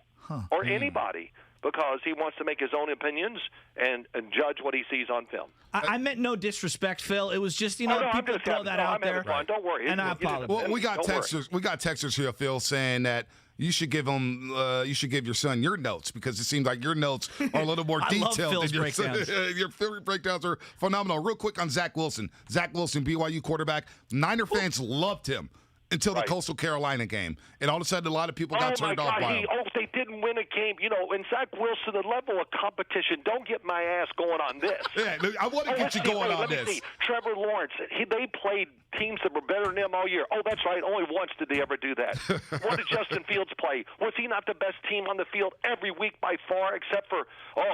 or anybody, because he wants to make his own opinions and judge what he sees on film. I meant no disrespect, Phil. It was just, people throw that out there. Don't worry. And I apologize. Well, we got texters. We got texters here, Phil, saying that you should give him. You should give your son your notes because it seems like your notes are a little more detailed. I love Phil's than breakdowns. Your Phil breakdowns are phenomenal. Real quick on Zach Wilson. Zach Wilson, BYU quarterback. Niner fans loved him until the Coastal Carolina game, and all of a sudden, a lot of people got turned off by him. They didn't win a game. You know, and Zach Wilson, the level of competition. Don't get my ass going on this. Yeah, I want to get you going on this. Let me see. Trevor Lawrence, they played teams that were better than them all year. Oh, that's right. Only once did they ever do that. What did Justin Fields play? Was he not the best team on the field every week by far, except for,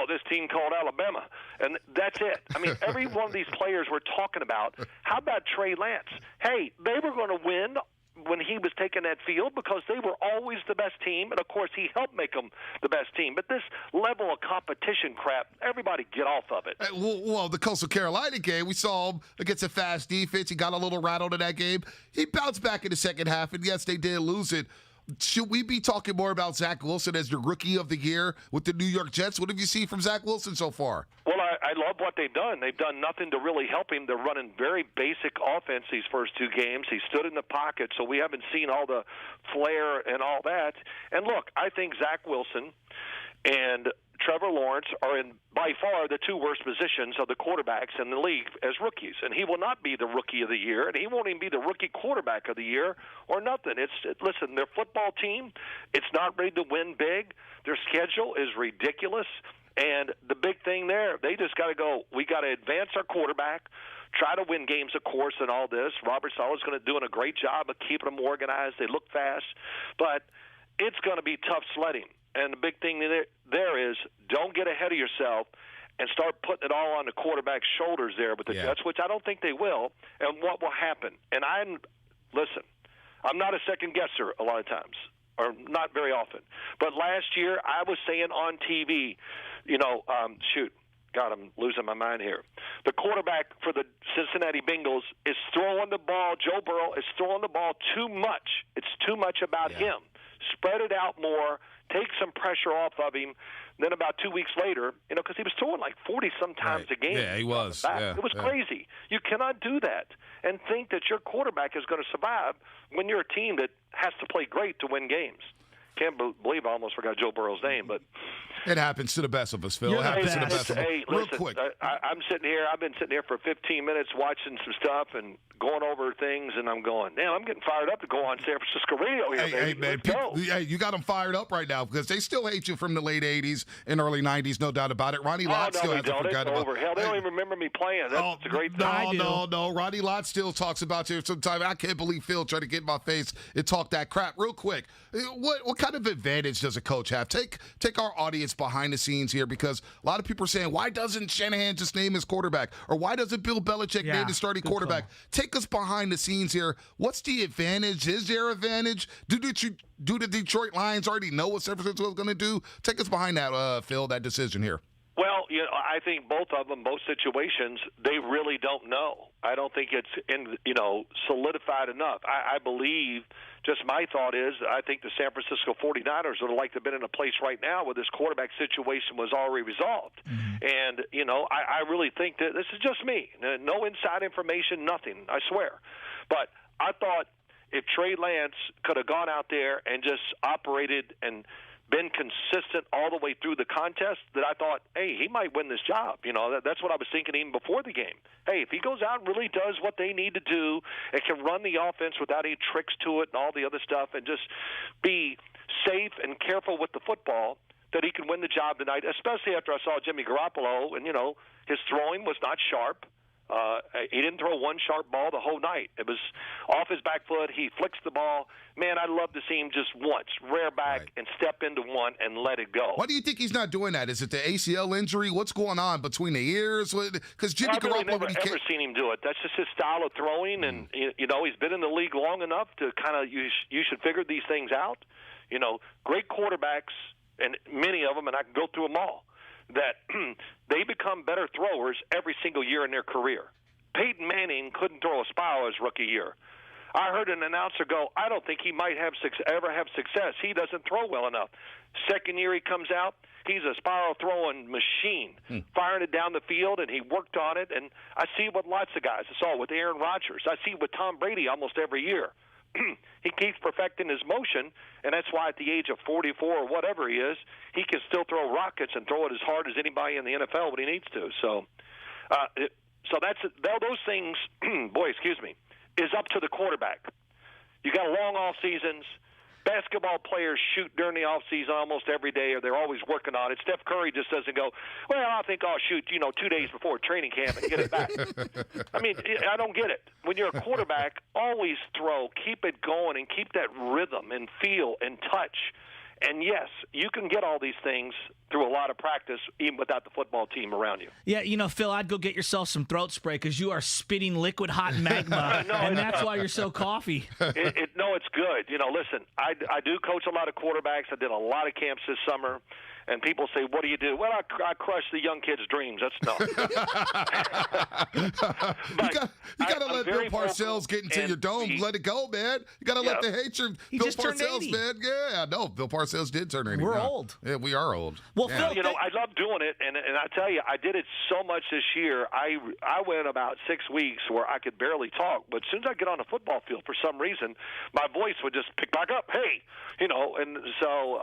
this team called Alabama? And that's it. I mean, every one of these players we're talking about. How about Trey Lance? Hey, they were going to win when he was taking that field because they were always the best team, and of course he helped make them the best team. But this level of competition crap, everybody get off of it. Well, the Coastal Carolina game, we saw him against a fast defense. He got a little rattled in that game. He bounced back in the second half, and yes, they did lose it. Should we be talking more about Zach Wilson as the rookie of the year with the New York Jets? What have you seen from Zach Wilson so far? Well, I love what they've done. They've done nothing to really help him. They're running very basic offense these first 2 games. He stood in the pocket, so we haven't seen all the flair and all that. And look, I think Zach Wilson and Trevor Lawrence are in by far the 2 worst positions of the quarterbacks in the league as rookies. And he will not be the rookie of the year, and he won't even be the rookie quarterback of the year or nothing. Listen, their football team, it's not ready to win big. Their schedule is ridiculous. And the big thing there, they just got to go, we got to advance our quarterback, try to win games, of course, and all this. Robert Sala's doing a great job of keeping them organized. They look fast. But it's going to be tough sledding. And the big thing there is don't get ahead of yourself and start putting it all on the quarterback's shoulders there with the Jets, which I don't think they will. And what will happen? And I'm not a second guesser a lot of times, or not very often. But last year I was saying on TV, God, I'm losing my mind here. The quarterback for the Cincinnati Bengals is throwing the ball. Joe Burrow is throwing the ball too much. It's too much about him. Spread it out more. Take some pressure off of him. Then about 2 weeks later, because he was throwing like 40-some times a game. Yeah, he was. Yeah, it was crazy. You cannot do that and think that your quarterback is going to survive when you're a team that has to play great to win games. Can't believe I almost forgot Joe Burrow's name, but it happens to the best of us, Phil. It happens to the best of us. Hey, Real listen, quick. I'm sitting here. I've been sitting here for 15 minutes watching some stuff and going over things, and I'm going, man, I'm getting fired up to go on San Francisco radio here, Hey, man, you got them fired up right now because they still hate you from the late 80s and early 90s, no doubt about it. Ronnie Lott still hasn't forgotten about it. Hell, they don't even remember me playing. That's a great thing. No. Ronnie Lott still talks about you sometimes. I can't believe Phil tried to get in my face and talk that crap. Real quick, what kind of advantage does a coach have? Take our audience behind the scenes here, because a lot of people are saying, why doesn't Shanahan just name his quarterback? Or why doesn't Bill Belichick name his starting quarterback? Call. Take us behind the scenes here. What's the advantage? Is there advantage? Do the Detroit Lions already know what San Francisco is going to do? Take us behind that, Phil, that decision here. Well, I think both of them, both situations, they really don't know. I don't think it's solidified enough. I believe, just my thought is, I think the San Francisco 49ers would like to have been in a place right now where this quarterback situation was already resolved. Mm-hmm. And, I really think that this is just me. No inside information, nothing, I swear. But I thought if Trey Lance could have gone out there and just operated and been consistent all the way through the contest, that I thought, hey, he might win this job. That's what I was thinking even before the game. Hey, if he goes out and really does what they need to do and can run the offense without any tricks to it and all the other stuff and just be safe and careful with the football, that he can win the job tonight, especially after I saw Jimmy Garoppolo and, his throwing was not sharp. He didn't throw one sharp ball the whole night. It was off his back foot. He flicks the ball. Man, I'd love to see him just once, rear back and step into one and let it go. Why do you think he's not doing that? Is it the ACL injury? What's going on between the ears? Because Jimmy I've really Garoppolo, never seen him do it. That's just his style of throwing, and he's been in the league long enough to kind of you should figure these things out. Great quarterbacks, and many of them, and I can go through them all, that they become better throwers every single year in their career. Peyton Manning couldn't throw a spiral his rookie year. I heard an announcer go, I don't think he might ever have success. He doesn't throw well enough. Second year he comes out, he's a spiral throwing machine, firing it down the field, and he worked on it. And I see it with lots of guys. I saw it with Aaron Rodgers. I see it with Tom Brady almost every year. He keeps perfecting his motion, and that's why at the age of 44 or whatever he is, he can still throw rockets and throw it as hard as anybody in the NFL when he needs to. So that's those things, is up to the quarterback. You got long off seasons. Basketball players shoot during the off season almost every day, or they're always working on it. Steph Curry just doesn't go, well, I think I'll shoot 2 days before training camp and get it back. I mean, I don't get it. When you're a quarterback, always throw, keep it going, and keep that rhythm and feel and touch. And yes, you can get all these things through a lot of practice, even without the football team around you. Yeah, Phil, I'd go get yourself some throat spray because you are spitting liquid hot magma, and that's why you're so coffee. It's good. Listen, I do coach a lot of quarterbacks. I did a lot of camps this summer. And people say, what do you do? Well, I crush the young kids' dreams. That's no. You got to let Bill Parcells get into your dome. Let it go, man. You got to let the hatred. Bill Parcells, man. Yeah, I know. Bill Parcells did turn 80. We're old. Yeah, we are old. Well, yeah. Phil, I love doing it, and I tell you, I did it so much this year. I went about 6 weeks where I could barely talk, but as soon as I get on the football field, for some reason, my voice would just pick back up. Hey, and so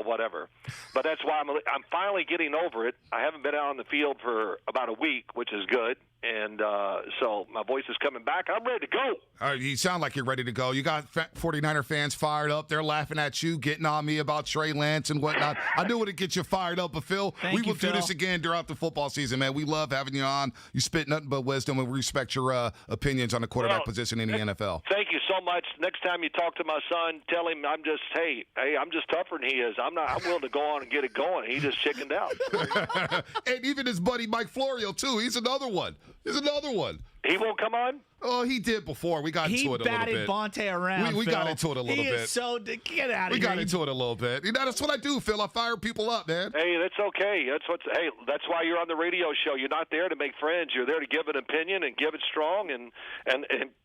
whatever. But that's why I'm finally getting over it. I haven't been out on the field for about a week, which is good. And so my voice is coming back. I'm ready to go. You sound like you're ready to go. You got 49er fans fired up. They're laughing at you, getting on me about Trey Lance and whatnot. I knew it would get you fired up. But, Phil, we will do this again throughout the football season, man. We love having you on. You spit nothing but wisdom, and we respect your opinions on the quarterback position in the NFL. Thank you so much. Next time you talk to my son, tell him I'm just tougher than he is. I'm willing to go on and get it going. He just chickened out. And even his buddy Mike Florio, too. He's another one. He He won't come on? Oh, he did before. We got into it a little bit. He batted Bonte around. We got into it a little bit. He is so get out of here. We got into it a little bit. You know, that's what I do, Phil. I fire people up, man. Hey, that's okay. That's why you're on the radio show. You're not there to make friends. You're there to give an opinion and give it strong. And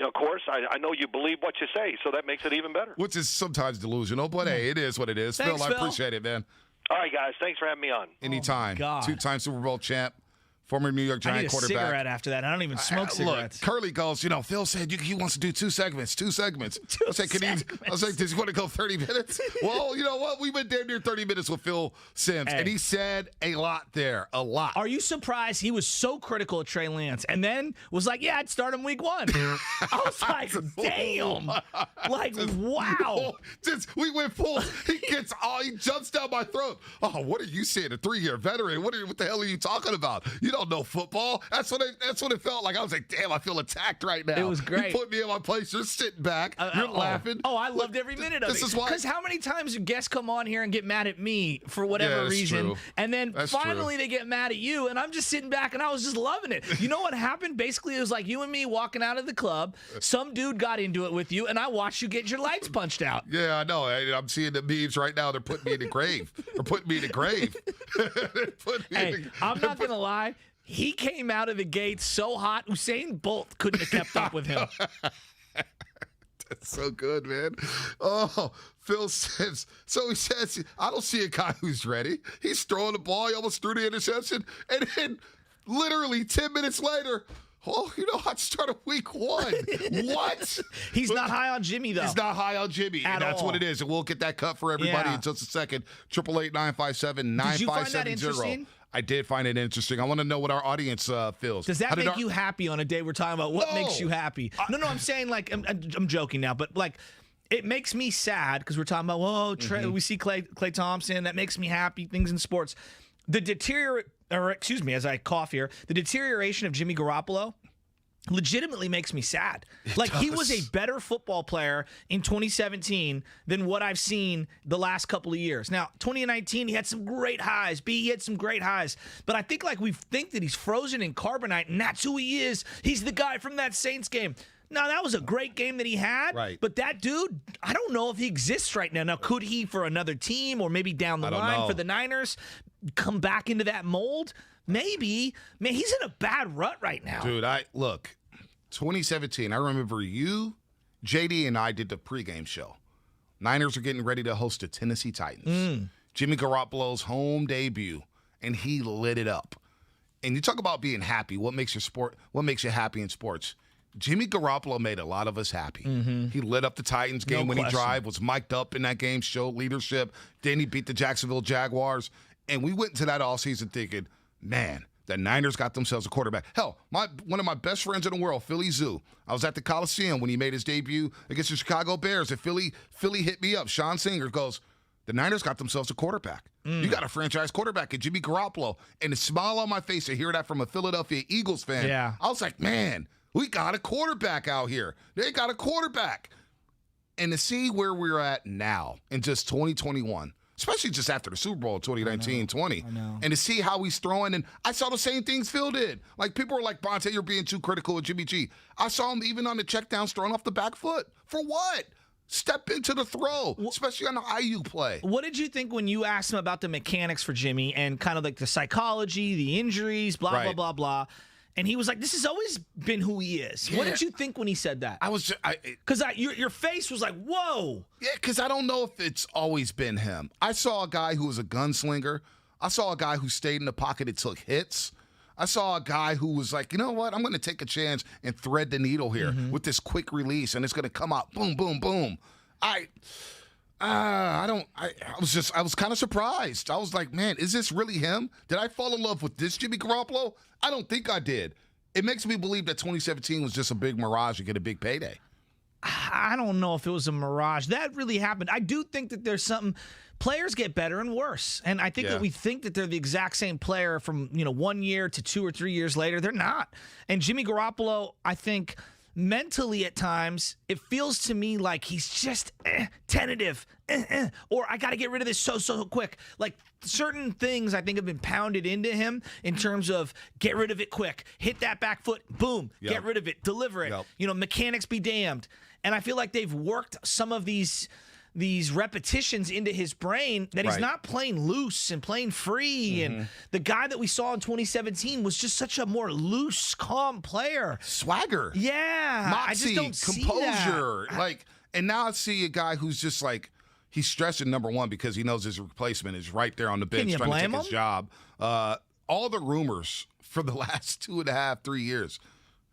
of course, I know you believe what you say, so that makes it even better. Which is sometimes delusional, but hey, it is what it is. Thanks, Phil, I appreciate it, man. All right, guys. Thanks for having me on. Anytime. God. 2-time Super Bowl champ. Former New York Giant I need a quarterback. cigarette after that. I don't even smoke cigarettes. Look, Curly goes, Phil said he wants to do 2 segments. I was like, does he want to go 30 minutes? Well, you know what? We went damn near 30 minutes with Phill Simms, and he said a lot there. A lot. Are you surprised he was so critical of Trey Lance and then was like, yeah, I'd start him week 1? I was like, damn. Like, wow. We went full. He jumps down my throat. Oh, what are you saying? A 3-year veteran? What the hell are you talking about? You don't know football. That's what it felt like. I was like, damn, I feel attacked right now. It was great. You put me in my place. You're sitting back. You're laughing. Oh, I loved every minute of it. This is why. Because how many times do guests come on here and get mad at me for whatever reason, true. and then finally they get mad at you, and I'm just sitting back and I was just loving it. You know what happened? Basically, it was like you and me walking out of the club. Some dude got into it with you, and I watched you get your lights punched out. Yeah, I know. I'm seeing the memes right now. They're putting me in the grave. Hey, I'm not going to lie. He came out of the gate so hot, Usain Bolt couldn't have kept up with him. That's so good, man. Oh, Phill Simms. So he says, I don't see a guy who's ready. He's throwing the ball. He almost threw the interception. And then literally 10 minutes later, I'd start a week 1. What? He's not high on Jimmy, though. He's not high on Jimmy. And that's what it is. And we'll get that cut for everybody in just a second. 888-957-9570. Did you find that interesting? I did find it interesting. I want to know what our audience feels. Does that make you happy on a day we're talking about what makes you happy? No, I'm saying, like, I'm joking now, but, like, it makes me sad because we're talking about, we see Clay Thompson. That makes me happy, things in sports. As I cough here, the deterioration of Jimmy Garoppolo legitimately makes me sad. He was a better football player in 2017 than what I've seen the last couple of years. Now, 2019, he had some great highs. He had some great highs. But I think we think that he's frozen in carbonite, and that's who he is. He's the guy from that Saints game. Now, that was a great game that he had, right. But that dude, I don't know if he exists right now. Now, could he for another team or maybe down the line for the Niners come back into that mold? Maybe. Man, he's in a bad rut right now. Dude, 2017, I remember you, JD, and I did the pregame show. Niners are getting ready to host the Tennessee Titans. Jimmy Garoppolo's home debut, and he lit it up. And you talk about being happy. What makes you happy in sports? Jimmy Garoppolo made a lot of us happy. He lit up the Titans game when he was mic'd up in that game, showed leadership. Then he beat the Jacksonville Jaguars. And we went into that offseason thinking, man, the Niners got themselves a quarterback. Hell, one of my best friends in the world, Philly Zoo. I was at the Coliseum when he made his debut against the Chicago Bears. And Philly hit me up. Sean Singer goes, the Niners got themselves a quarterback. You got a franchise quarterback in Jimmy Garoppolo. And the smile on my face to hear that from a Philadelphia Eagles fan, I was like, man, we got a quarterback out here. They got a quarterback. And to see where we're at now in just 2021, especially just after the Super Bowl 2019-20, and to see how he's throwing. And I saw the same things Phil did. Like, people were like, Bonte, you're being too critical of Jimmy G. I saw him even on the checkdowns throwing off the back foot. For what? Step into the throw, especially on the IU play. What did you think when you asked him about the mechanics for Jimmy and kind of like the psychology, the injuries, blah, blah, blah, blah? And he was like, this has always been who he is. Yeah. What did you think when he said that? Because your face was like, whoa. Yeah, because I don't know if it's always been him. I saw a guy who was a gunslinger. I saw a guy who stayed in the pocket and took hits. I saw a guy who was like, you know what? I'm going to take a chance and thread the needle here with this quick release, and it's going to come out boom, boom, boom. I was kind of surprised. I was like, man, is this really him? Did I fall in love with this Jimmy Garoppolo? I don't think I did. It makes me believe that 2017 was just a big mirage to get a big payday. I don't know if it was a mirage. That really happened. I do think that there's something. Players get better and worse. And I think that we think that they're the exact same player from 1 year to 2 or 3 years later. They're not. And Jimmy Garoppolo, I think, mentally at times, it feels to me like he's just tentative, or I got to get rid of this so quick. Like certain things I think have been pounded into him in terms of get rid of it quick, hit that back foot, boom, get rid of it, deliver it. Mechanics be damned. And I feel like they've worked some of these repetitions into his brain that he's not playing loose and playing free. And the guy that we saw in 2017 was just such a more loose, calm player. Swagger. Yeah. Moxie, I just don't composure. see that. And now I see a guy who's just like, he's stressing, number one, because he knows his replacement is right there on the bench trying to take his job. All the rumors for the last 2.5, 3 years.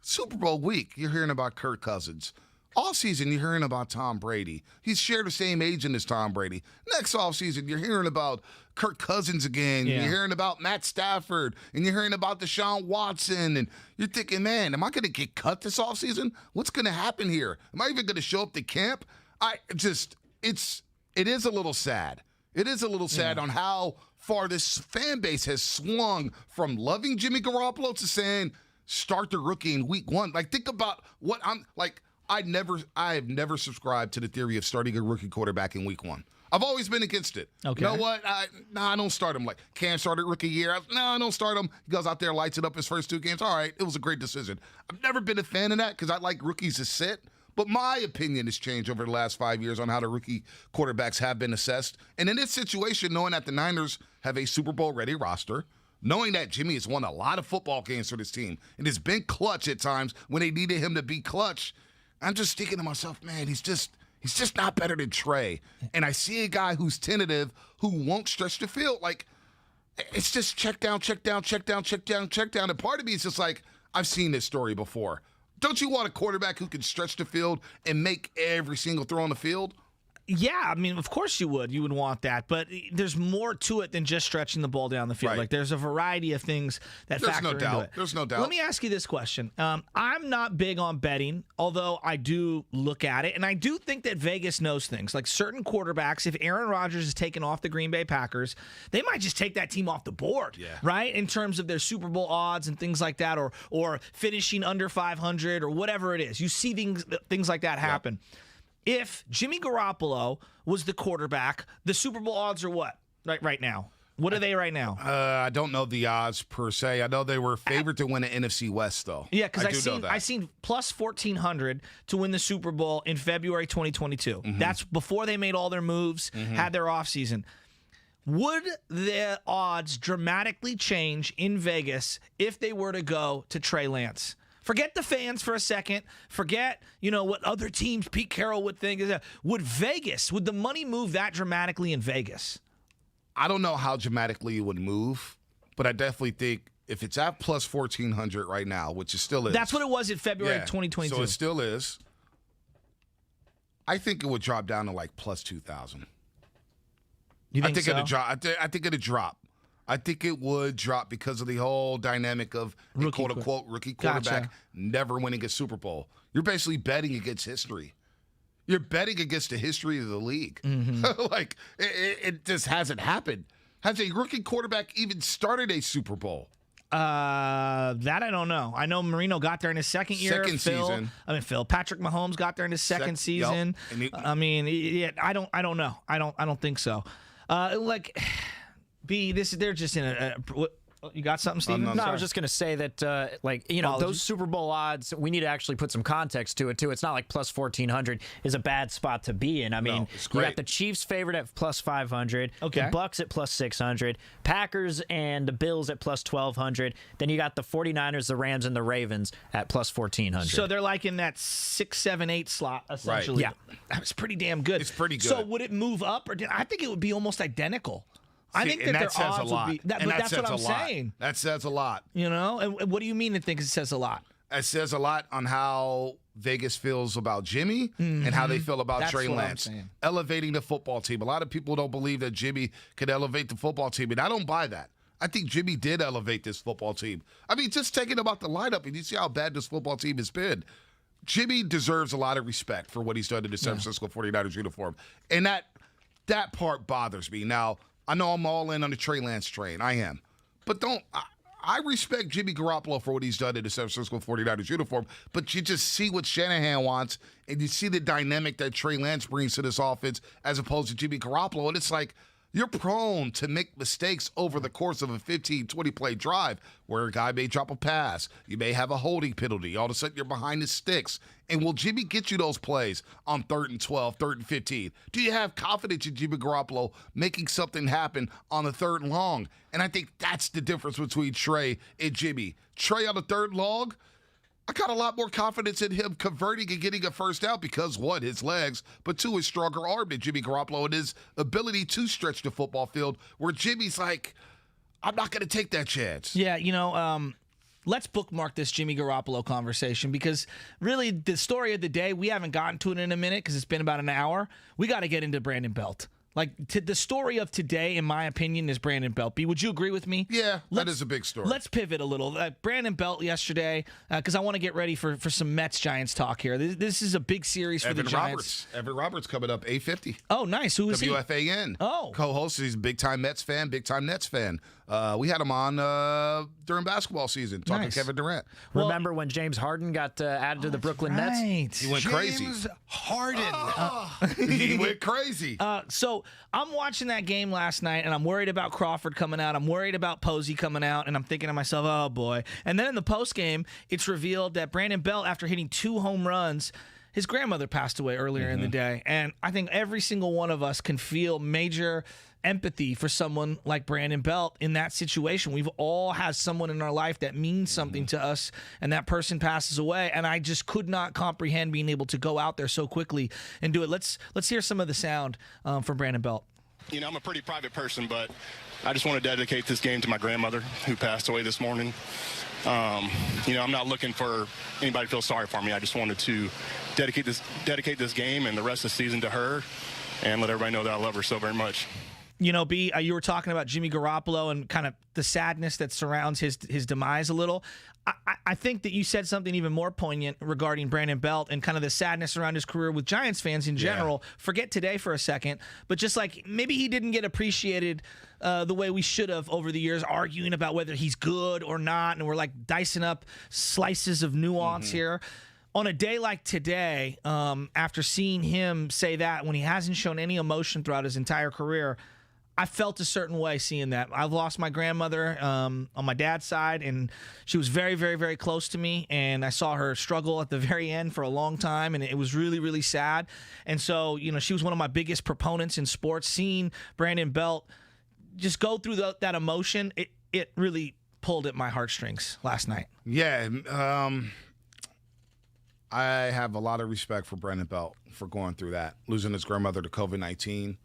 Super Bowl week, you're hearing about Kirk Cousins. Offseason, you're hearing about Tom Brady. He's shared the same agent as Tom Brady. Next offseason, you're hearing about Kirk Cousins again. Yeah. You're hearing about Matt Stafford. And you're hearing about Deshaun Watson. And you're thinking, man, am I going to get cut this offseason? What's going to happen here? Am I even going to show up to camp? It is a little sad. It is a little sad on how far this fan base has swung from loving Jimmy Garoppolo to saying, start the rookie in week 1. Like, think about what I'm like. I have never subscribed to the theory of starting a rookie quarterback in week 1. I've always been against it. Okay. You know what? I don't start him. Like, Cam started rookie year. I don't start him. He goes out there, lights it up his first 2 games. All right, it was a great decision. I've never been a fan of that because I like rookies to sit. But my opinion has changed over the last 5 years on how the rookie quarterbacks have been assessed. And in this situation, knowing that the Niners have a Super Bowl-ready roster, knowing that Jimmy has won a lot of football games for this team and has been clutch at times when they needed him to be clutch, I'm just thinking to myself, man, he's just not better than Trey. And I see a guy who's tentative, who won't stretch the field. Like, it's just check down, check down, check down, check down, check down. And part of me is just like, I've seen this story before. Don't you want a quarterback who can stretch the field and make every single throw on the field? Yeah, I mean, of course you would. You would want that. But there's more to it than just stretching the ball down the field. Right. Like, there's a variety of things that factor into it. There's no doubt. Let me ask you this question. I'm not big on betting, although I do look at it. And I do think that Vegas knows things. Like, certain quarterbacks, if Aaron Rodgers is taken off the Green Bay Packers, they might just take that team off the board, right? In terms of their Super Bowl odds and things like that, or finishing under 500 or whatever it is. You see things like that happen. Yep. If Jimmy Garoppolo was the quarterback, the Super Bowl odds are what right now? What are they right now? I don't know the odds per se. I know they were favored to win the NFC West, though. Yeah, because I seen plus 1,400 to win the Super Bowl in February 2022. Mm-hmm. That's before they made all their moves, had their offseason. Would the odds dramatically change in Vegas if they were to go to Trey Lance? Forget the fans for a second. Forget, what other teams Pete Carroll would think. Would the money move that dramatically in Vegas? I don't know how dramatically it would move, but I definitely think if it's at plus 1,400 right now, which it still is. That's what it was in February 2022. So it still is. I think it would drop down to like plus 2,000. You think so? It'd drop. I think it'd drop. I think it would drop because of the whole dynamic of a quote-unquote rookie quarterback never winning a Super Bowl. You're basically betting against history. You're betting against the history of the league. Mm-hmm. Like, it just hasn't happened. Has a rookie quarterback even started a Super Bowl? That I don't know. I know Marino got there in his second year. Phil. Patrick Mahomes got there in his second season. Yep. I don't know. I don't think so. They're just in a you got something, Steven? No, I was just going to say that, those Super Bowl odds, we need to actually put some context to it, too. It's not like plus 1,400 is a bad spot to be in. I mean, you got the Chiefs favored at plus 500, the Bucks at plus 600, Packers and the Bills at plus 1,200. Then you got the 49ers, the Rams, and the Ravens at plus 1,400. So they're like in that 6, 7, 8 slot, essentially. Right. Yeah. That's pretty damn good. It's pretty good. So would it move up? I think it would be almost identical. I think that their odds would be. That's what I'm saying. That says a lot. And what do you mean it thinks it says a lot? It says a lot on how Vegas feels about Jimmy and how they feel about Trey Lance. Elevating the football team. A lot of people don't believe that Jimmy could elevate the football team, and I don't buy that. I think Jimmy did elevate this football team. I mean, just taking about the lineup, and you see how bad this football team has been. Jimmy deserves a lot of respect for what he's done in the San Francisco 49ers uniform, and that part bothers me. Now, I know I'm all in on the Trey Lance train. I am. But I respect Jimmy Garoppolo for what he's done in the San Francisco 49ers uniform, but you just see what Shanahan wants, and you see the dynamic that Trey Lance brings to this offense as opposed to Jimmy Garoppolo, and it's like you're prone to make mistakes over the course of a 15, 20-play drive where a guy may drop a pass. You may have a holding penalty. All of a sudden, you're behind the sticks. And will Jimmy get you those plays on 3rd and 12, 3rd and 15? Do you have confidence in Jimmy Garoppolo making something happen on the 3rd and long? And I think that's the difference between Trey and Jimmy. Trey on the 3rd long, I got a lot more confidence in him converting and getting a first out because, one, his legs, but two, his stronger arm than Jimmy Garoppolo and his ability to stretch the football field, where Jimmy's like, I'm not going to take that chance. Yeah, let's bookmark this Jimmy Garoppolo conversation because really the story of the day, we haven't gotten to it in a minute because it's been about an hour. We got to get into Brandon Belt. The story of today, in my opinion, is Brandon Belt. B, would you agree with me? Yeah, that is a big story. Let's pivot a little. Brandon Belt yesterday, because I want to get ready for some Mets-Giants talk here. This is a big series for the Giants. Evan Roberts coming up, 8:50. Oh, nice. Who is he? WFAN. Oh. Co-host. He's a big-time Mets fan, big-time Nets fan. We had him on during basketball season, talking to Kevin Durant. Remember when James Harden got added to the Brooklyn Nets? He went crazy. James Harden. He went crazy. So I'm watching that game last night, and I'm worried about Crawford coming out. I'm worried about Posey coming out, and I'm thinking to myself, oh, boy. And then in the postgame, it's revealed that Brandon Belt, after hitting 2 home runs, his grandmother passed away earlier in the day. And I think every single one of us can feel major empathy for someone like Brandon Belt in that situation. We've all had someone in our life that means something to us, and that person passes away. And I just could not comprehend being able to go out there so quickly and do it. Let's hear some of the sound from Brandon Belt. I'm a pretty private person, but I just want to dedicate this game to my grandmother who passed away this morning. I'm not looking for anybody to feel sorry for me. I just wanted to dedicate this game and the rest of the season to her and let everybody know that I love her so very much. B, you were talking about Jimmy Garoppolo and kind of the sadness that surrounds his demise a little. I think that you said something even more poignant regarding Brandon Belt and kind of the sadness around his career with Giants fans in general. Yeah. Forget today for a second, but just like maybe he didn't get appreciated the way we should have over the years, arguing about whether he's good or not, and we're like dicing up slices of nuance here. On a day like today, after seeing him say that when he hasn't shown any emotion throughout his entire career, I felt a certain way seeing that. I've lost my grandmother on my dad's side, and she was very, very, very close to me, and I saw her struggle at the very end for a long time, and it was really, really sad. And so, she was one of my biggest proponents in sports. Seeing Brandon Belt just go through that emotion, it really pulled at my heartstrings last night. Yeah, I have a lot of respect for Brandon Belt for going through that. Losing his grandmother to COVID-19,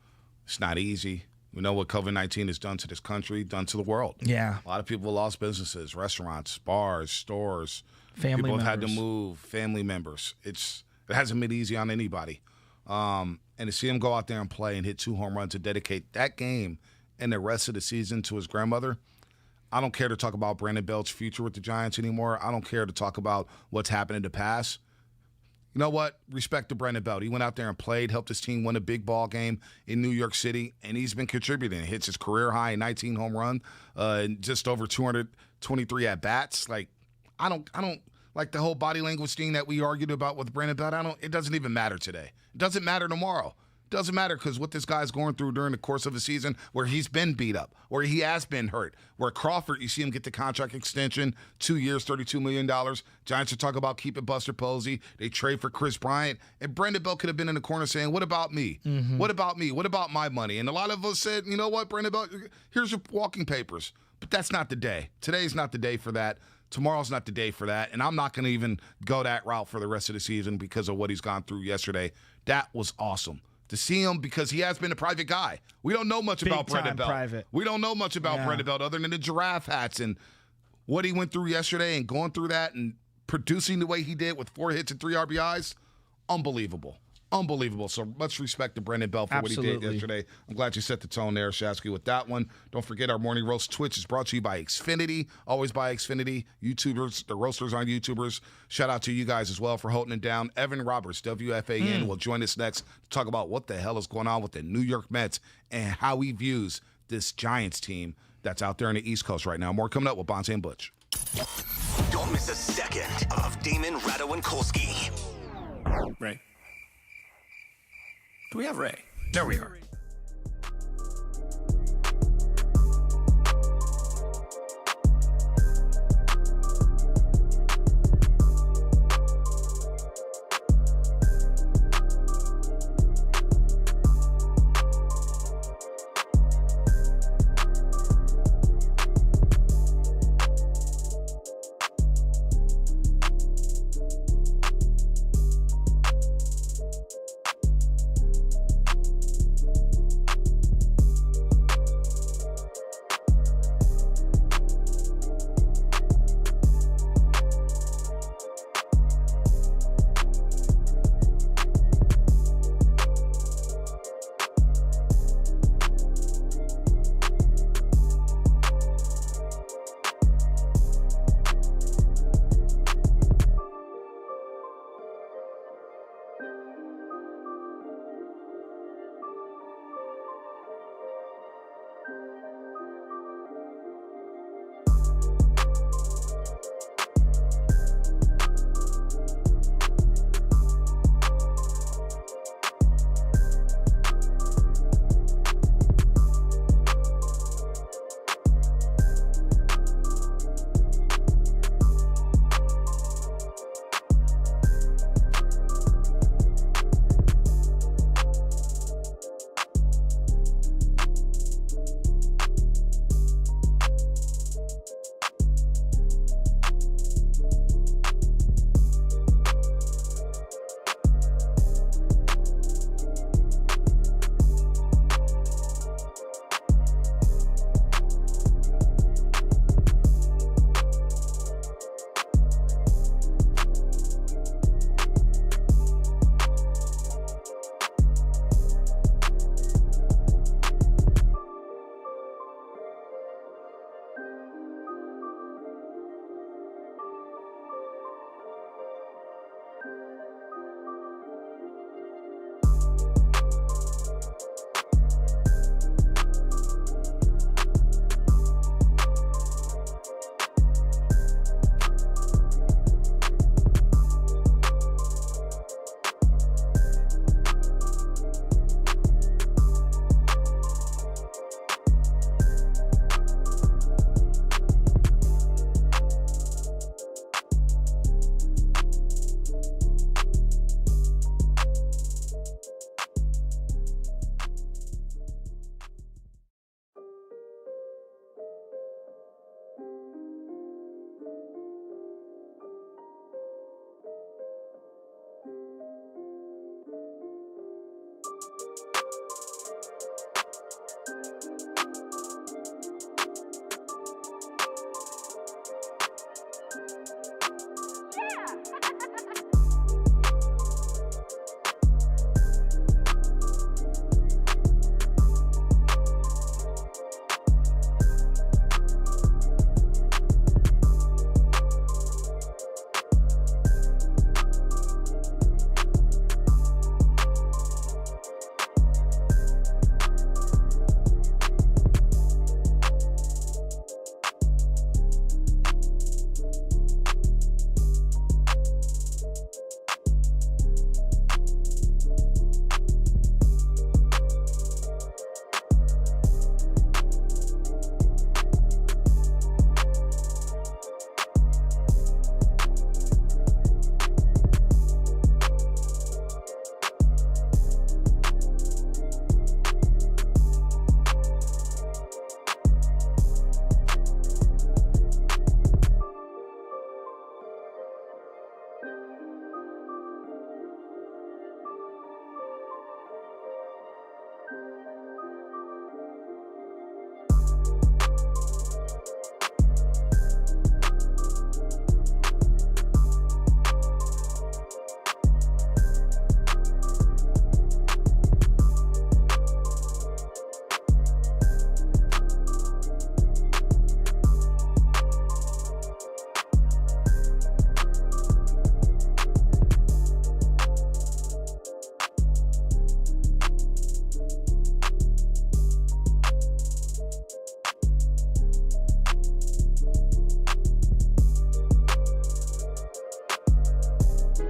it's not easy. We know what COVID-19 has done to this country, done to the world. Yeah. A lot of people lost businesses, restaurants, bars, stores. Family people members. have had to move, family members. It hasn't been easy on anybody. And to see him go out there and play and hit 2 home runs to dedicate that game and the rest of the season to his grandmother, I don't care to talk about Brandon Belt's future with the Giants anymore. I don't care to talk about what's happened in the past. You know what? Respect to Brandon Belt. He went out there and played, helped his team win a big ball game in New York City, and he's been contributing. Hits his career high 19 home run, and just over 223 at bats. Like, I don't like the whole body language thing that we argued about with Brandon Belt. It doesn't even matter today. It doesn't matter tomorrow. Doesn't matter because what this guy's going through during the course of the season where he's been beat up, where he has been hurt, where Crawford, you see him get the contract extension, 2 years, $32 million. Giants are talking about keeping Buster Posey. They trade for Chris Bryant. And Brandon Belt could have been in the corner saying, what about me? Mm-hmm. What about me? What about my money? And a lot of us said, you know what, Brandon Belt, here's your walking papers. But that's not the day. Today's not the day for that. Tomorrow's not the day for that. And I'm not going to even go that route for the rest of the season because of what he's gone through yesterday. That was awesome. To see him because he has been a private guy. We don't know much about Brandon Belt. Private. We don't know much about Brandon Belt other than the giraffe hats and what he went through yesterday and going through that and producing the way he did with 4 hits and 3 RBIs. Unbelievable. Unbelievable. So much respect to Brandon Belt for what he did yesterday. I'm glad you set the tone there, Shasky, with that one. Don't forget our Morning Roast Twitch is brought to you by Xfinity. Always by Xfinity. YouTubers, the roasters on YouTubers. Shout out to you guys as well for holding it down. Evan Roberts, WFAN, will join us next to talk about what the hell is going on with the New York Mets and how he views this Giants team that's out there on the East Coast right now. More coming up with Bonte and Butch. Don't miss a second of Damon, Ratto, and Kolsky. Ray. Do we have Ray? There we are.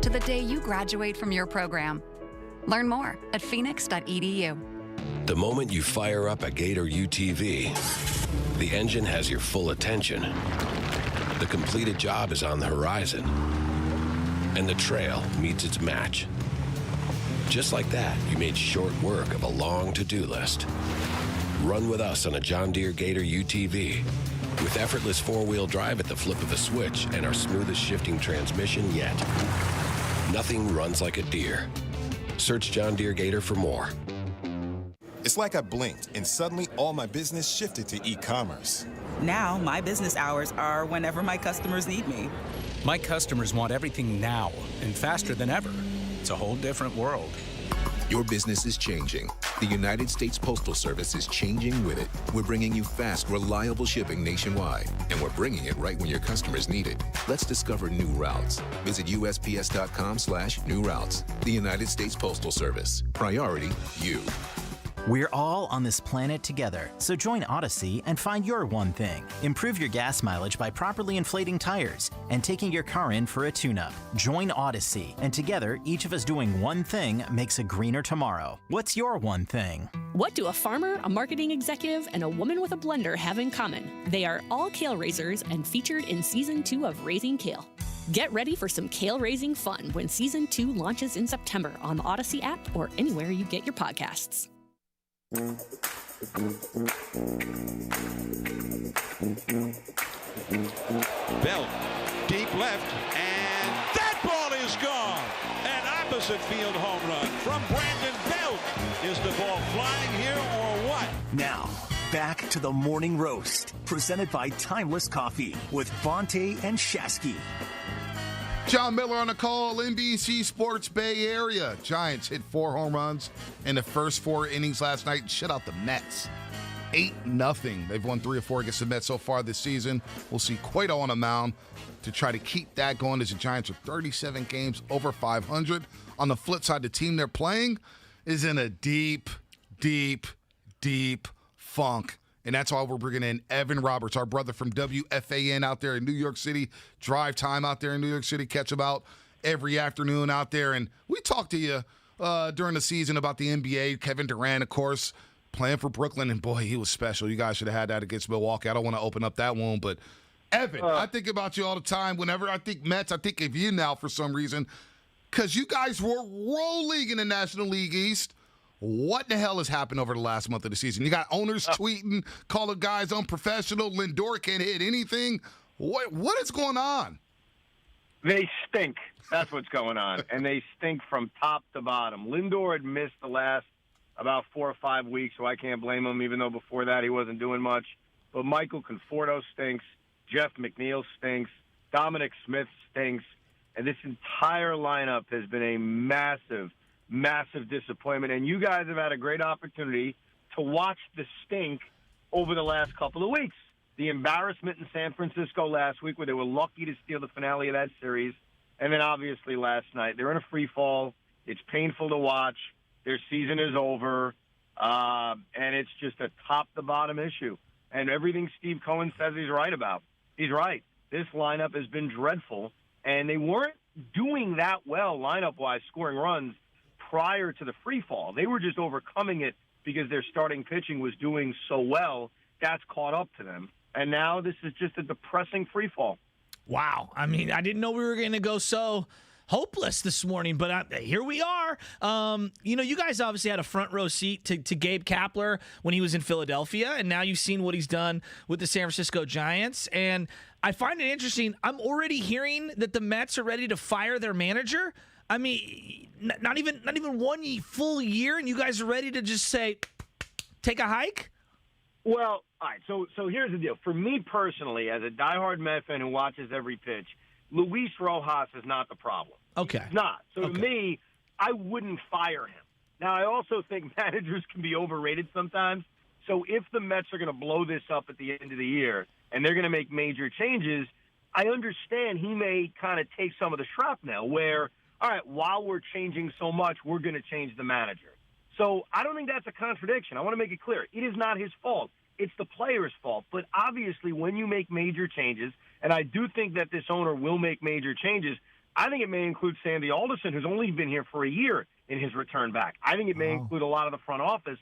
to the day you graduate from your program. Learn more at phoenix.edu. The moment you fire up a Gator UTV, the engine has your full attention. The completed job is on the horizon, and the trail meets its match. Just like that, you made short work of a long to-do list. Run with us on a John Deere Gator UTV. With effortless four-wheel drive at the flip of a switch and our smoothest shifting transmission yet. Nothing runs like a Deere. Search John Deere Gator for more. It's like I blinked and suddenly all my business shifted to e-commerce. Now, my business hours are whenever my customers need me. My customers want everything now and faster than ever. It's a whole different world. Your business is changing. The United States Postal Service is changing with it. We're bringing you fast, reliable shipping nationwide, and we're bringing it right when your customers need it. Let's discover new routes. Visit USPS.com/new routes. The United States Postal Service. Priority, you. We're all on this planet together, so join Odyssey and find your one thing. Improve your gas mileage by properly inflating tires and taking your car in for a tune-up. Join Odyssey, and together, each of us doing one thing makes a greener tomorrow. What's your one thing? What do a farmer, a marketing executive, and a woman with a blender have in common? They are all kale raisers and featured in Season 2 of Raising Kale. Get ready for some kale raising fun when Season 2 launches in September on the Odyssey app or anywhere you get your podcasts. Belt, deep left, and that ball is gone. An opposite field home run from Brandon Belt. Is the ball flying here or what? Now, back to the morning roast, presented by Timeless Coffee with Bonte and Shasky. John Miller on the call, NBC Sports Bay Area. Giants hit 4 home runs in the first 4 innings last night and shut out the Mets. 8-0. They've won 3 or 4 against the Mets so far this season. We'll see Cueto on the mound to try to keep that going as the Giants are 37 games over 500. On the flip side, the team they're playing is in a deep, deep, deep funk. And that's why we're bringing in Evan Roberts, our brother from WFAN out there in New York City. Drive time out there in New York City. Catch him out every afternoon out there. And we talked to you during the season about the NBA. Kevin Durant, of course, playing for Brooklyn. And, boy, he was special. You guys should have had that against Milwaukee. I don't want to open up that wound. But, Evan, I think about you all the time. Whenever I think Mets, I think of you now for some reason. Because you guys were rolling in the National League East. What the hell has happened over the last month of the season? You got owners tweeting, calling guys unprofessional. Lindor can't hit anything. What is going on? They stink. That's what's going on. And they stink from top to bottom. Lindor had missed the last about 4 or 5 weeks, so I can't blame him, even though before that he wasn't doing much. But Michael Conforto stinks. Jeff McNeil stinks. Dominic Smith stinks. And this entire lineup has been a massive disappointment, and you guys have had a great opportunity to watch the stink over the last couple of weeks. The embarrassment in San Francisco last week where they were lucky to steal the finale of that series, and then obviously last night. They're in a free fall. It's painful to watch. Their season is over, and it's just a top-to-bottom issue. And everything Steve Cohen says he's right about. He's right. This lineup has been dreadful, and they weren't doing that well lineup-wise, scoring runs, prior to the free fall. They were just overcoming it because their starting pitching was doing so well. That's caught up to them. And now this is just a depressing free fall. Wow. I mean, I didn't know we were going to go so hopeless this morning, but here we are. You guys obviously had a front row seat to Gabe Kapler when he was in Philadelphia, and now you've seen what he's done with the San Francisco Giants. And I find it interesting. I'm already hearing that the Mets are ready to fire their manager. I mean, not even 1 full year, and you guys are ready to just say, take a hike? Well, all right, so here's the deal. For me personally, as a diehard Met fan who watches every pitch, Luis Rojas is not the problem. Okay. He's not. So to me, I wouldn't fire him. Now, I also think managers can be overrated sometimes. So if the Mets are going to blow this up at the end of the year and they're going to make major changes, I understand he may kind of take some of the shrapnel where, all right, while we're changing so much, we're going to change the manager. So I don't think that's a contradiction. I want to make it clear. It is not his fault. It's the player's fault. But obviously when you make major changes, and I do think that this owner will make major changes, I think it may include Sandy Alderson, who's only been here for a year in his return back. I think it may include a lot of the front office.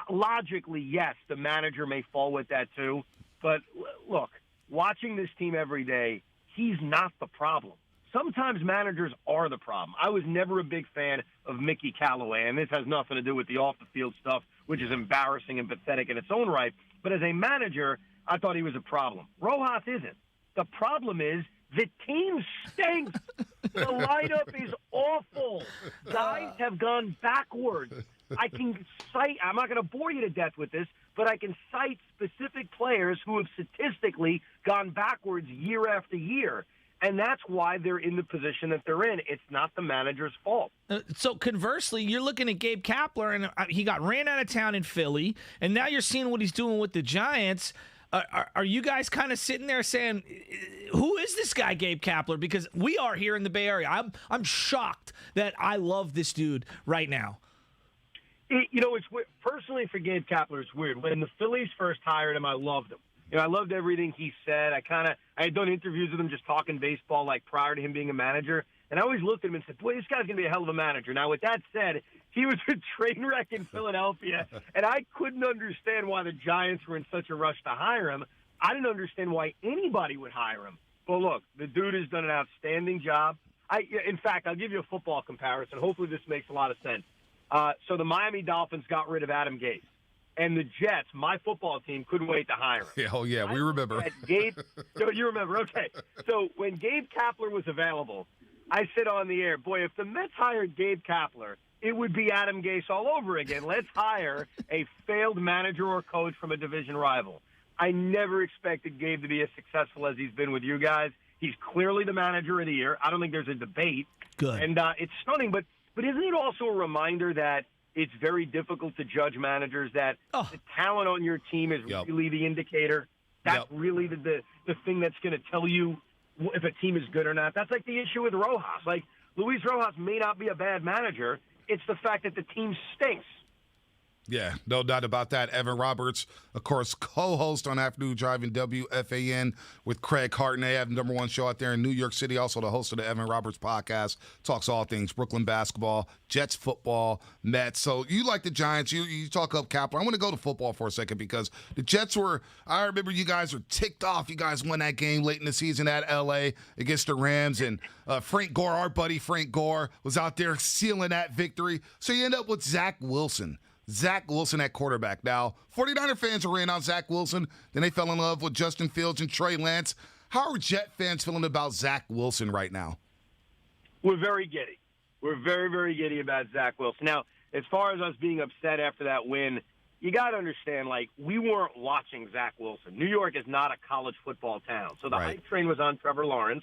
Logically, yes, the manager may fall with that too. But look, watching this team every day, he's not the problem. Sometimes managers are the problem. I was never a big fan of Mickey Callaway, and this has nothing to do with the off-the-field stuff, which is embarrassing and pathetic in its own right. But as a manager, I thought he was a problem. Rojas isn't. The problem is the team stinks. The lineup is awful. Guys have gone backwards. I can cite, I'm not going to bore you to death with this, but I can cite specific players who have statistically gone backwards year after year. And that's why they're in the position that they're in. It's not the manager's fault. So conversely, you're looking at Gabe Kapler, and he got ran out of town in Philly, and now you're seeing what he's doing with the Giants. Are you guys kind of sitting there saying, who is this guy, Gabe Kapler? Because we are here in the Bay Area. I'm shocked that I love this dude right now. It's weird. Personally for Gabe Kapler, it's weird. When the Phillies first hired him, I loved him. I loved everything he said. I had done interviews with him just talking baseball like prior to him being a manager. And I always looked at him and said, boy, this guy's going to be a hell of a manager. Now, with that said, he was a train wreck in Philadelphia, and I couldn't understand why the Giants were in such a rush to hire him. I didn't understand why anybody would hire him. But look, the dude has done an outstanding job. In fact, I'll give you a football comparison. Hopefully this makes a lot of sense. So the Miami Dolphins got rid of Adam Gase. And the Jets, my football team, couldn't wait to hire him. Yeah, oh, yeah, we remember. You remember, okay. So when Gabe Kapler was available, I said on the air, boy, if the Mets hired Gabe Kapler, it would be Adam Gase all over again. Let's hire a failed manager or coach from a division rival. I never expected Gabe to be as successful as he's been with you guys. He's clearly the manager of the year. I don't think there's a debate. Good. And it's stunning, but isn't it also a reminder that it's very difficult to judge managers, that the talent on your team is really the indicator? That's really the thing that's going to tell you if a team is good or not. That's like the issue with Rojas. Like, Luis Rojas may not be a bad manager. It's the fact that the team stinks. Yeah, no doubt about that. Evan Roberts, of course, co-host on Afternoon Drive in WFAN with Craig Hartnett. They have the number one show out there in New York City. Also the host of the Evan Roberts podcast. Talks all things Brooklyn basketball, Jets football, Mets. So you like the Giants. You talk up Kapler. I want to go to football for a second because the Jets I remember you guys were ticked off. You guys won that game late in the season at L.A. against the Rams. And Frank Gore, our buddy Frank Gore, was out there sealing that victory. So you end up with Zach Wilson at quarterback. Now, 49er fans are in on Zach Wilson. Then they fell in love with Justin Fields and Trey Lance. How are Jet fans feeling about Zach Wilson right now? We're very giddy. We're very, very giddy about Zach Wilson. Now, as far as us being upset after that win, you got to understand, we weren't watching Zach Wilson. New York is not a college football town. So the hype train was on Trevor Lawrence.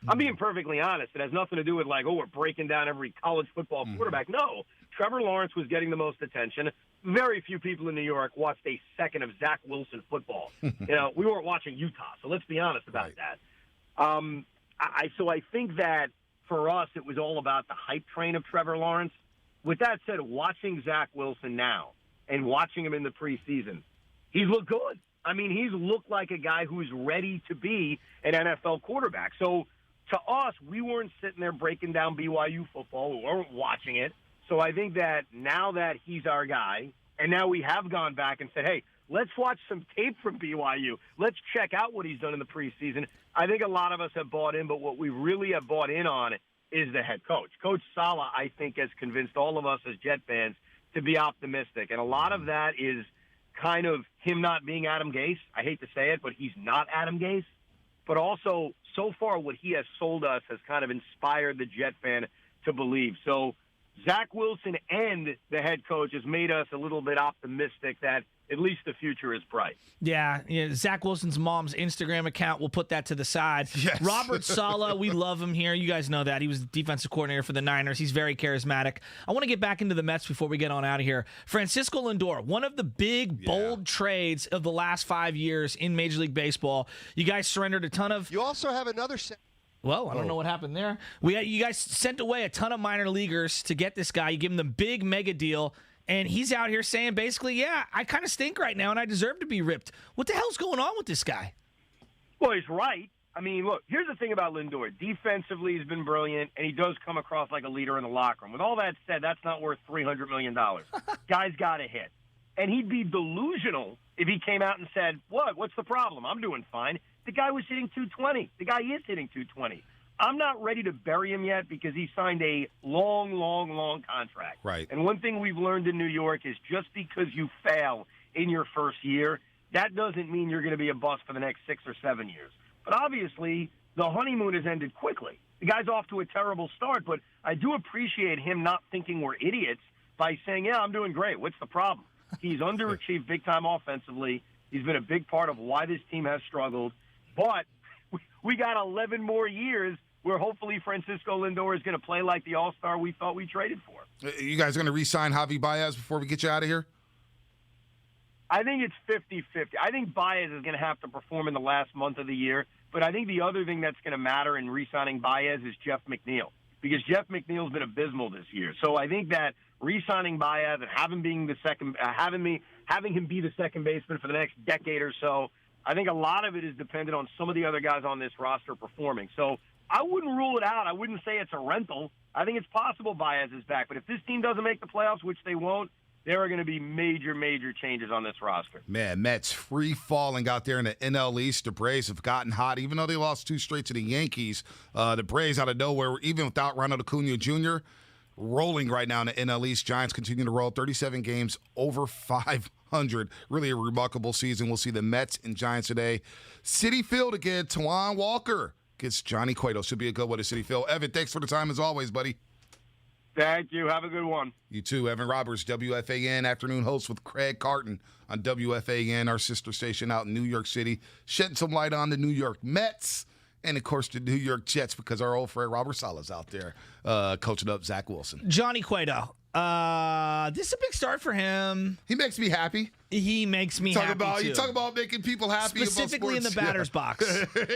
I'm being perfectly honest. It has nothing to do with we're breaking down every college football quarterback. No. Trevor Lawrence was getting the most attention. Very few people in New York watched a second of Zach Wilson football. We weren't watching Utah, so let's be honest about that. So I think that for us, it was all about the hype train of Trevor Lawrence. With that said, watching Zach Wilson now and watching him in the preseason, he's looked good. I mean, he's looked like a guy who's ready to be an NFL quarterback. So to us, we weren't sitting there breaking down BYU football. We weren't watching it. So I think that now that he's our guy, and now we have gone back and said, hey, let's watch some tape from BYU. Let's check out what he's done in the preseason. I think a lot of us have bought in, but what we really have bought in on is the head coach. Coach Saleh, I think, has convinced all of us as Jet fans to be optimistic. And a lot of that is kind of him not being Adam Gase. I hate to say it, but he's not Adam Gase. But also, so far, what he has sold us has kind of inspired the Jet fan to believe. So Zach Wilson and the head coach has made us a little bit optimistic that at least the future is bright. Yeah, Zach Wilson's mom's Instagram account, we'll put that to the side. Yes. Robert Saleh, we love him here. You guys know that. He was the defensive coordinator for the Niners. He's very charismatic. I want to get back into the Mets before we get on out of here. Francisco Lindor, one of the big, bold trades of the last 5 years in Major League Baseball. You guys surrendered a ton of... You also have another... Well, I don't know what happened there. You guys sent away a ton of minor leaguers to get this guy. You give him the big mega deal, and he's out here saying basically, yeah, I kind of stink right now, and I deserve to be ripped. What the hell's going on with this guy? Well, he's right. I mean, look, here's the thing about Lindor. Defensively, he's been brilliant, and he does come across like a leader in the locker room. With all that said, that's not worth $300 million. Guy's got to hit. And he'd be delusional if he came out and said, what's the problem? I'm doing fine. The guy was hitting 220. The guy is hitting 220. I'm not ready to bury him yet because he signed a long, long, long contract. Right. And one thing we've learned in New York is just because you fail in your first year, that doesn't mean you're going to be a bust for the next 6 or 7 years. But obviously, the honeymoon has ended quickly. The guy's off to a terrible start, but I do appreciate him not thinking we're idiots by saying, yeah, I'm doing great. What's the problem? He's underachieved big time offensively. He's been a big part of why this team has struggled. But we got 11 more years where hopefully Francisco Lindor is going to play like the all-star we thought we traded for. You guys going to re-sign Javi Baez before we get you out of here? I think it's 50-50. I think Baez is going to have to perform in the last month of the year, but I think the other thing that's going to matter in re-signing Baez is Jeff McNeil, because Jeff McNeil's been abysmal this year. So I think that re-signing Baez and having him be the second baseman for the next decade or so, I think a lot of it is dependent on some of the other guys on this roster performing. So I wouldn't rule it out. I wouldn't say it's a rental. I think it's possible Baez is back. But if this team doesn't make the playoffs, which they won't, there are going to be major, major changes on this roster. Man, Mets free falling out there in the NL East. The Braves have gotten hot. Even though they lost 2 straight to the Yankees, the Braves out of nowhere, even without Ronald Acuna Jr., rolling right now in the NL East. Giants continue to roll 37 games, over 500. Really a remarkable season. We'll see the Mets and Giants today. Citi Field again. Tawan Walker gets Johnny Cueto. Should be a good one to Citi Field. Evan, thanks for the time as always, buddy. Thank you. Have a good one. You too. Evan Roberts, WFAN afternoon host with Craig Carton on WFAN, our sister station out in New York City, shedding some light on the New York Mets and, of course, the New York Jets because our old friend Robert Sala's out there coaching up Zach Wilson. Johnny Cueto. This is a big start for him. He makes me happy. He makes me happy, too. You talk about making people happy. Specifically in the batter's box.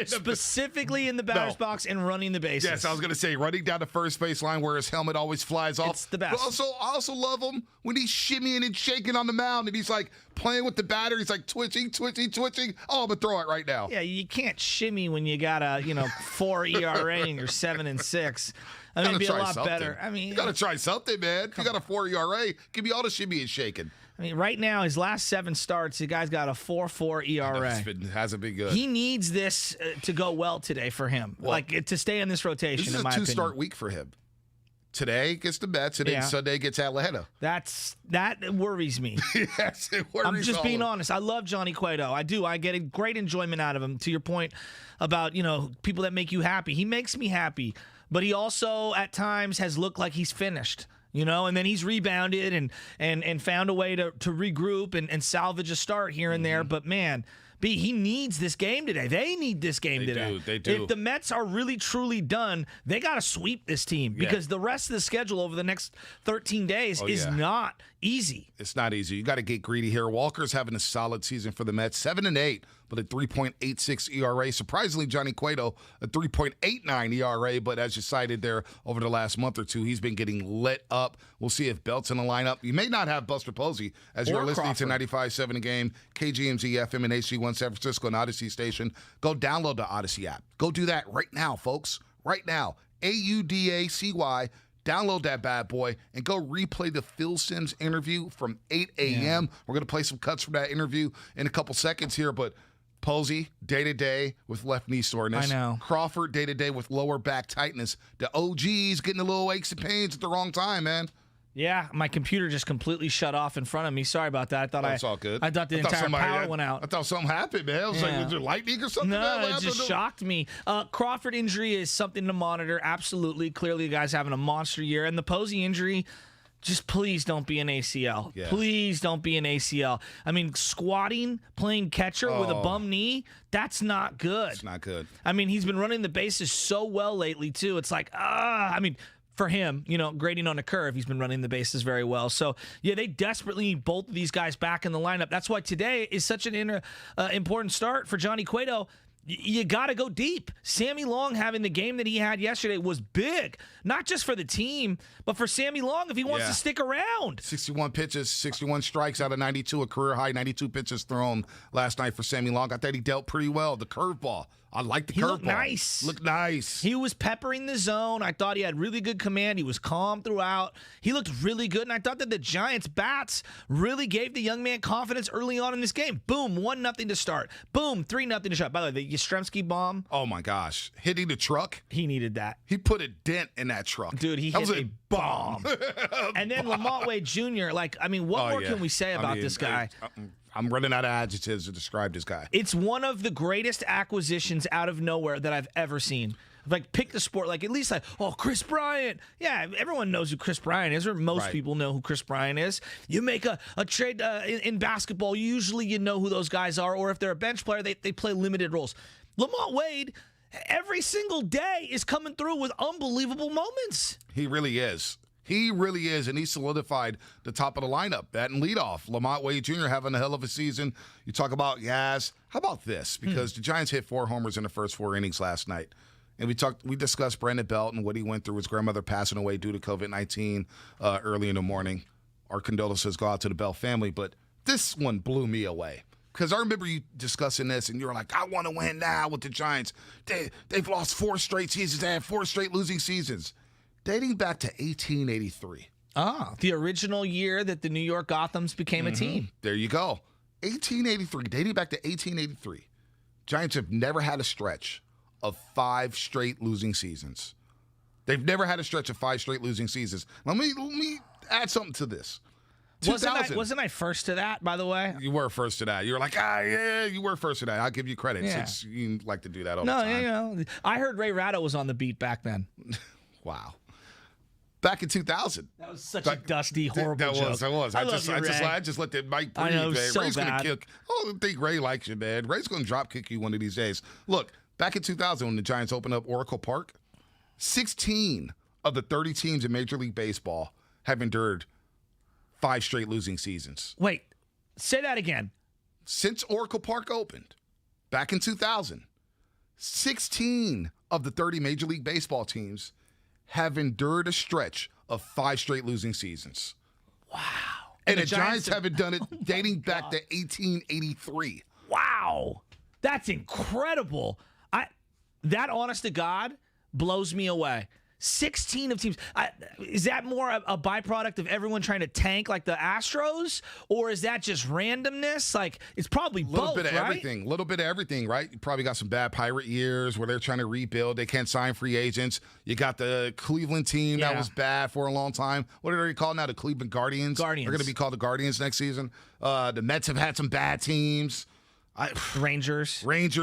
Specifically in the batter's box and running the bases. Yes, I was going to say, running down the first base line where his helmet always flies off. It's the best. But I also love him when he's shimmying and shaking on the mound and he's like playing with the batter. He's like twitching. Oh, I'm going to throw it right now. Yeah, you can't shimmy when you got a 4 ERA and you're 7-6. I mean, it'd be a lot better. I mean, you got to try something, man. If you got a 4 ERA, give me all the shimmy and shaking. I mean, right now, his last 7 starts, the guy's got a 4.4 ERA. Hasn't been good. He needs this to go well today for him, to stay in this rotation, This is in my a opinion. 2-start week for him. Today gets the Mets, and then Sunday gets Atlanta. That worries me. Yes, it worries I'm just being all. honest. I love Johnny Cueto. I do. I get a great enjoyment out of him. To your point about, people that make you happy. He makes me happy. But he also, at times, has looked like he's finished. And then he's rebounded and found a way to regroup and salvage a start here and there. But, man, he needs this game today. They need this game today. They do. If the Mets are really, truly done, they got to sweep this team because the rest of the schedule over the next 13 days is not easy. It's not easy. You got to get greedy here. Walker's having a solid season for the Mets, 7-8, but a 3.86 ERA. Surprisingly, Johnny Cueto, a 3.89 ERA, but as you cited there over the last month or two, he's been getting lit up. We'll see if Belt's in the lineup. You may not have Buster Posey as you're listening to 95.7 A Game, KGMZ FM and HD1 San Francisco and Odyssey Station. Go download the Odyssey app. Go do that right now, folks. Right now. AUDACY. Download that bad boy and go replay the Phill Simms interview from 8 a.m. We're going to play some cuts from that interview in a couple seconds here, but Posey, day-to-day with left knee soreness. I know. Crawford, day-to-day with lower back tightness. The OG's getting a little aches and pains at the wrong time, man. Yeah, my computer just completely shut off in front of me. Sorry about that. I thought it's all good. I thought the entire power went out. I thought something happened, man. I was like, was there lightning or something? No, it just shocked me. Crawford injury is something to monitor. Absolutely. Clearly, the guy's having a monster year. And the Posey injury, just please don't be an ACL. Yeah. Please don't be an ACL. I mean, squatting, playing catcher with a bum knee, that's not good. It's not good. I mean, he's been running the bases so well lately, too. It's like, for him, grading on a curve, he's been running the bases very well. So, yeah, they desperately need both of these guys back in the lineup. That's why today is such an important start for Johnny Cueto. you got to go deep. Sammy Long having the game that he had yesterday was big, not just for the team, but for Sammy Long if he wants to stick around. 61 pitches, 61 strikes out of 92, a career high 92 pitches thrown last night for Sammy Long. I thought he dealt pretty well. The curveball. I like the curveball. Looked nice. Looked nice. He was peppering the zone. I thought he had really good command. He was calm throughout. He looked really good, and I thought that the Giants' bats really gave the young man confidence early on in this game. Boom, 1-0 to start. Boom, 3-0 to start. By the way, the Yastrzemski bomb. Oh, my gosh. Hitting the truck. He needed that. He put a dent in that truck. Dude, he hit a bomb. And then Lamont Wade Jr., what more can we say about this guy? I'm running out of adjectives to describe this guy. It's one of the greatest acquisitions out of nowhere that I've ever seen. Pick the sport, at least Chris Bryant. Yeah, everyone knows who Chris Bryant is, or most people know who Chris Bryant is. You make a trade in basketball, usually you know who those guys are, or if they're a bench player, they play limited roles. Lamont Wade, every single day, is coming through with unbelievable moments. He really is. He really is, and he solidified the top of the lineup, batting leadoff. Lamont Wade Jr. having a hell of a season. You talk about Yaz. How about this? Because the Giants hit 4 homers in the first 4 innings last night. And we discussed Brandon Belt and what he went through, his grandmother passing away due to COVID-19 early in the morning. Our condolences go out to the Belt family, but this one blew me away. Because I remember you discussing this, and you were like, I want to win now with the Giants. They've lost 4 straight seasons. They had 4 straight losing seasons. Dating back to 1883. The original year that the New York Gothams became a team. There you go. 1883, dating back to 1883. Giants have never had a stretch of 5 straight losing seasons. They've never had a stretch of 5 straight losing seasons. Let me add something to this. Wasn't I first to that, by the way? You were first to that. You were like, yeah, you were first to that. I'll give you credit. Yeah. Since you like to do that all the time. No, I heard Ray Ratto was on the beat back then. Wow. Back in 2000. That was such a dusty, horrible joke. That was. I I just let the mic breathe, I know, man. so Ray's going bad. to kick. I don't think Ray likes you, man. Ray's going to drop kick you one of these days. Look, back in 2000 when the Giants opened up Oracle Park, 16 of the 30 teams in Major League Baseball have endured 5 straight losing seasons. Wait, say that again. Since Oracle Park opened, back in 2000, 16 of the 30 Major League Baseball teams have endured a stretch of 5 straight losing seasons. Wow. And the Giants haven't done it dating back to 1883. Wow. That's incredible. That, honest to God, blows me away. 16 of teams. Is that more a byproduct of everyone trying to tank like the Astros? Or is that just randomness? It's probably both, A little bit of right? everything, right? You probably got some bad Pirate years where they're trying to rebuild. They can't sign free agents. You got the Cleveland team that was bad for a long time. What are they called now? The Cleveland Guardians? They're going to be called the Guardians next season. The Mets have had some bad teams. Rangers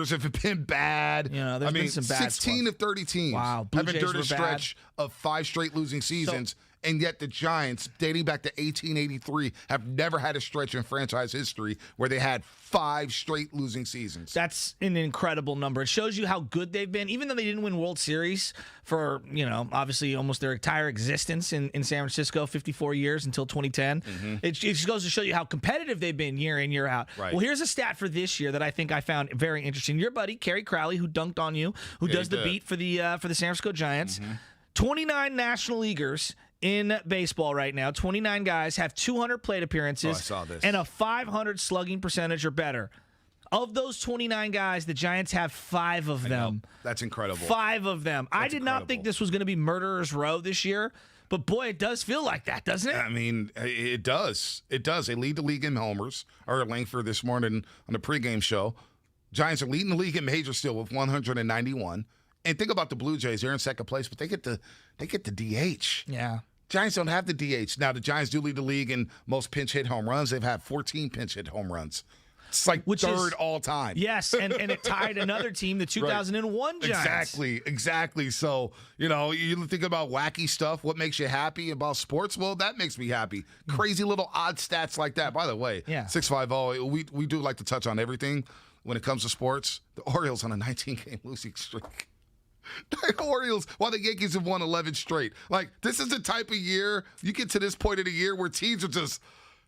have been bad. There's been some bad 16 stuff. of 30 teams Wow, Blue have Jays endured a were stretch of 5 straight losing seasons. And yet the Giants, dating back to 1883, have never had a stretch in franchise history where they had 5 straight losing seasons. That's an incredible number. It shows you how good they've been, even though they didn't win World Series for, obviously almost their entire existence in San Francisco, 54 years until 2010. It just goes to show you how competitive they've been year in, year out. Right. Well, here's a stat for this year that I think I found very interesting. Your buddy, Kerry Crowley, who dunked on you, who does the beat for the San Francisco Giants, 29 National Leaguers in baseball right now. 29 guys have 200 plate appearances I saw this. and a 500 slugging percentage or better. Of those 29 guys, the Giants have 5 of them. That's incredible. 5 of them. I did not think this was going to be Murderer's Row this year, but boy, it does feel like that, doesn't it? I mean, it does. It does. They lead the league in homers. Or Langford this morning on the pregame show. Giants are leading the league in majors still with 191. And think about the Blue Jays. They're in second place, but they get the DH. Yeah. Giants don't have the DH. Now, the Giants do lead the league in most pinch hit home runs. They've had 14 pinch hit home runs. It's like third all time. Yes, and it tied another team, the 2001 Giants. Exactly. So, you think about wacky stuff. What makes you happy about sports? Well, that makes me happy. Crazy little odd stats like that. By the way, 650, we do like to touch on everything when it comes to sports. The Orioles on a 19-game losing streak. The Orioles, while the Yankees have won 11 straight. This is the type of year, you get to this point of the year where teams are just,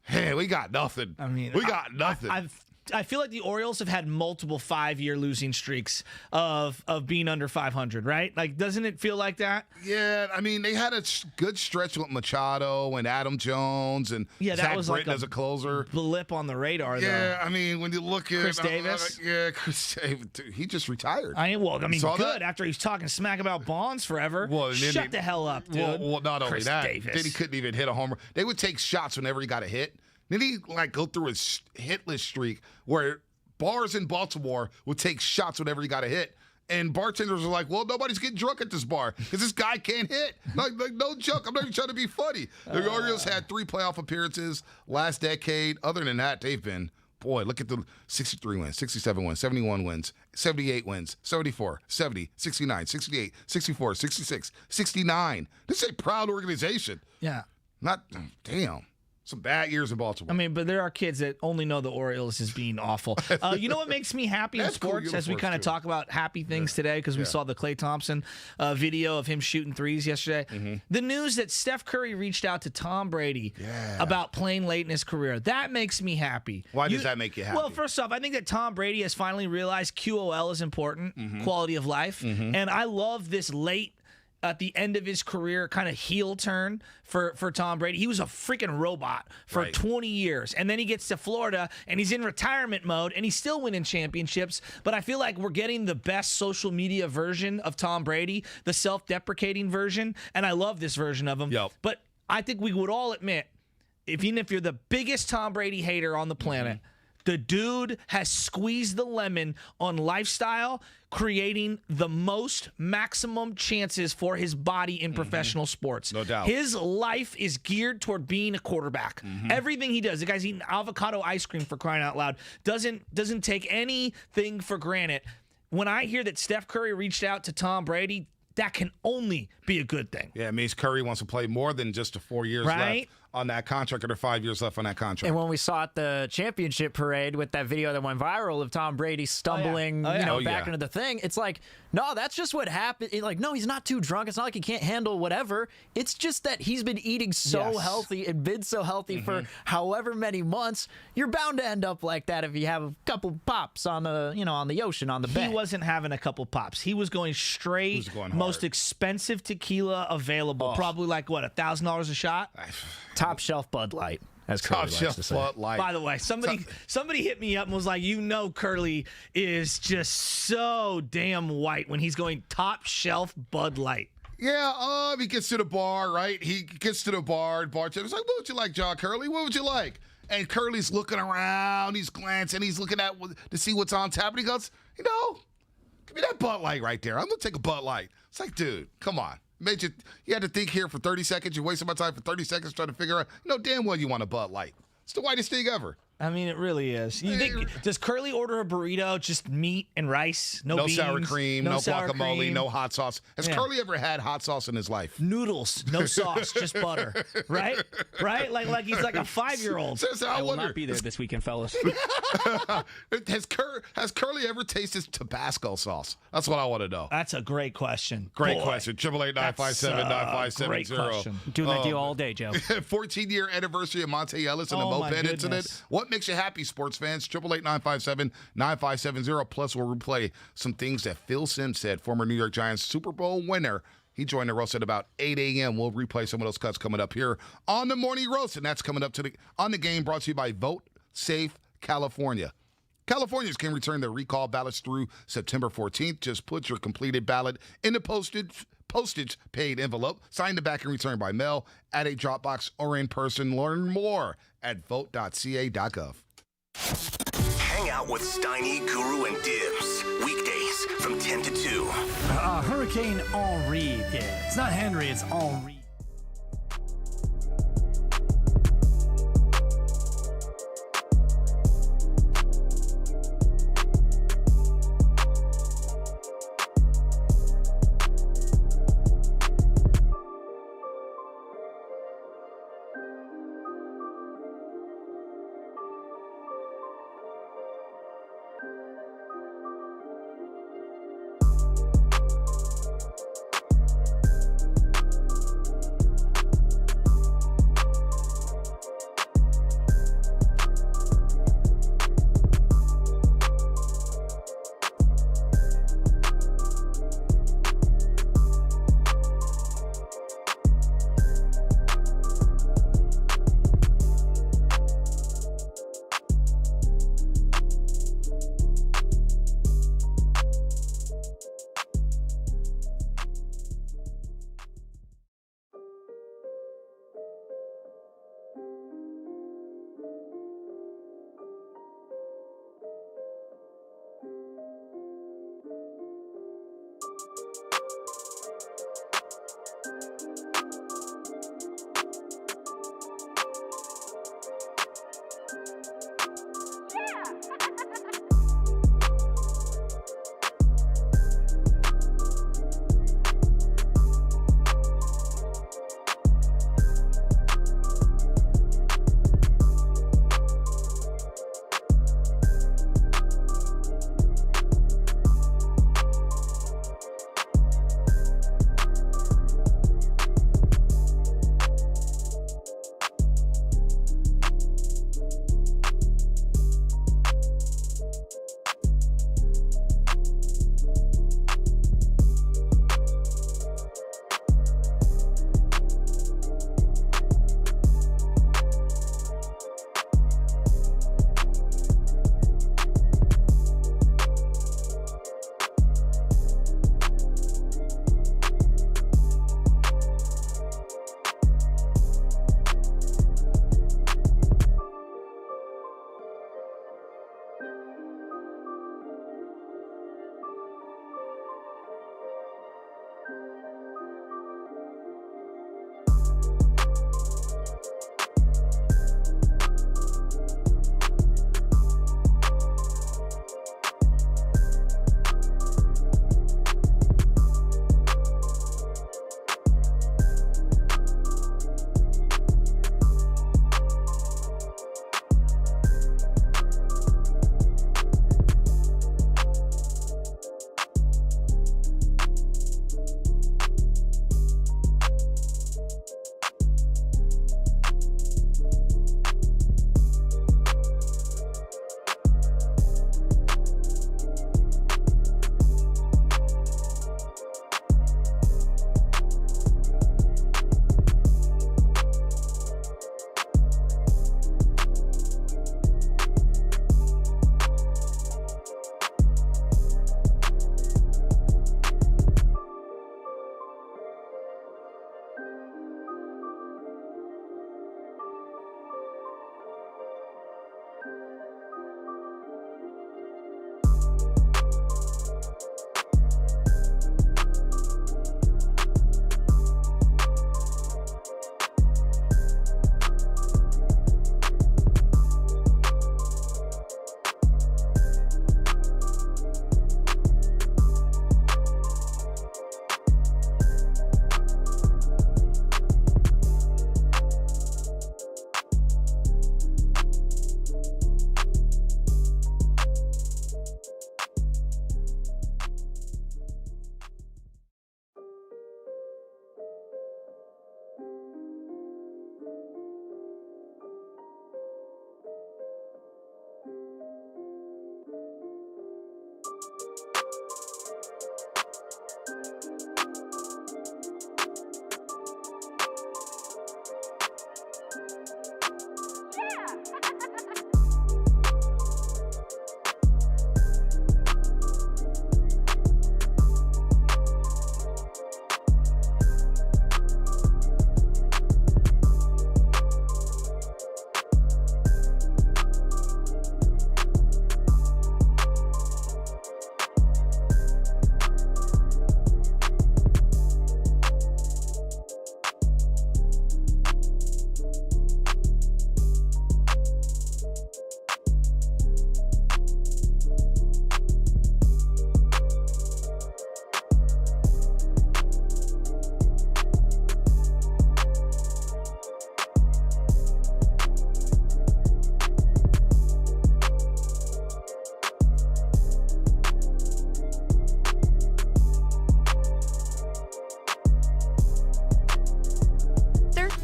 hey, we got nothing. We got nothing. I feel like the Orioles have had multiple 5-year losing streaks of being under 500, right? Like, doesn't it feel like that? Yeah, I mean, they had a good stretch with Machado and Adam Jones and that Zach was Britton like as a closer. Blip on the radar, Yeah, though. I mean, when you look at Chris Davis? Chris Davis, dude, he just retired. Good. That? After he's talking smack about Bonds forever. Well, Shut the hell up, dude. Well, not only Chris that, Davis. then he couldn't even hit a homer. They would take shots whenever he got a hit. Then he go through his hitless streak where bars in Baltimore would take shots whenever he got a hit. And bartenders are like, well, nobody's getting drunk at this bar because this guy can't hit. Like, no joke. I'm not even trying to be funny. The Orioles had 3 playoff appearances last decade. Other than that, they've been, boy, look at the 63 wins, 67 wins, 71 wins, 78 wins, 74, 70, 69, 68, 64, 66, 69. This is a proud organization. Yeah. Damn. Some bad years in Baltimore. I mean, but there are kids that only know the Orioles as being awful. You know what makes me happy in sports as we kind of talk about happy things today because we saw the Klay Thompson video of him shooting threes yesterday. Mm-hmm. The news that Steph Curry reached out to Tom Brady about playing late in his career. That makes me happy. Why does that make you happy? Well, first off, I think that Tom Brady has finally realized QOL is important, quality of life. And I love this late at the end of his career kind of heel turn for Tom Brady. He was a freaking robot for 20 years. And then he gets to Florida and he's in retirement mode and he's still winning championships. But I feel like we're getting the best social media version of Tom Brady, the self-deprecating version. And I love this version of him. Yep. But I think we would all admit, even if you're the biggest Tom Brady hater on the planet, the dude has squeezed the lemon on lifestyle, creating the most maximum chances for his body in professional sports. No doubt. His life is geared toward being a quarterback. Everything he does, the guy's eating avocado ice cream for crying out loud, doesn't take anything for granted. When I hear that Steph Curry reached out to Tom Brady, that can only be a good thing. Yeah, it means Curry wants to play more than just the 4 years left on that contract or the 5 years left on that contract. And when we saw at the championship parade with that video that went viral of Tom Brady stumbling, back into the thing, it's like, no, that's just what happened. Like, no, he's not too drunk. It's not like he can't handle whatever. It's just that he's been eating so healthy and been so healthy for however many months. You're bound to end up like that if you have a couple pops on the, on the ocean, on the bay. He wasn't having a couple pops. He was going straight, most expensive tequila available. Probably like, what, $1,000 a shot? Top shelf Bud Light. As Top shelf Bud Light. By the way, somebody hit me up and was like, Curly is just so damn white when he's going top shelf Bud Light. Yeah, he gets to the bar, right? He gets to the bar, and bartender's like, what would you like, John Curly? What would you like? And Curly's looking around, he's glancing, he's looking at to see what's on tap, and he goes, give me that Bud Light right there. I'm going to take a Bud Light. It's like, dude, come on. You had to think here for 30 seconds. You wasted my time for 30 seconds trying to figure out, damn well you want a Bud Light. It's the whitest thing ever. I mean, it really is. You think, does Curly order a burrito, just meat and rice? No beans, sour cream, no guacamole, cream. no hot sauce. Has Curly ever had hot sauce in his life? Noodles, no sauce, just butter. Right? Like he's like a 5-year-old. I will not be there this weekend, fellas. Has Curly ever tasted Tabasco sauce? That's what I want to know. That's a great question. Great question. 888-957-9570. Doing that deal all day, Joe. 14-year anniversary of Monte Ellis and the moped incident. What makes you happy, sports fans? 888-957-9570. Plus, we'll replay some things that Phill Simms said, former New York Giants Super Bowl winner. He joined the roast at about 8 a.m. We'll replay some of those cuts coming up here on the Morning Roast, and that's coming up on the game brought to you by Vote Safe California. Californians can return their recall ballots through September 14th. Just put your completed ballot in the postage-paid envelope, sign the back and return by mail, at a drop box, or in person. Learn more at vote.ca.gov. Hang out with Steiny, Guru, and Dibs. Weekdays from 10 to 2. Hurricane Henri. Yeah, it's not Henry, it's Henri.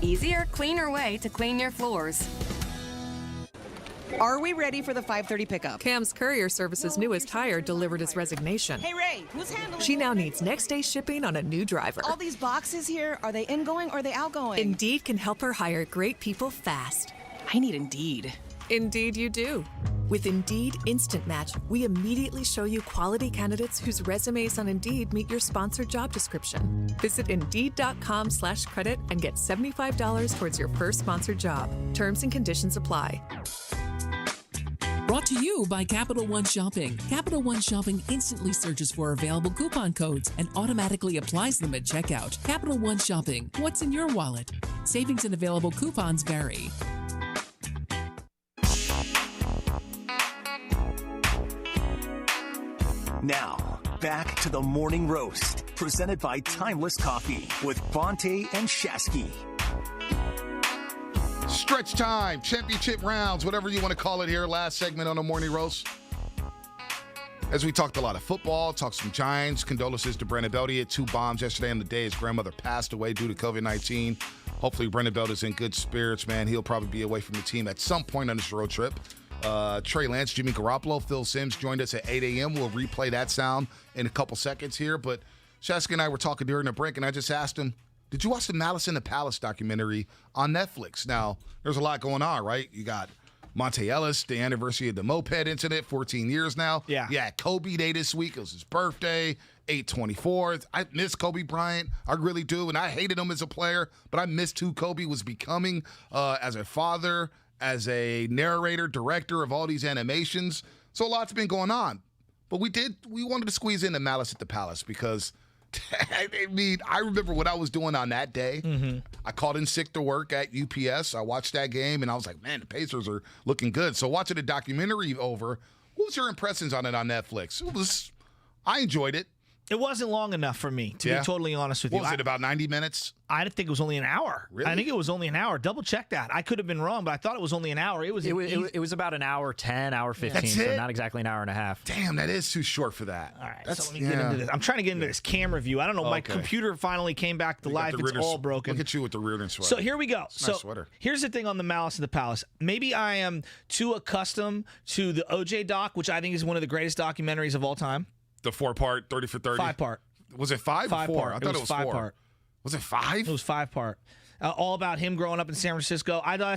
Easier, cleaner way to clean your floors. Are we ready for the 5:30 pickup? Cam's Courier Service's newest hire delivered his resignation. Hey, Ray, who's handling She now needs next day shipping on a new driver. all these boxes here? Are they ingoing or are they outgoing? Indeed can help her hire great people fast. I need Indeed. Indeed you do. With Indeed Instant Match, we immediately show you quality candidates whose resumes on Indeed meet your sponsored job description. Visit Indeed.com/credit and get $75 towards your first sponsored job. Terms and conditions apply. Brought to you by Capital One Shopping. Capital One Shopping instantly searches for available coupon codes and automatically applies them at checkout. Capital One Shopping. What's in your wallet? Savings and available coupons vary. Now, back to the Morning Roast, presented by Timeless Coffee with Bonte and Shasky. Stretch time, championship rounds, whatever you want to call it here. Last segment on the Morning Roast. As we talked a lot of football, talked some Giants. Condolences to Brandon Belt. He had 2 bombs yesterday on the day his grandmother passed away due to COVID-19. Hopefully Brandon Belt is in good spirits, man. He'll probably be away from the team at some point on this road trip. Trey Lance, Jimmy Garoppolo, Phill Simms joined us at 8 a.m. We'll replay that sound in a couple seconds here. But Shasky and I were talking during the break, and I just asked him, did you watch the Malice in the Palace documentary on Netflix? Now, there's a lot going on, right? You got Monte Ellis, the anniversary of the moped incident, 14 years now. Yeah, Kobe Day this week. It was his birthday, 8/24. I miss Kobe Bryant. I really do, and I hated him as a player, but I missed who Kobe was becoming as a father, as a narrator, director of all these animations. So a lot's been going on. But we wanted to squeeze in the Malice at the Palace because I mean, I remember what I was doing on that day. Mm-hmm. I called in sick to work at UPS. I watched that game, and I was like, man, the Pacers are looking good. So watching the documentary over, what was your impressions on it on Netflix? I enjoyed it. It wasn't long enough for me, to be totally honest with you. What was it, about 90 minutes? I didn't think it was only an hour. Really? I think it was only an hour. Double check that. I could have been wrong, but I thought it was only an hour. It was about an hour 10, hour 15, That's so it? not exactly an hour and a half. Damn, that is too short for that. All right, so let me get into this. I'm trying to get into this camera view. I don't know. My computer finally came back to life. It's all broken. Look at you with the Reardon sweater. So here we go. It's a nice sweater. Here's the thing on the Malice of the Palace. Maybe I am too accustomed to the OJ doc, which I think is one of the greatest documentaries of all time. The 4-part, 30 for 30? 5-part. Was it 5 or 4? Part. I thought it was 4. 5-part. Was it 5? It was 5-part. All about him growing up in San Francisco. I thought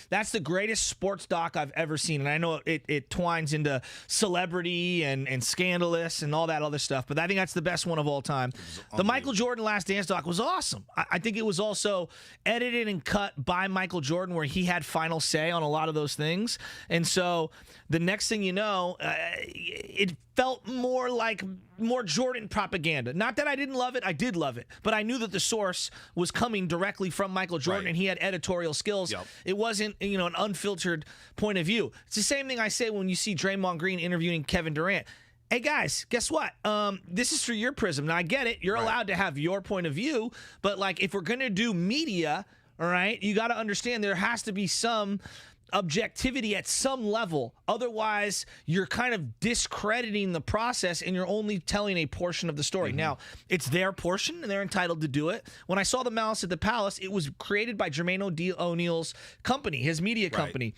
that's the greatest sports doc I've ever seen. And I know it twines into celebrity and scandalous and all that other stuff, but I think that's the best one of all time. The Michael Jordan Last Dance doc was awesome. I think it was also edited and cut by Michael Jordan, where he had final say on a lot of those things. And so the next thing you know, it felt more Jordan propaganda. Not that I didn't love it. I did love it. But I knew that the source was coming directly from Michael Jordan, and he had editorial skills. Yep. It wasn't, an unfiltered point of view. It's the same thing I say when you see Draymond Green interviewing Kevin Durant. Hey, guys, guess what? This is through your prism. Now, I get it. You're allowed to have your point of view. But, if we're going to do media, all right, you got to understand there has to be some objectivity at some level. Otherwise, you're kind of discrediting the process and you're only telling a portion of the story. Now, it's their portion and they're entitled to do it. When I saw The Malice at the Palace, it was created by Jermaine O'Neal's company, his media company.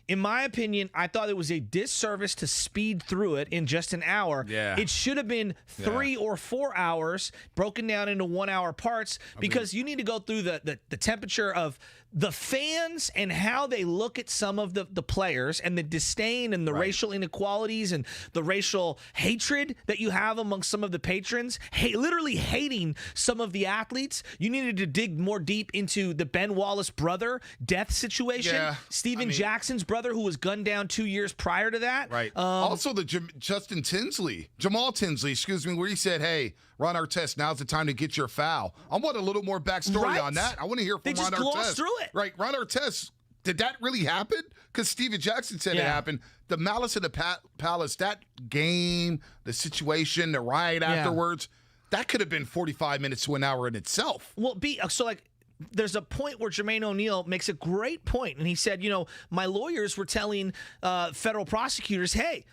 In my opinion, I thought it was a disservice to speed through it in just an hour. Yeah. It should have been 3 or 4 hours broken down into 1-hour parts because you need to go through the temperature of the fans and how they look at some of the players and the disdain and the racial inequalities and the racial hatred that you have among some of the patrons, literally hating some of the athletes. You needed to dig more deep into the Ben Wallace brother death situation. Yeah, Steven Jackson's brother, who was gunned down 2 years prior to that. Right. Also, the Jamal Tinsley, where he said, hey, Ron Artest, now's the time to get your foul. I want a little more backstory on that. I want to hear from Ron Artest. They just glossed through it. Right. Ron Artest, did that really happen? Because Steven Jackson said it happened. The Malice of the Palace, that game, the situation, the riot afterwards, that could have been 45 minutes to an hour in itself. Well, there's a point where Jermaine O'Neal makes a great point, and he said, my lawyers were telling federal prosecutors, hey,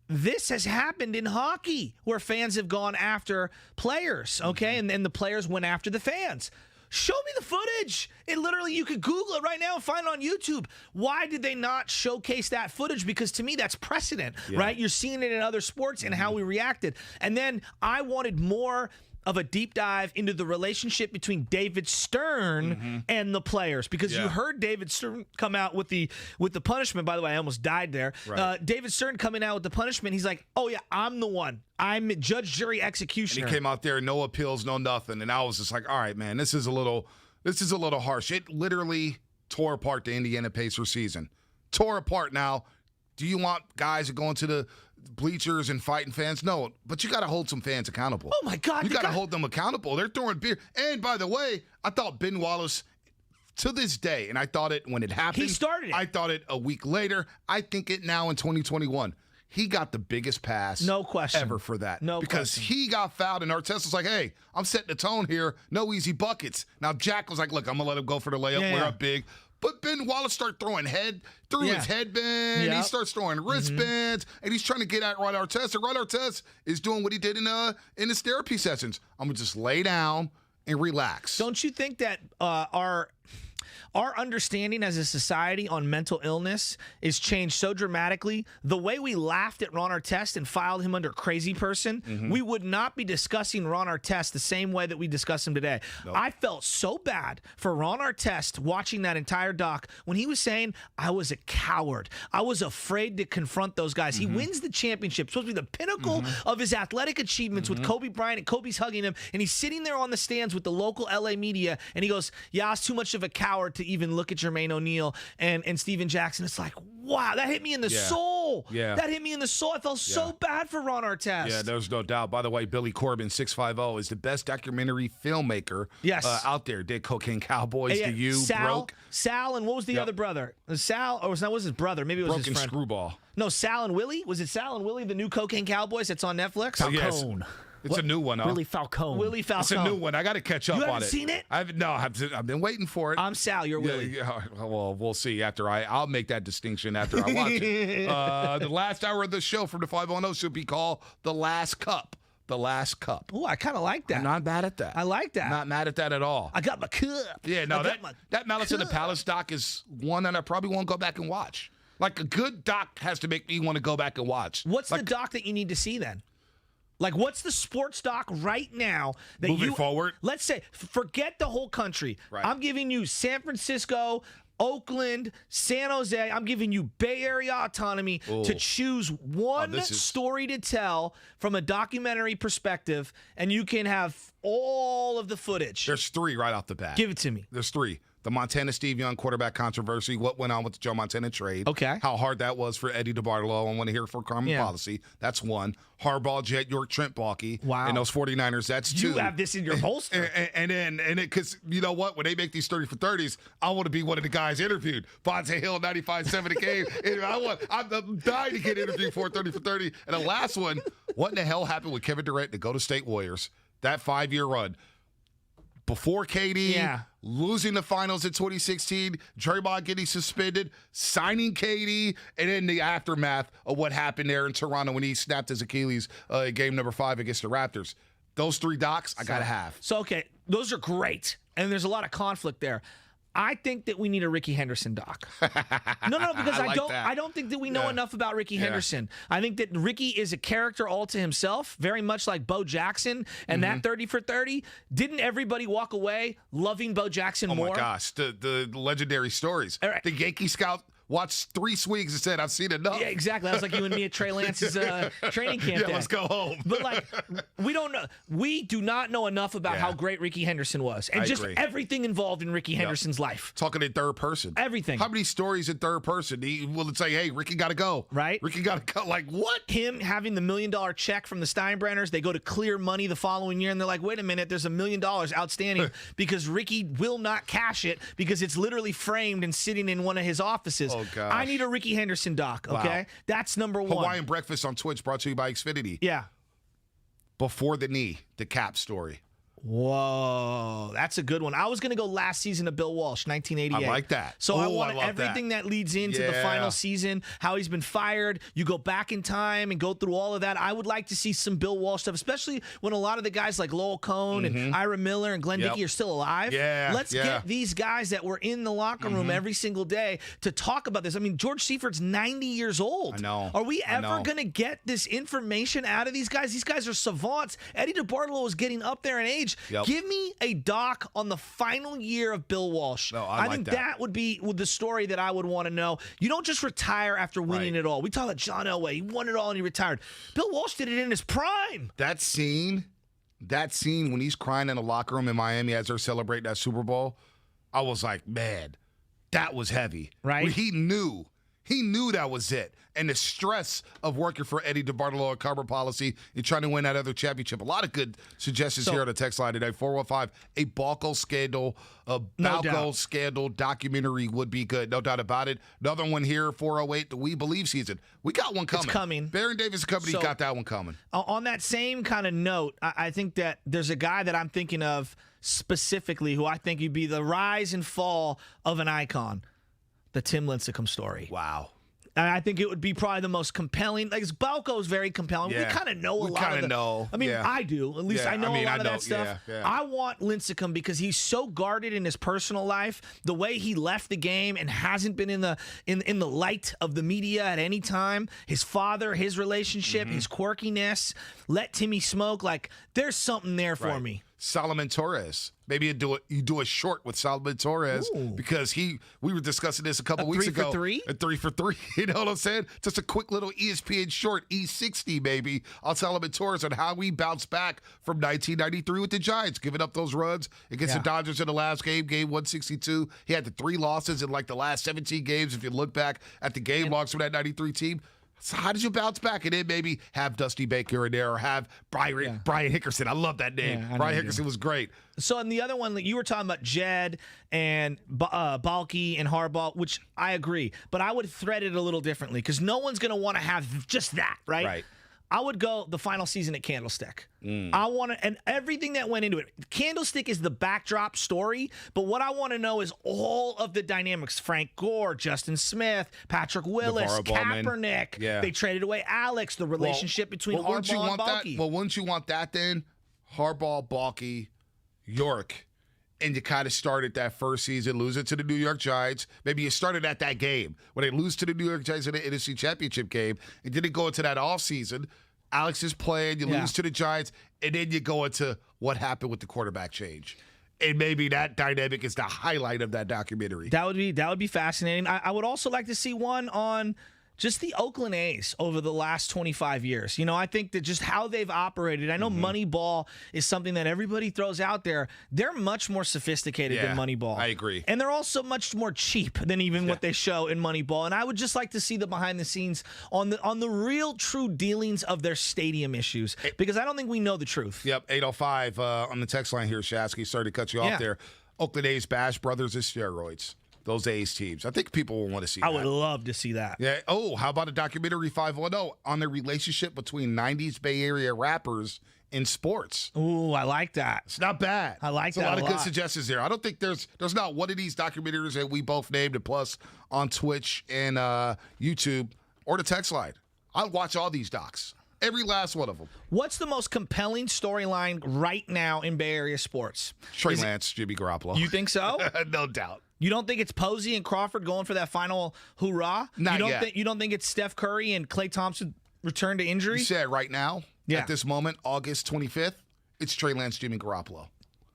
this has happened in hockey where fans have gone after players, okay? And then the players went after the fans. Show me the footage. It literally, you could Google it right now and find it on YouTube. Why did they not showcase that footage? Because to me, that's precedent, right? You're seeing it in other sports and how we reacted. And then I wanted more of a deep dive into the relationship between David Stern and the players, because you heard David Stern come out with the punishment. By the way, I almost died there. Right. David Stern coming out with the punishment. He's like, "Oh yeah, I'm the one. I'm judge, jury, executioner." And he came out there, no appeals, no nothing, and I was just like, "All right, man, this is a little harsh." It literally tore apart the Indiana Pacers season. Tore apart. Now, do you want guys that go into the bleachers and fighting fans? No, but you got to hold some fans accountable. Oh my God, you got to hold them accountable. They're throwing beer. And by the way, I thought Ben Wallace, to this day, and I thought it when it happened. He started it. I thought it a week later. I think it now in 2021. He got the biggest pass, no question, ever for that. No because question. He got fouled, and Artest was like, "Hey, I'm setting the tone here. No easy buckets." Now Jack was like, "Look, I'm gonna let him go for the layup. We're up big." But Ben Wallace started throwing his headband. He starts throwing wristbands, and he's trying to get at Ron Artest. And Ron Artest is doing what he did in his therapy sessions. I'm gonna just lay down and relax. Don't you think that our understanding as a society on mental illness is changed so dramatically? The way we laughed at Ron Artest and filed him under crazy person, we would not be discussing Ron Artest the same way that we discuss him today. Nope. I felt so bad for Ron Artest watching that entire doc when he was saying, I was a coward. I was afraid to confront those guys. He wins the championship, supposed to be the pinnacle of his athletic achievements with Kobe Bryant, and Kobe's hugging him, and he's sitting there on the stands with the local LA media, and he goes, I was too much of a coward to even look at Jermaine O'Neal and Steven Jackson. It's like, wow, that hit me in the soul. soul. Yeah. That hit me in the soul. I felt so bad for Ron Artest. Yeah, there's no doubt. By the way, Billy Corbin, 650, is the best documentary filmmaker out there. Did Cocaine Cowboys, to you, Broke. Sal, and what was the other brother? Sal, or was his brother? Maybe it was Broken his friend. Screwball. No, Sal and Willie? Was it Sal and Willie, the new Cocaine Cowboys that's on Netflix? Falcone. It's a new one, huh? Willie Falcone. Willie Falcone. It's a new one. I got to catch up You on haven't it. seen it? I've been waiting for it. I'm Sal, you're Willie. Yeah, well, we'll see after I'll make that distinction after I watch it. The last hour of the show from the 510 should be called The Last Cup. The Last Cup. Oh, I kind of like that. I'm not mad at that. I like that. Not mad at that at all. I got my cup. Yeah, no, that Malice in the Palace doc is one that I probably won't go back and watch. Like, a good doc has to make me want to go back and watch. What's the doc that you need to see then? Like, what's the sports doc right now that moving forward? Let's say, forget the whole country. Right. I'm giving you San Francisco, Oakland, San Jose. I'm giving you Bay Area autonomy to choose one story to tell from a documentary perspective, and you can have all of the footage. There's 3 right off the bat. Give it to me. There's 3. The Montana Steve Young quarterback controversy, what went on with the Joe Montana trade. Okay. How hard that was for Eddie DeBartolo. I want to hear for common policy. That's 1. Harbaugh, Jet York, Trent Baalke. Wow. And those 49ers, that's 2. You have this in your holster. Because you know what? When they make these 30 for 30s, I want to be one of the guys interviewed. Vontae Hill, 95-7 a game. I'm dying to get interviewed for 30 for 30. And the last one, what in the hell happened with Kevin Durant to go to State Warriors? That 5-year run. Before KD, losing the finals in 2016, Draymond getting suspended, signing KD, and then the aftermath of what happened there in Toronto when he snapped his Achilles in game number 5 against the Raptors. Those 3 docs, I got to have. So, okay, those are great, and there's a lot of conflict there. I think that we need a Ricky Henderson doc. No, because I don't think that we know enough about Ricky Henderson. I think that Ricky is a character all to himself, very much like Bo Jackson. And that 30 for 30, didn't everybody walk away loving Bo Jackson more? Oh my gosh, the legendary stories. Right. The Yankee scout watched 3 swings and said, I've seen enough. Yeah, exactly. That was like you and me at Trey Lance's training camp day. Let's go home. But, like, we don't know. We do not know enough about how great Ricky Henderson was. And just everything involved in Ricky Henderson's life. Talking in third person. Everything. How many stories in third person? Will it say, hey, Ricky got to go? Right. Ricky got to go. Like, what? Him having the $1 million check from the Steinbrenners. They go to clear money the following year, and they're like, wait a minute, there's $1 million outstanding because Ricky will not cash it because it's literally framed and sitting in one of his offices. Oh, gosh. I need a Ricky Henderson doc, okay? Wow. That's number 1. Hawaiian Breakfast on Twitch brought to you by Xfinity. Yeah. Before the knee, the Cap story. Whoa, that's a good one. I was going to go last season of Bill Walsh, 1988. I like that. So I want everything that leads into the final season, how he's been fired. You go back in time and go through all of that. I would like to see some Bill Walsh stuff, especially when a lot of the guys like Lowell Cone and Ira Miller and Glenn Dickey are still alive. Yeah, Let's get these guys that were in the locker room every single day to talk about this. I mean, George Seifert's 90 years old. I know. Are we ever going to get this information out of these guys? These guys are savants. Eddie DeBartolo is getting up there in age. Give me a doc on the final year of Bill Walsh. No, I think that would be the story that I would want to know. You don't just retire after winning it all. We talk about John Elway. He won it all and he retired. Bill Walsh did it in his prime. That scene when he's crying in the locker room in Miami as they're celebrating that Super Bowl, I was like, man, that was heavy. Right? When he knew that was it. And the stress of working for Eddie DeBartolo at Carbon Policy and trying to win that other championship. A lot of good suggestions here on the text line today. 415, a Balco scandal documentary would be good. No doubt about it. Another one here, 408, the We Believe season. We got one coming. It's coming. Baron Davis Company got that one coming. On that same kind of note, I think that there's a guy that I'm thinking of specifically who I think would be the rise and fall of an icon. The Tim Lincecum story. Wow. And I think it would be probably the most compelling. Like, Balco is very compelling. Yeah. We kind of know a lot of We kind of know. I mean, I do. At least I know a lot of that stuff. Yeah. I want Lincecum because he's so guarded in his personal life. The way he left the game and hasn't been in the light of the media at any time. His father, his relationship, his quirkiness. Let Timmy smoke. Like, there's something there for me. Solomon Torres. Maybe you do a short with Solomon Torres because we were discussing this a couple weeks ago. 3 for 3? A 3 for 3. You know what I'm saying? Just a quick little ESPN short, E60 maybe, on Solomon Torres on how we bounced back from 1993 with the Giants, giving up those runs against the Dodgers in the last game 162. He had the 3 losses in like the last 17 games. If you look back at the game logs from that 93 team, So how did you bounce back? And then maybe have Dusty Baker in there or have Brian Hickerson. I love that name. Yeah, Brian Hickerson was great. So, and the other one, you were talking about Jed and Balky and Harbaugh, which I agree. But I would thread it a little differently because no one's going to want to have just that, right? Right. I would go the final season at Candlestick. I want to, and everything that went into it. Candlestick is the backdrop story, but what I want to know is all of the dynamics. Frank Gore, Justin Smith, Patrick Willis, Kaepernick. Yeah. They traded away Alex, the relationship between Harbaugh and Balky. Wouldn't you want that then? Harbaugh, Balky, York. And you kind of started that first season, lose it to the New York Giants. Maybe you started at that game when they lose to the New York Giants in the NFC Championship game and didn't go into that offseason. Alex is playing, you lose to the Giants, and then you go into what happened with the quarterback change. And maybe that dynamic is the highlight of that documentary. That would be fascinating. I would also like to see one on just the Oakland A's over the last 25 years. I think that just how they've operated. I know Moneyball is something that everybody throws out there. They're much more sophisticated than Moneyball. I agree. And they're also much more cheap than even what they show in Moneyball. And I would just like to see the behind the scenes on the real true dealings of their stadium issues because I don't think we know the truth. Yep, 805 on the text line here, Shasky. Sorry to cut you off there. Oakland A's bash brothers as steroids. Those A's teams. I think people will want to see that. I would love to see that. Yeah. Oh, how about a documentary 510 on the relationship between 90s Bay Area rappers in sports? Ooh, I like that. It's not bad. I like that a lot of good suggestions there. I don't think there's not one of these documentaries that we both named, and plus on Twitch and YouTube or the text line. I'll watch all these docs. Every last one of them. What's the most compelling storyline right now in Bay Area sports? Trey Lance, Jimmy Garoppolo. You think so? No doubt. You don't think it's Posey and Crawford going for that final hoorah? Not yet. You don't think it's Steph Curry and Klay Thompson return to injury? You said right now, at this moment, August 25th, it's Trey Lance, Jimmy Garoppolo.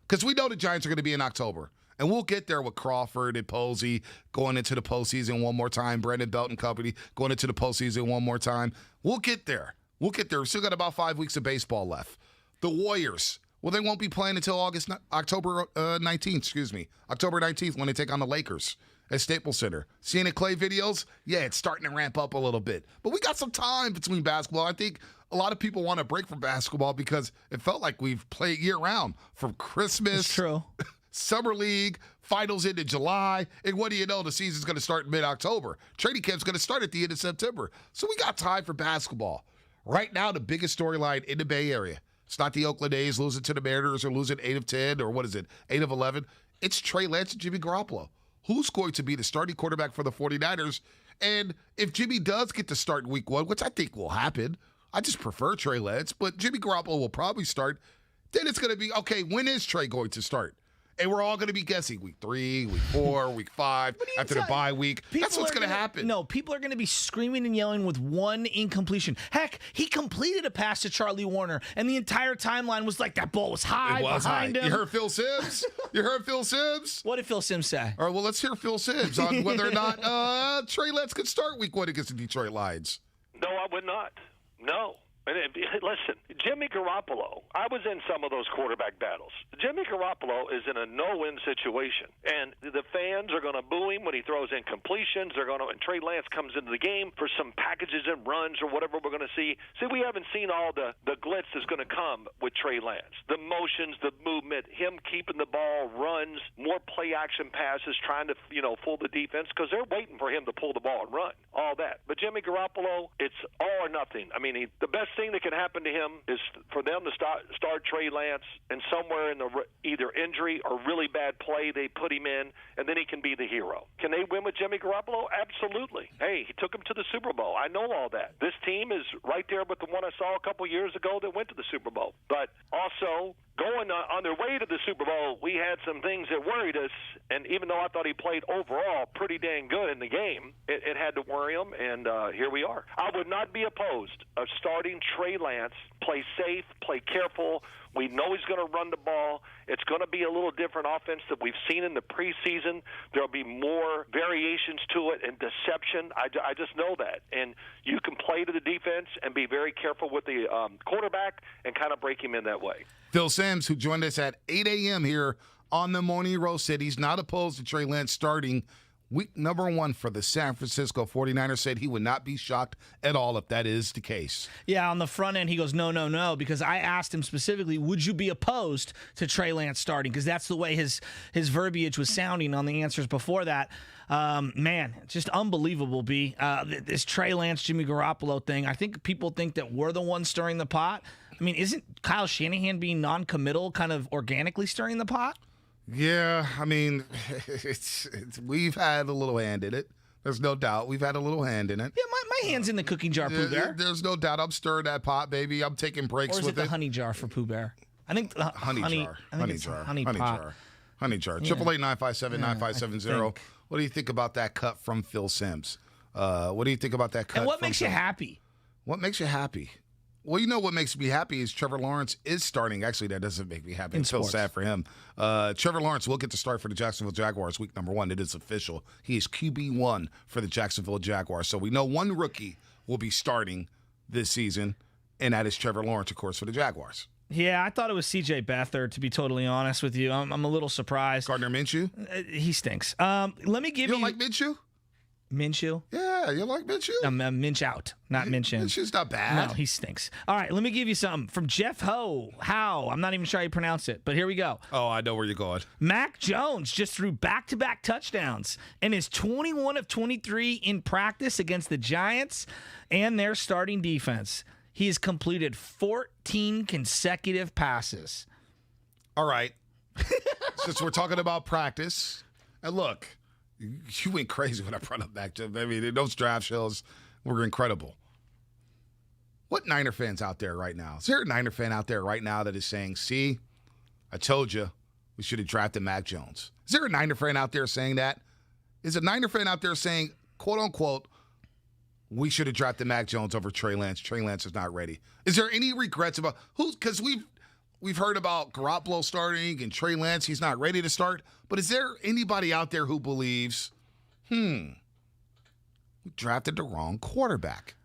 Because we know the Giants are going to be in October. And we'll get there with Crawford and Posey going into the postseason one more time. Brandon Belt and company going into the postseason one more time. We'll get there. We'll get there. We've still got about 5 weeks of baseball left. The Warriors. Well, they won't be playing until October 19th when they take on the Lakers at Staples Center. Seeing the Clay videos, it's starting to ramp up a little bit. But we got some time between basketball. I think a lot of people want to break from basketball because it felt like we've played year-round from Christmas. It's true. Summer League, finals into July, and what do you know, the season's going to start in mid-October. Training camp's going to start at the end of September. So we got time for basketball. Right now, the biggest storyline in the Bay Area. It's not the Oakland A's losing to the Mariners or losing 8 of 10 or 8 of 11. It's Trey Lance and Jimmy Garoppolo. Who's going to be the starting quarterback for the 49ers? And if Jimmy does get to start in week 1, which I think will happen, I just prefer Trey Lance, but Jimmy Garoppolo will probably start. Then it's going to be, okay, when is Trey going to start? And we're all going to be guessing week 3, week 4, week 5, after the bye week. That's what's going to happen. No, people are going to be screaming and yelling with one incompletion. Heck, he completed a pass to Charlie Warner, and the entire timeline was like that ball was high behind him. You heard Phill Simms? You heard Phill Simms? What did Phill Simms say? All right, well, let's hear Phill Simms on whether or not Trey Lance could start week 1 against the Detroit Lions. No, I would not. No. Listen, Jimmy Garoppolo, I was in some of those quarterback battles. Jimmy Garoppolo is in a no-win situation, and the fans are going to boo him when he throws incompletions. And Trey Lance comes into the game for some packages and runs or whatever we're going to see. See, we haven't seen all the glitz that's going to come with Trey Lance. The motions, the movement, him keeping the ball, runs, more play-action passes, trying to, fool the defense because they're waiting for him to pull the ball and run, all that. But Jimmy Garoppolo, it's all or nothing. I mean, the best thing that can happen to him is for them to start Trey Lance, and somewhere in the either injury or really bad play they put him in, and then he can be the hero. Can they win with Jimmy Garoppolo? Absolutely. Hey, he took him to the Super Bowl. I know all that. This team is right there with the one I saw a couple years ago that went to the Super Bowl. But also, going on their way to the Super Bowl, we had some things that worried us, and even though I thought he played overall pretty dang good in the game, it had to worry him, and here we are. I would not be opposed of starting Trey Lance, play safe, play careful. We know he's going to run the ball. It's going to be a little different offense that we've seen in the preseason. There'll be more variations to it and deception. I just know that. And you can play to the defense and be very careful with the quarterback and kind of break him in that way. Phill Simms, who joined us at 8 a.m. here on the Morning Roast, said he's not opposed to Trey Lance starting Week number 1 for the San Francisco 49ers said he would not be shocked at all if that is the case. Yeah, on the front end, he goes, no, because I asked him specifically, would you be opposed to Trey Lance starting? Because that's the way his verbiage was sounding on the answers before that. Man, just unbelievable, B. This Trey Lance, Jimmy Garoppolo thing, I think people think that we're the ones stirring the pot. I mean, isn't Kyle Shanahan being non-committal kind of organically stirring the pot? Yeah, I mean, we've had a little hand in it. There's no doubt. We've had a little hand in it. Yeah, my hand's in the cooking jar, Pooh Bear. There's no doubt. I'm stirring that pot, baby. I'm taking breaks with it. Or is it the honey jar for Pooh Bear? I think honey jar. Honey jar. Honey jar. 888-957-9570. What do you think about that cut from Phill Simms? What do you think about that cut? And what makes you happy? What makes you happy? Well, you know what makes me happy is Trevor Lawrence is starting. Actually, that doesn't make me happy. I feel sad for him. Trevor Lawrence will get to start for the Jacksonville Jaguars week number 1. It is official. He is QB1 for the Jacksonville Jaguars. So we know one rookie will be starting this season, and that is Trevor Lawrence, of course, for the Jaguars. Yeah, I thought it was C.J. Beathard, to be totally honest with you. I'm a little surprised. Gardner Minshew? He stinks. Let me give you... You don't like Minshew? Minshew? Yeah, you like Minshew? Minch out, not Minch in. Minshew's not bad. No, he stinks. All right, let me give you something from Jeff Howe. I'm not even sure how you pronounce it, but here we go. Oh, I know where you're going. Mac Jones just threw back-to-back touchdowns and is 21 of 23 in practice against the Giants and their starting defense. He has completed 14 consecutive passes. All right. Since we're talking about practice, and look, you went crazy when I brought up Mac Jones. I mean, those draft shows were incredible. What Niner fans out there right now? Is there a Niner fan out there right now that is saying, see, I told you we should have drafted Mac Jones? Is there a Niner fan out there saying that? Is a Niner fan out there saying, quote unquote, we should have drafted Mac Jones over Trey Lance? Trey Lance is not ready. Is there any regrets about who? Because we've heard about Garoppolo starting and Trey Lance, he's not ready to start. But is there anybody out there who believes, we drafted the wrong quarterback?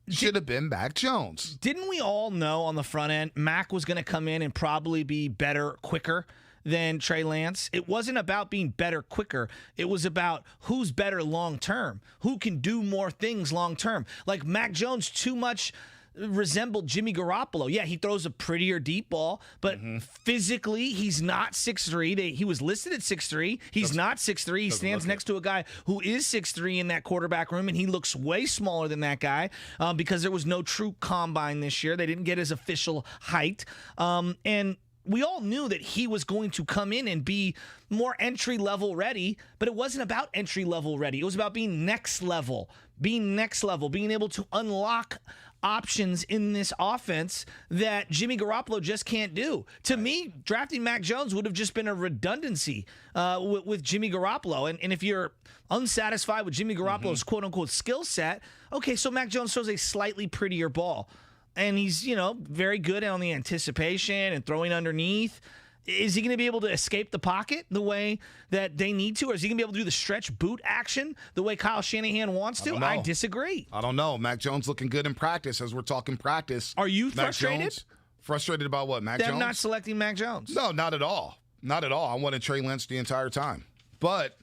Should have been Mac Jones. Didn't we all know on the front end Mac was going to come in and probably be better quicker than Trey Lance? It wasn't about being better quicker. It was about who's better long term, who can do more things long term. Like Mac Jones too much resembled Jimmy Garoppolo. Yeah, he throws a prettier deep ball, but physically he's not 6'3". He was listed at 6'3". He's not 6'3". He stands next to a guy who is 6'3" in that quarterback room, and he looks way smaller than that guy because there was no true combine this year. They didn't get his official height. And we all knew that he was going to come in and be more entry-level ready, but it wasn't about entry-level ready. It was about being next level, being able to unlock options in this offense that Jimmy Garoppolo just can't do. To me, drafting Mac Jones would have just been a redundancy with Jimmy Garoppolo. And if you're unsatisfied with Jimmy Garoppolo's quote-unquote skill set, okay, so Mac Jones throws a slightly prettier ball. And he's, very good on the anticipation and throwing underneath. Is he going to be able to escape the pocket the way that they need to? Or is he going to be able to do the stretch boot action the way Kyle Shanahan wants to? I disagree. I don't know. Mac Jones looking good in practice as we're talking practice. Are you frustrated? Frustrated about what, Mac Jones? Them not selecting Mac Jones. No, not at all. Not at all. I wanted Trey Lance the entire time. But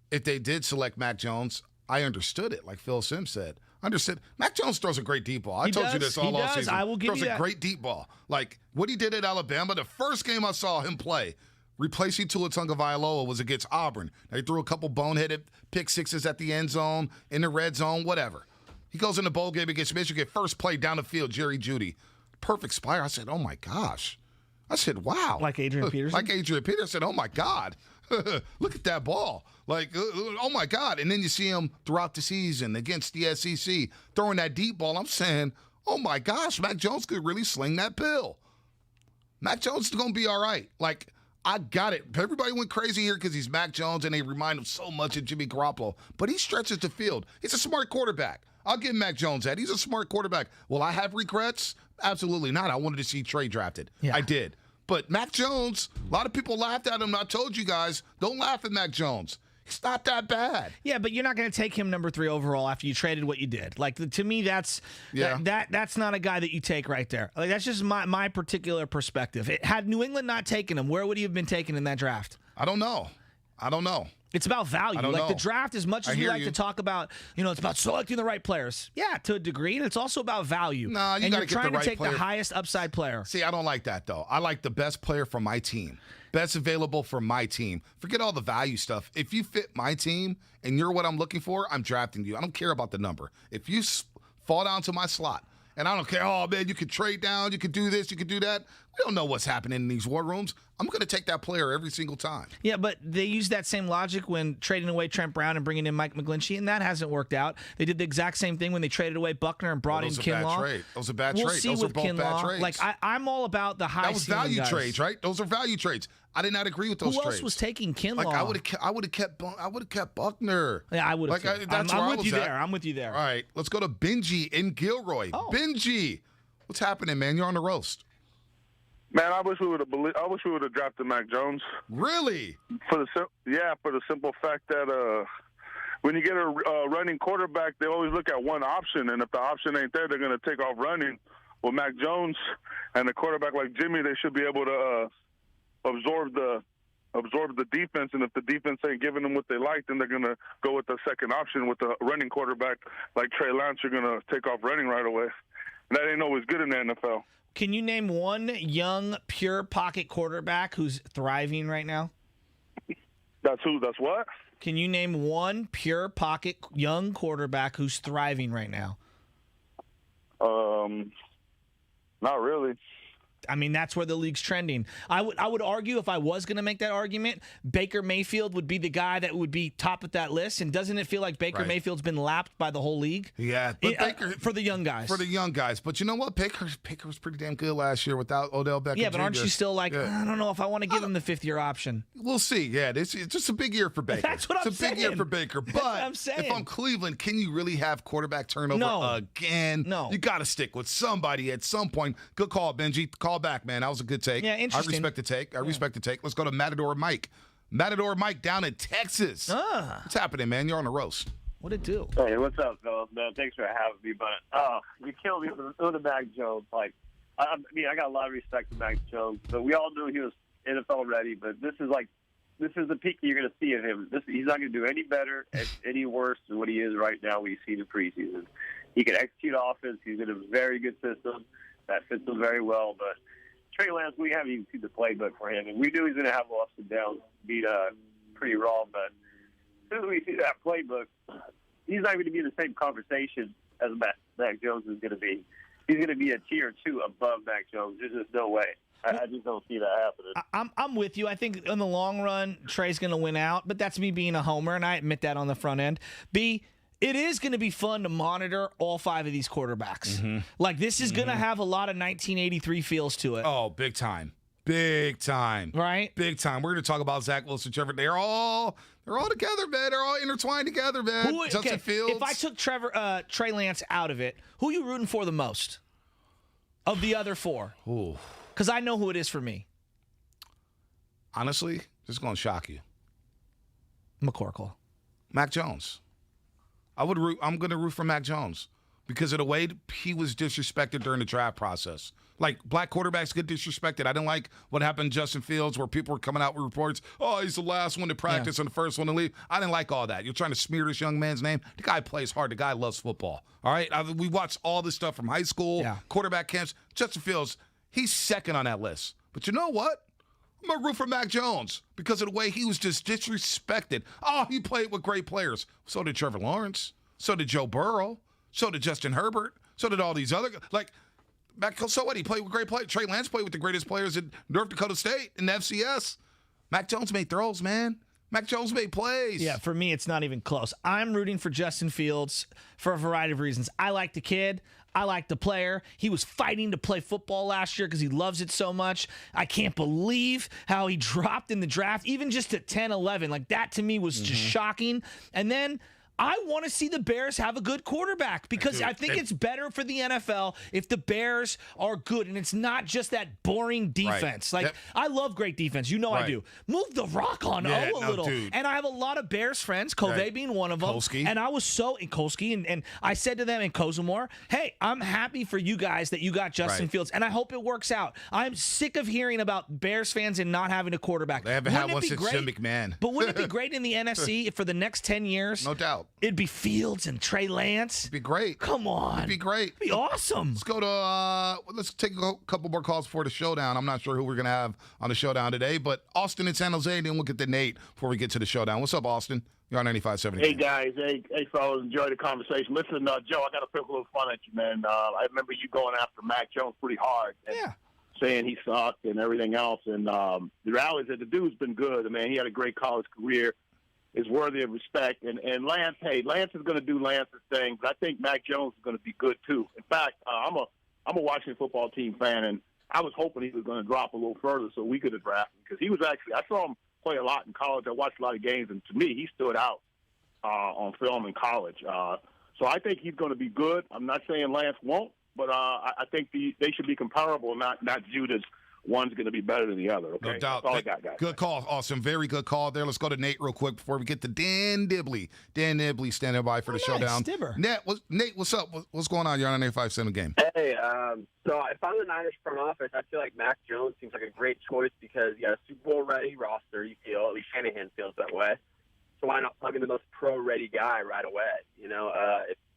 if they did select Mac Jones, I understood it, like Phill Simms said. Understood. Mac Jones throws a great deep ball. I told you this all offseason. I will give you that. Throws a great deep ball. Like what he did at Alabama, the first game I saw him play, replacing Tua Tagovailoa, was against Auburn. They threw a couple boneheaded pick sixes at the end zone, in the red zone, whatever. He goes in the bowl game against Michigan, first play down the field, Jerry Jeudy. Perfect spire. I said, oh, my gosh. I said, wow. Like Adrian Peterson? Like Adrian Peterson. I said, oh, my God. Look at that ball. Like, oh, my God. And then you see him throughout the season against the SEC throwing that deep ball. I'm saying, oh, my gosh, Mac Jones could really sling that pill. Mac Jones is going to be all right. Like, I got it. Everybody went crazy here because he's Mac Jones and they remind him so much of Jimmy Garoppolo. But he stretches the field. He's a smart quarterback. I'll give Mac Jones that. He's a smart quarterback. Will I have regrets? Absolutely not. I wanted to see Trey drafted. Yeah. I did. But Mac Jones, a lot of people laughed at him. I told you guys, don't laugh at Mac Jones. He's not that bad. Yeah, but you're not going to take him number 3 overall after you traded what you did. Like, to me, that's that's not a guy that you take right there. Like, that's just my particular perspective. Had New England not taken him, where would he have been taken in that draft? I don't know. It's about value. I don't like know. the draft, as much as I we hear like you. to talk about, it's about selecting the right players. Yeah, to a degree, and it's also about value. No, you and got you're to get trying the right to take player. the highest upside player. See, I don't like that, though. I like the best player for my team. Best available for my team. Forget all the value stuff. If you fit my team and you're what I'm looking for, I'm drafting you. I don't care about the number. If you fall down to my slot, and I don't care, oh, man, you could trade down, you could do this, you could do that. We don't know what's happening in these war rooms. I'm going to take that player every single time. Yeah, but they used that same logic when trading away Trent Brown and bringing in Mike McGlinchey, and that hasn't worked out. They did the exact same thing when they traded away Buckner and brought in Kinlaw. That was a bad We'll trade. see Those are with both bad Kinlaw. trades. Like I'm all about the high. That was value guys. trades, right? Those are value trades. I did not agree with those Who trades. else was taking Kinlaw? Like I would have kept Buckner. Yeah, I would have. Like that's where I'm I with was you at. there. I'm with you there. All right, let's go to Benji in Gilroy. Oh. Benji, what's happening, man? You're on the roast. Man, I wish we would have drafted Mac Jones. Really? For the simple fact that when you get a running quarterback, they always look at one option, and if the option ain't there, they're going to take off running. With Mac Jones and a quarterback like Jimmy, they should be able to absorb the defense, and if the defense ain't giving them what they like, then they're going to go with the second option with the running quarterback like Trey Lance. You're going to take off running right away. And that ain't always good in the NFL. Can you name one young, pure pocket quarterback who's thriving right now? That's what? Can you name one pure pocket young quarterback who's thriving right now? Not really. I mean, that's where the league's trending. I would argue, if I was going to make that argument, Baker Mayfield would be the guy that would be top of that list. And doesn't it feel like Baker Mayfield's been lapped by the whole league? Yeah, but Baker for the young guys. For the young guys, but you know what? Baker was pretty damn good last year without Odell Beckham. Yeah, but aren't Jr. you still like, I don't know if I want to give him the fifth-year option? We'll see. Yeah, it's just a big year for Baker. That's what I'm saying. It's a big year for Baker. But I'm saying. If I'm Cleveland, can you really have quarterback turnover again? No. You got to stick with somebody at some point. Good call, Benji. Call back, man. That was a good take. Yeah, interesting. I respect the take. Let's go to Matador Mike. Matador Mike down in Texas. What's happening, man? You're on the roast. What'd it do? Hey, what's up, fellas? Man, thanks for having me. But you killed me with the Mac Jones. Like, I mean, I got a lot of respect for Mac Jones, but we all knew he was NFL ready. But this is the peak you're going to see of him. He's not going to do any better and any worse than what he is right now. We see in the preseason. He can execute offense. He's in a very good system that fits him very well. But Trey Lance, we haven't even seen the playbook for him, and we knew he was going to have ups and downs, be pretty raw. But as soon as we see that playbook, he's not going to be in the same conversation as Mac Jones is going to be. He's going to be a tier 2 above Mac Jones. There's just no way. I just don't see that happening. I'm with you. I think in the long run, Trey's going to win out, but that's me being a homer, and I admit that on the front end. B, it is going to be fun to monitor all 5 of these quarterbacks. Mm-hmm. Like, this is going to have a lot of 1983 feels to it. Oh, big time. Big time. Right? Big time. We're going to talk about Zach Wilson, Trevor. They're all together, man. They're all intertwined together, man. Justin Fields. If I took Trey Lance out of it, who are you rooting for the most of the other 4? Ooh. Because I know who it is for me. Honestly, this is going to shock you. McCorkle. Mac Jones. I'm going to root for Mac Jones because of the way he was disrespected during the draft process. Like, black quarterbacks get disrespected. I didn't like what happened to Justin Fields where people were coming out with reports, oh, he's the last one to practice and the first one to leave. I didn't like all that. You're trying to smear this young man's name. The guy plays hard. The guy loves football. All right? We watched all this stuff from high school, quarterback camps. Justin Fields, he's second on that list. But you know what? I'm going to root for Mac Jones because of the way he was just disrespected. Oh, he played with great players. So did Trevor Lawrence. So did Joe Burrow. So did Justin Herbert. So did all these other guys. Like, so what? He played with great players. Trey Lance played with the greatest players in North Dakota State in the FCS. Mac Jones made throws, man. Mac Jones made plays. Yeah, for me, it's not even close. I'm rooting for Justin Fields for a variety of reasons. I like the kid. I like the player. He was fighting to play football last year because he loves it so much. I can't believe how he dropped in the draft, even just at 10-11. Like, that to me was just shocking. And then I want to see the Bears have a good quarterback because I think it's better for the NFL if the Bears are good and it's not just that boring defense. Right. Like, I love great defense. You know I do. Move the rock on a little. Dude. And I have a lot of Bears friends, Covey being one of them. Kolsky. And I was so in Kolsky, and I said to them in Kozumor, hey, I'm happy for you guys that you got Justin Fields, and I hope it works out. I'm sick of hearing about Bears fans and not having a quarterback. They haven't had one since Jim McMahon. But wouldn't it be great in the NFC for the next 10 years? No doubt. It'd be Fields and Trey Lance. It'd be great. Come on. It'd be great. It'd be awesome. Let's go to, let's take a couple more calls before the showdown. I'm not sure who we're going to have on the showdown today, but Austin and San Jose, then we'll get to Nate before we get to the showdown. What's up, Austin? You're on 95.7. Hey, guys. Hey, fellas. Enjoy the conversation. Listen, Joe, I got to poke a little fun at you, man. I remember you going after Mac Jones pretty hard. And saying he sucked and everything else. And the reality is that the dude's been good. Man, he had a great college career. Is worthy of respect. And Lance, Lance is going to do Lance's thing, but I think Mac Jones is going to be good too. In fact, I'm a Washington football team fan, and I was hoping he was going to drop a little further so we could have drafted him because he was actually, I saw him play a lot in college. I watched a lot of games, and to me, he stood out on film in college. So I think he's going to be good. I'm not saying Lance won't, but I think they should be comparable, not viewed as one's going to be better than the other. Okay? No doubt. That's all I got, guys. Good call. Awesome. Very good call there. Let's go to Nate real quick before we get to Dan Dibley. Dan Dibley standing by for the showdown. Nate, what's up? What's going on? You're on a 95.7 game. Hey, so if I'm the Niners front office, I feel like Mac Jones seems like a great choice because you got a Super Bowl ready roster, you feel, at least Shanahan feels that way. So why not plug in the most pro-ready guy right away? You know,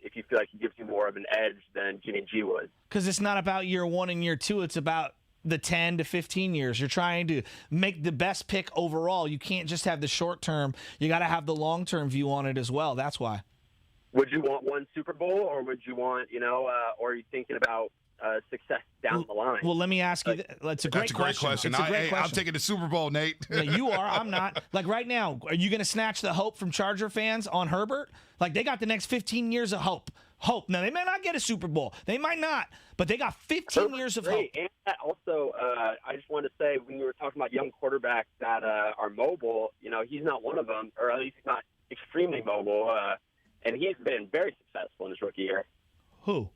if you feel like he gives you more of an edge than Jimmy G would. Because it's not about year 1 and year 2. It's about the 10 to 15 years. You're trying to make the best pick overall. You can't just have the short term. You got to have the long term view on it as well. That's why. Would you want one Super Bowl, or would you want, or are you thinking about success down the line? Well, let me ask you. That's a great question. I'm taking the Super Bowl, Nate. Yeah, you are. I'm not. Like right now, are you going to snatch the hope from Charger fans on Herbert? Like they got the next 15 years of hope. Now, they may not get a Super Bowl. They might not. But they got 15 years of hope. And also, I just wanted to say, when you were talking about young quarterbacks that are mobile, he's not one of them, or at least he's not extremely mobile. And he's been very successful in his rookie year. Who?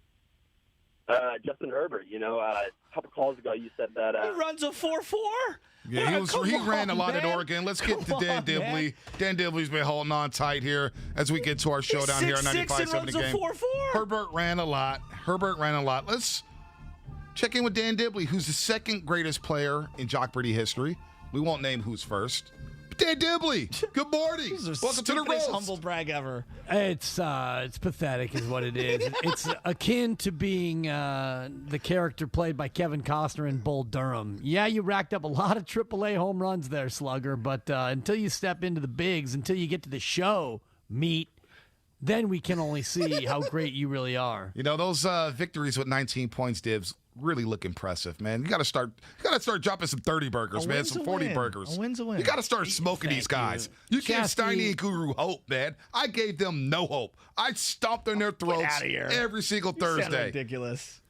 Justin Herbert. A couple calls ago, you said that he runs a 4.4. Yeah, he ran a lot at Oregon. Let's get to Dan Dibley. Dan Dibley's been holding on tight here as we get to our showdown here on 95.7 The Game. 4.4. Herbert ran a lot. Let's check in with Dan Dibley, who's the second greatest player in Jock Brady history. We won't name who's first. Dan Dibley, good morning. Welcome to the roast. Humble brag ever. It's pathetic, is what it is. It's akin to being the character played by Kevin Costner in Bull Durham. Yeah, you racked up a lot of AAA home runs there, Slugger, but until you step into the bigs, until you get to the show, meat, then we can only see how great you really are. Those victories with 19 points, Dibs, really look impressive, man. You got to start dropping some 30 burgers, man, some 40 burgers. A win's a win. You got to start smoking these guys. You gave Steiny and Guru hope, man. I gave them no hope. I stomped on their throats every single Thursday. Sound ridiculous.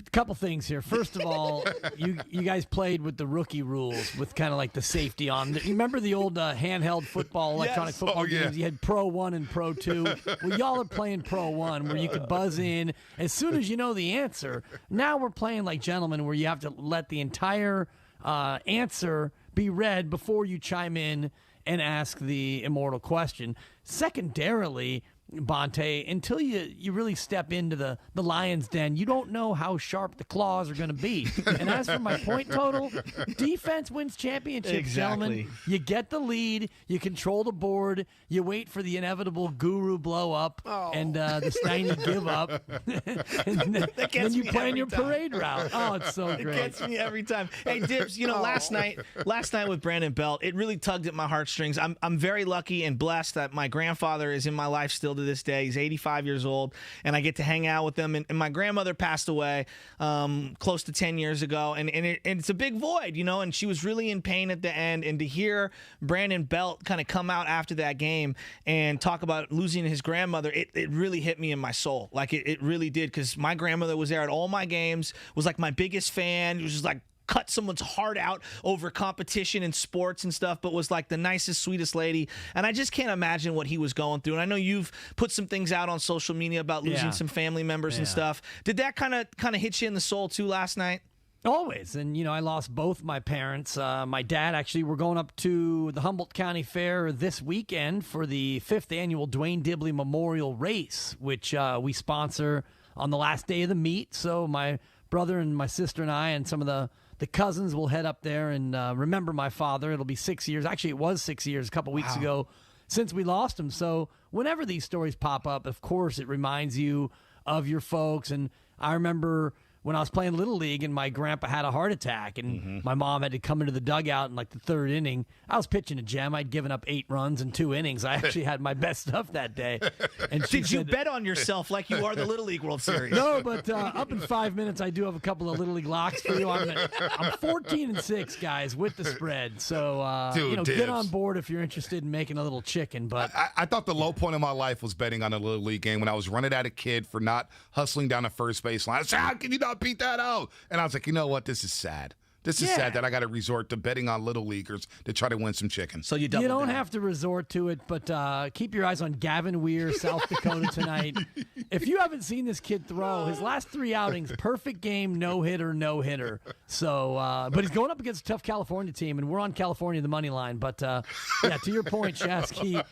A couple things here. First of all, you guys played with the rookie rules with kind of like the safety on. You remember the old handheld football, electronic football games? You had Pro 1 and Pro 2. Well, y'all are playing Pro 1 where you could buzz in as soon as you know the answer. Now we're playing like gentlemen where you have to let the entire answer be read before you chime in and ask the immortal question. Secondarily, Bonte, until you really step into the lion's den, you don't know how sharp the claws are going to be. And as for my point total, defense wins championships, gentlemen. You get the lead, you control the board, you wait for the inevitable Guru blow up and the Steiny give up, and then you plan your parade route. Oh, it's so great. It gets me every time. Hey, Dibs, last night with Brandon Belt, it really tugged at my heartstrings. I'm very lucky and blessed that my grandfather is in my life still to this day. He's 85 years old, and I get to hang out with him. And my grandmother passed away close to 10 years ago, and it's a big void, and she was really in pain at the end. And to hear Brandon Belt kind of come out after that game and talk about losing his grandmother, it really hit me in my soul. Like, it really did, because my grandmother was there at all my games, was like my biggest fan. It was just like cut someone's heart out over competition in sports and stuff, but was like the nicest, sweetest lady. And I just can't imagine what he was going through. And I know you've put some things out on social media about losing some family members and stuff. Did that kind of hit you in the soul too last night? Always. And, I lost both my parents. My dad, actually, we're going up to the Humboldt County Fair this weekend for the 5th annual Dwayne Dibley Memorial Race, which we sponsor on the last day of the meet. So my brother and my sister and I and some of the cousins will head up there and remember my father. It'll be 6 years. Actually, it was 6 years a couple weeks ago since we lost him. So whenever these stories pop up, of course, it reminds you of your folks. And I remember when I was playing Little League and my grandpa had a heart attack and my mom had to come into the dugout in like the 3rd inning. I was pitching a gem. I'd given up 8 runs in 2 innings. I actually had my best stuff that day. And Did you bet on yourself like you are the Little League World Series? No, but up in 5 minutes, I do have a couple of Little League locks for you. I'm 14-6, guys, with the spread. So, get on board if you're interested in making a little chicken. But I thought the low point of my life was betting on a Little League game when I was running at a kid for not hustling down the first baseline. I said, how can you not beat that out? And I was like, you know what? This is sad. This is sad that I got to resort to betting on Little Leaguers to try to win some chicken. So you don't have to resort to it, but keep your eyes on Gavin Weir, South Dakota tonight. If you haven't seen this kid throw, his last 3 outings, perfect game, no-hitter. So, but he's going up against a tough California team, and we're on California, the money line. But, to your point, Shasky,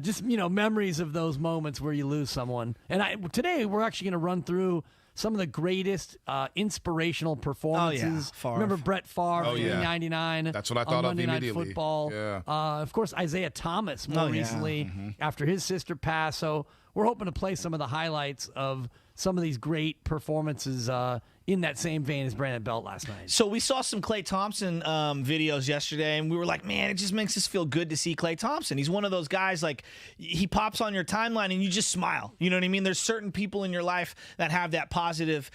just, memories of those moments where you lose someone. And today we're actually going to run through some of the greatest inspirational performances. Remember Brett Favre in 99? That's what I thought of immediately. Monday Night Football. Yeah. Of course, Isaiah Thomas more recently after his sister passed. So we're hoping to play some of the highlights of some of these great performances in that same vein as Brandon Belt last night. So we saw some Klay Thompson videos yesterday, and we were like, man, it just makes us feel good to see Klay Thompson. He's one of those guys, like, he pops on your timeline and you just smile. You know what I mean? There's certain people in your life that have that positive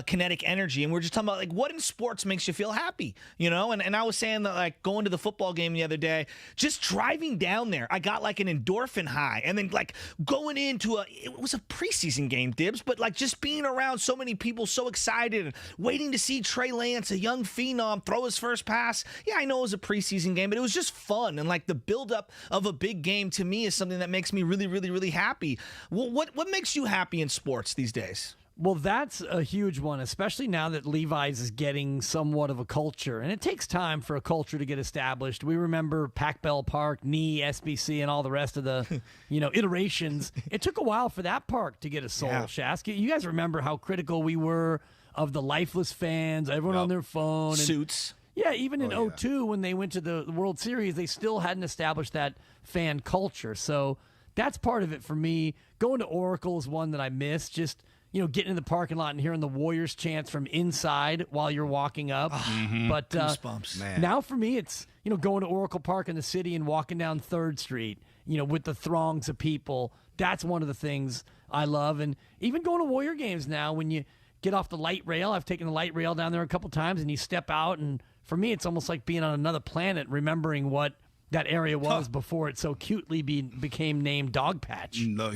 kinetic energy, and we're just talking about, like, what in sports makes you feel happy, And I was saying that, like, going to the football game the other day, just driving down there, I got, like, an endorphin high, and then, like, going into it was a preseason game, Dibs, but, like, just being around so many people so excited, waiting to see Trey Lance, a young phenom, throw his first pass. Yeah, I know it was a preseason game, but it was just fun. And like the buildup of a big game to me is something that makes me really, really, really happy. Well, what makes you happy in sports these days? Well, that's a huge one, especially now that Levi's is getting somewhat of a culture. And it takes time for a culture to get established. We remember Pac Bell Park, NE, SBC, and all the rest of the iterations. It took a while for that park to get a soul, Shasky. You guys remember how critical we were of the lifeless fans, everyone on their phone. And, suits. Yeah, even in 2002 when they went to the World Series, they still hadn't established that fan culture. So that's part of it for me. Going to Oracle is one that I miss. Just, getting in the parking lot and hearing the Warriors chants from inside while you're walking up. But goosebumps. Now for me, it's, going to Oracle Park in the city and walking down 3rd Street, with the throngs of people. That's one of the things I love. And even going to Warrior games now, when you get off the light rail. I've taken the light rail down there a couple times, and you step out, and for me, it's almost like being on another planet, remembering what that area was before it so cutely became named Dog Patch. No,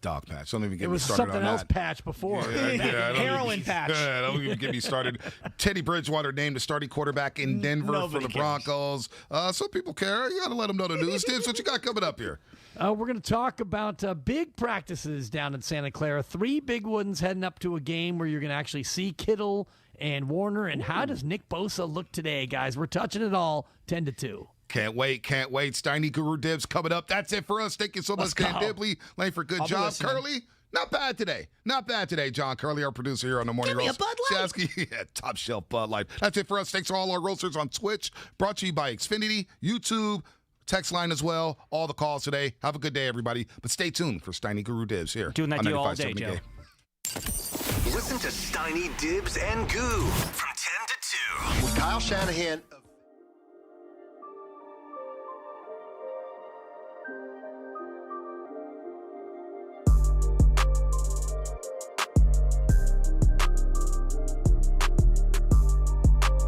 Dog Patch. Don't even get me started on that. It was something else patch before. Heroin patch. Don't even get me started. Teddy Bridgewater named the starting quarterback in Denver for the Broncos. Some people care. You got to let them know the news. Tibbs, what you got coming up here? We're going to talk about big practices down in Santa Clara. 3 big ones heading up to a game where you're going to actually see Kittle and Warner. And how does Nick Bosa look today, guys? We're touching it all 10-2. Can't wait. Steiny Guru Dibs coming up. That's it for us. Thank you so much, Dan Dibley. Lane for good job. Curly, not bad today. John Curly, our producer here on the Morning Roast. Give me a Bud Light. Shasky, top shelf Bud Light. That's it for us. Thanks to all our roasters on Twitch. Brought to you by Xfinity, YouTube, text line as well. All the calls today. Have a good day, everybody. But stay tuned for Steiny Guru Dibs here. Doing that deal all day, Joe. Listen to Steiny Dibs and Goo from 10 to 2. Kyle Shanahan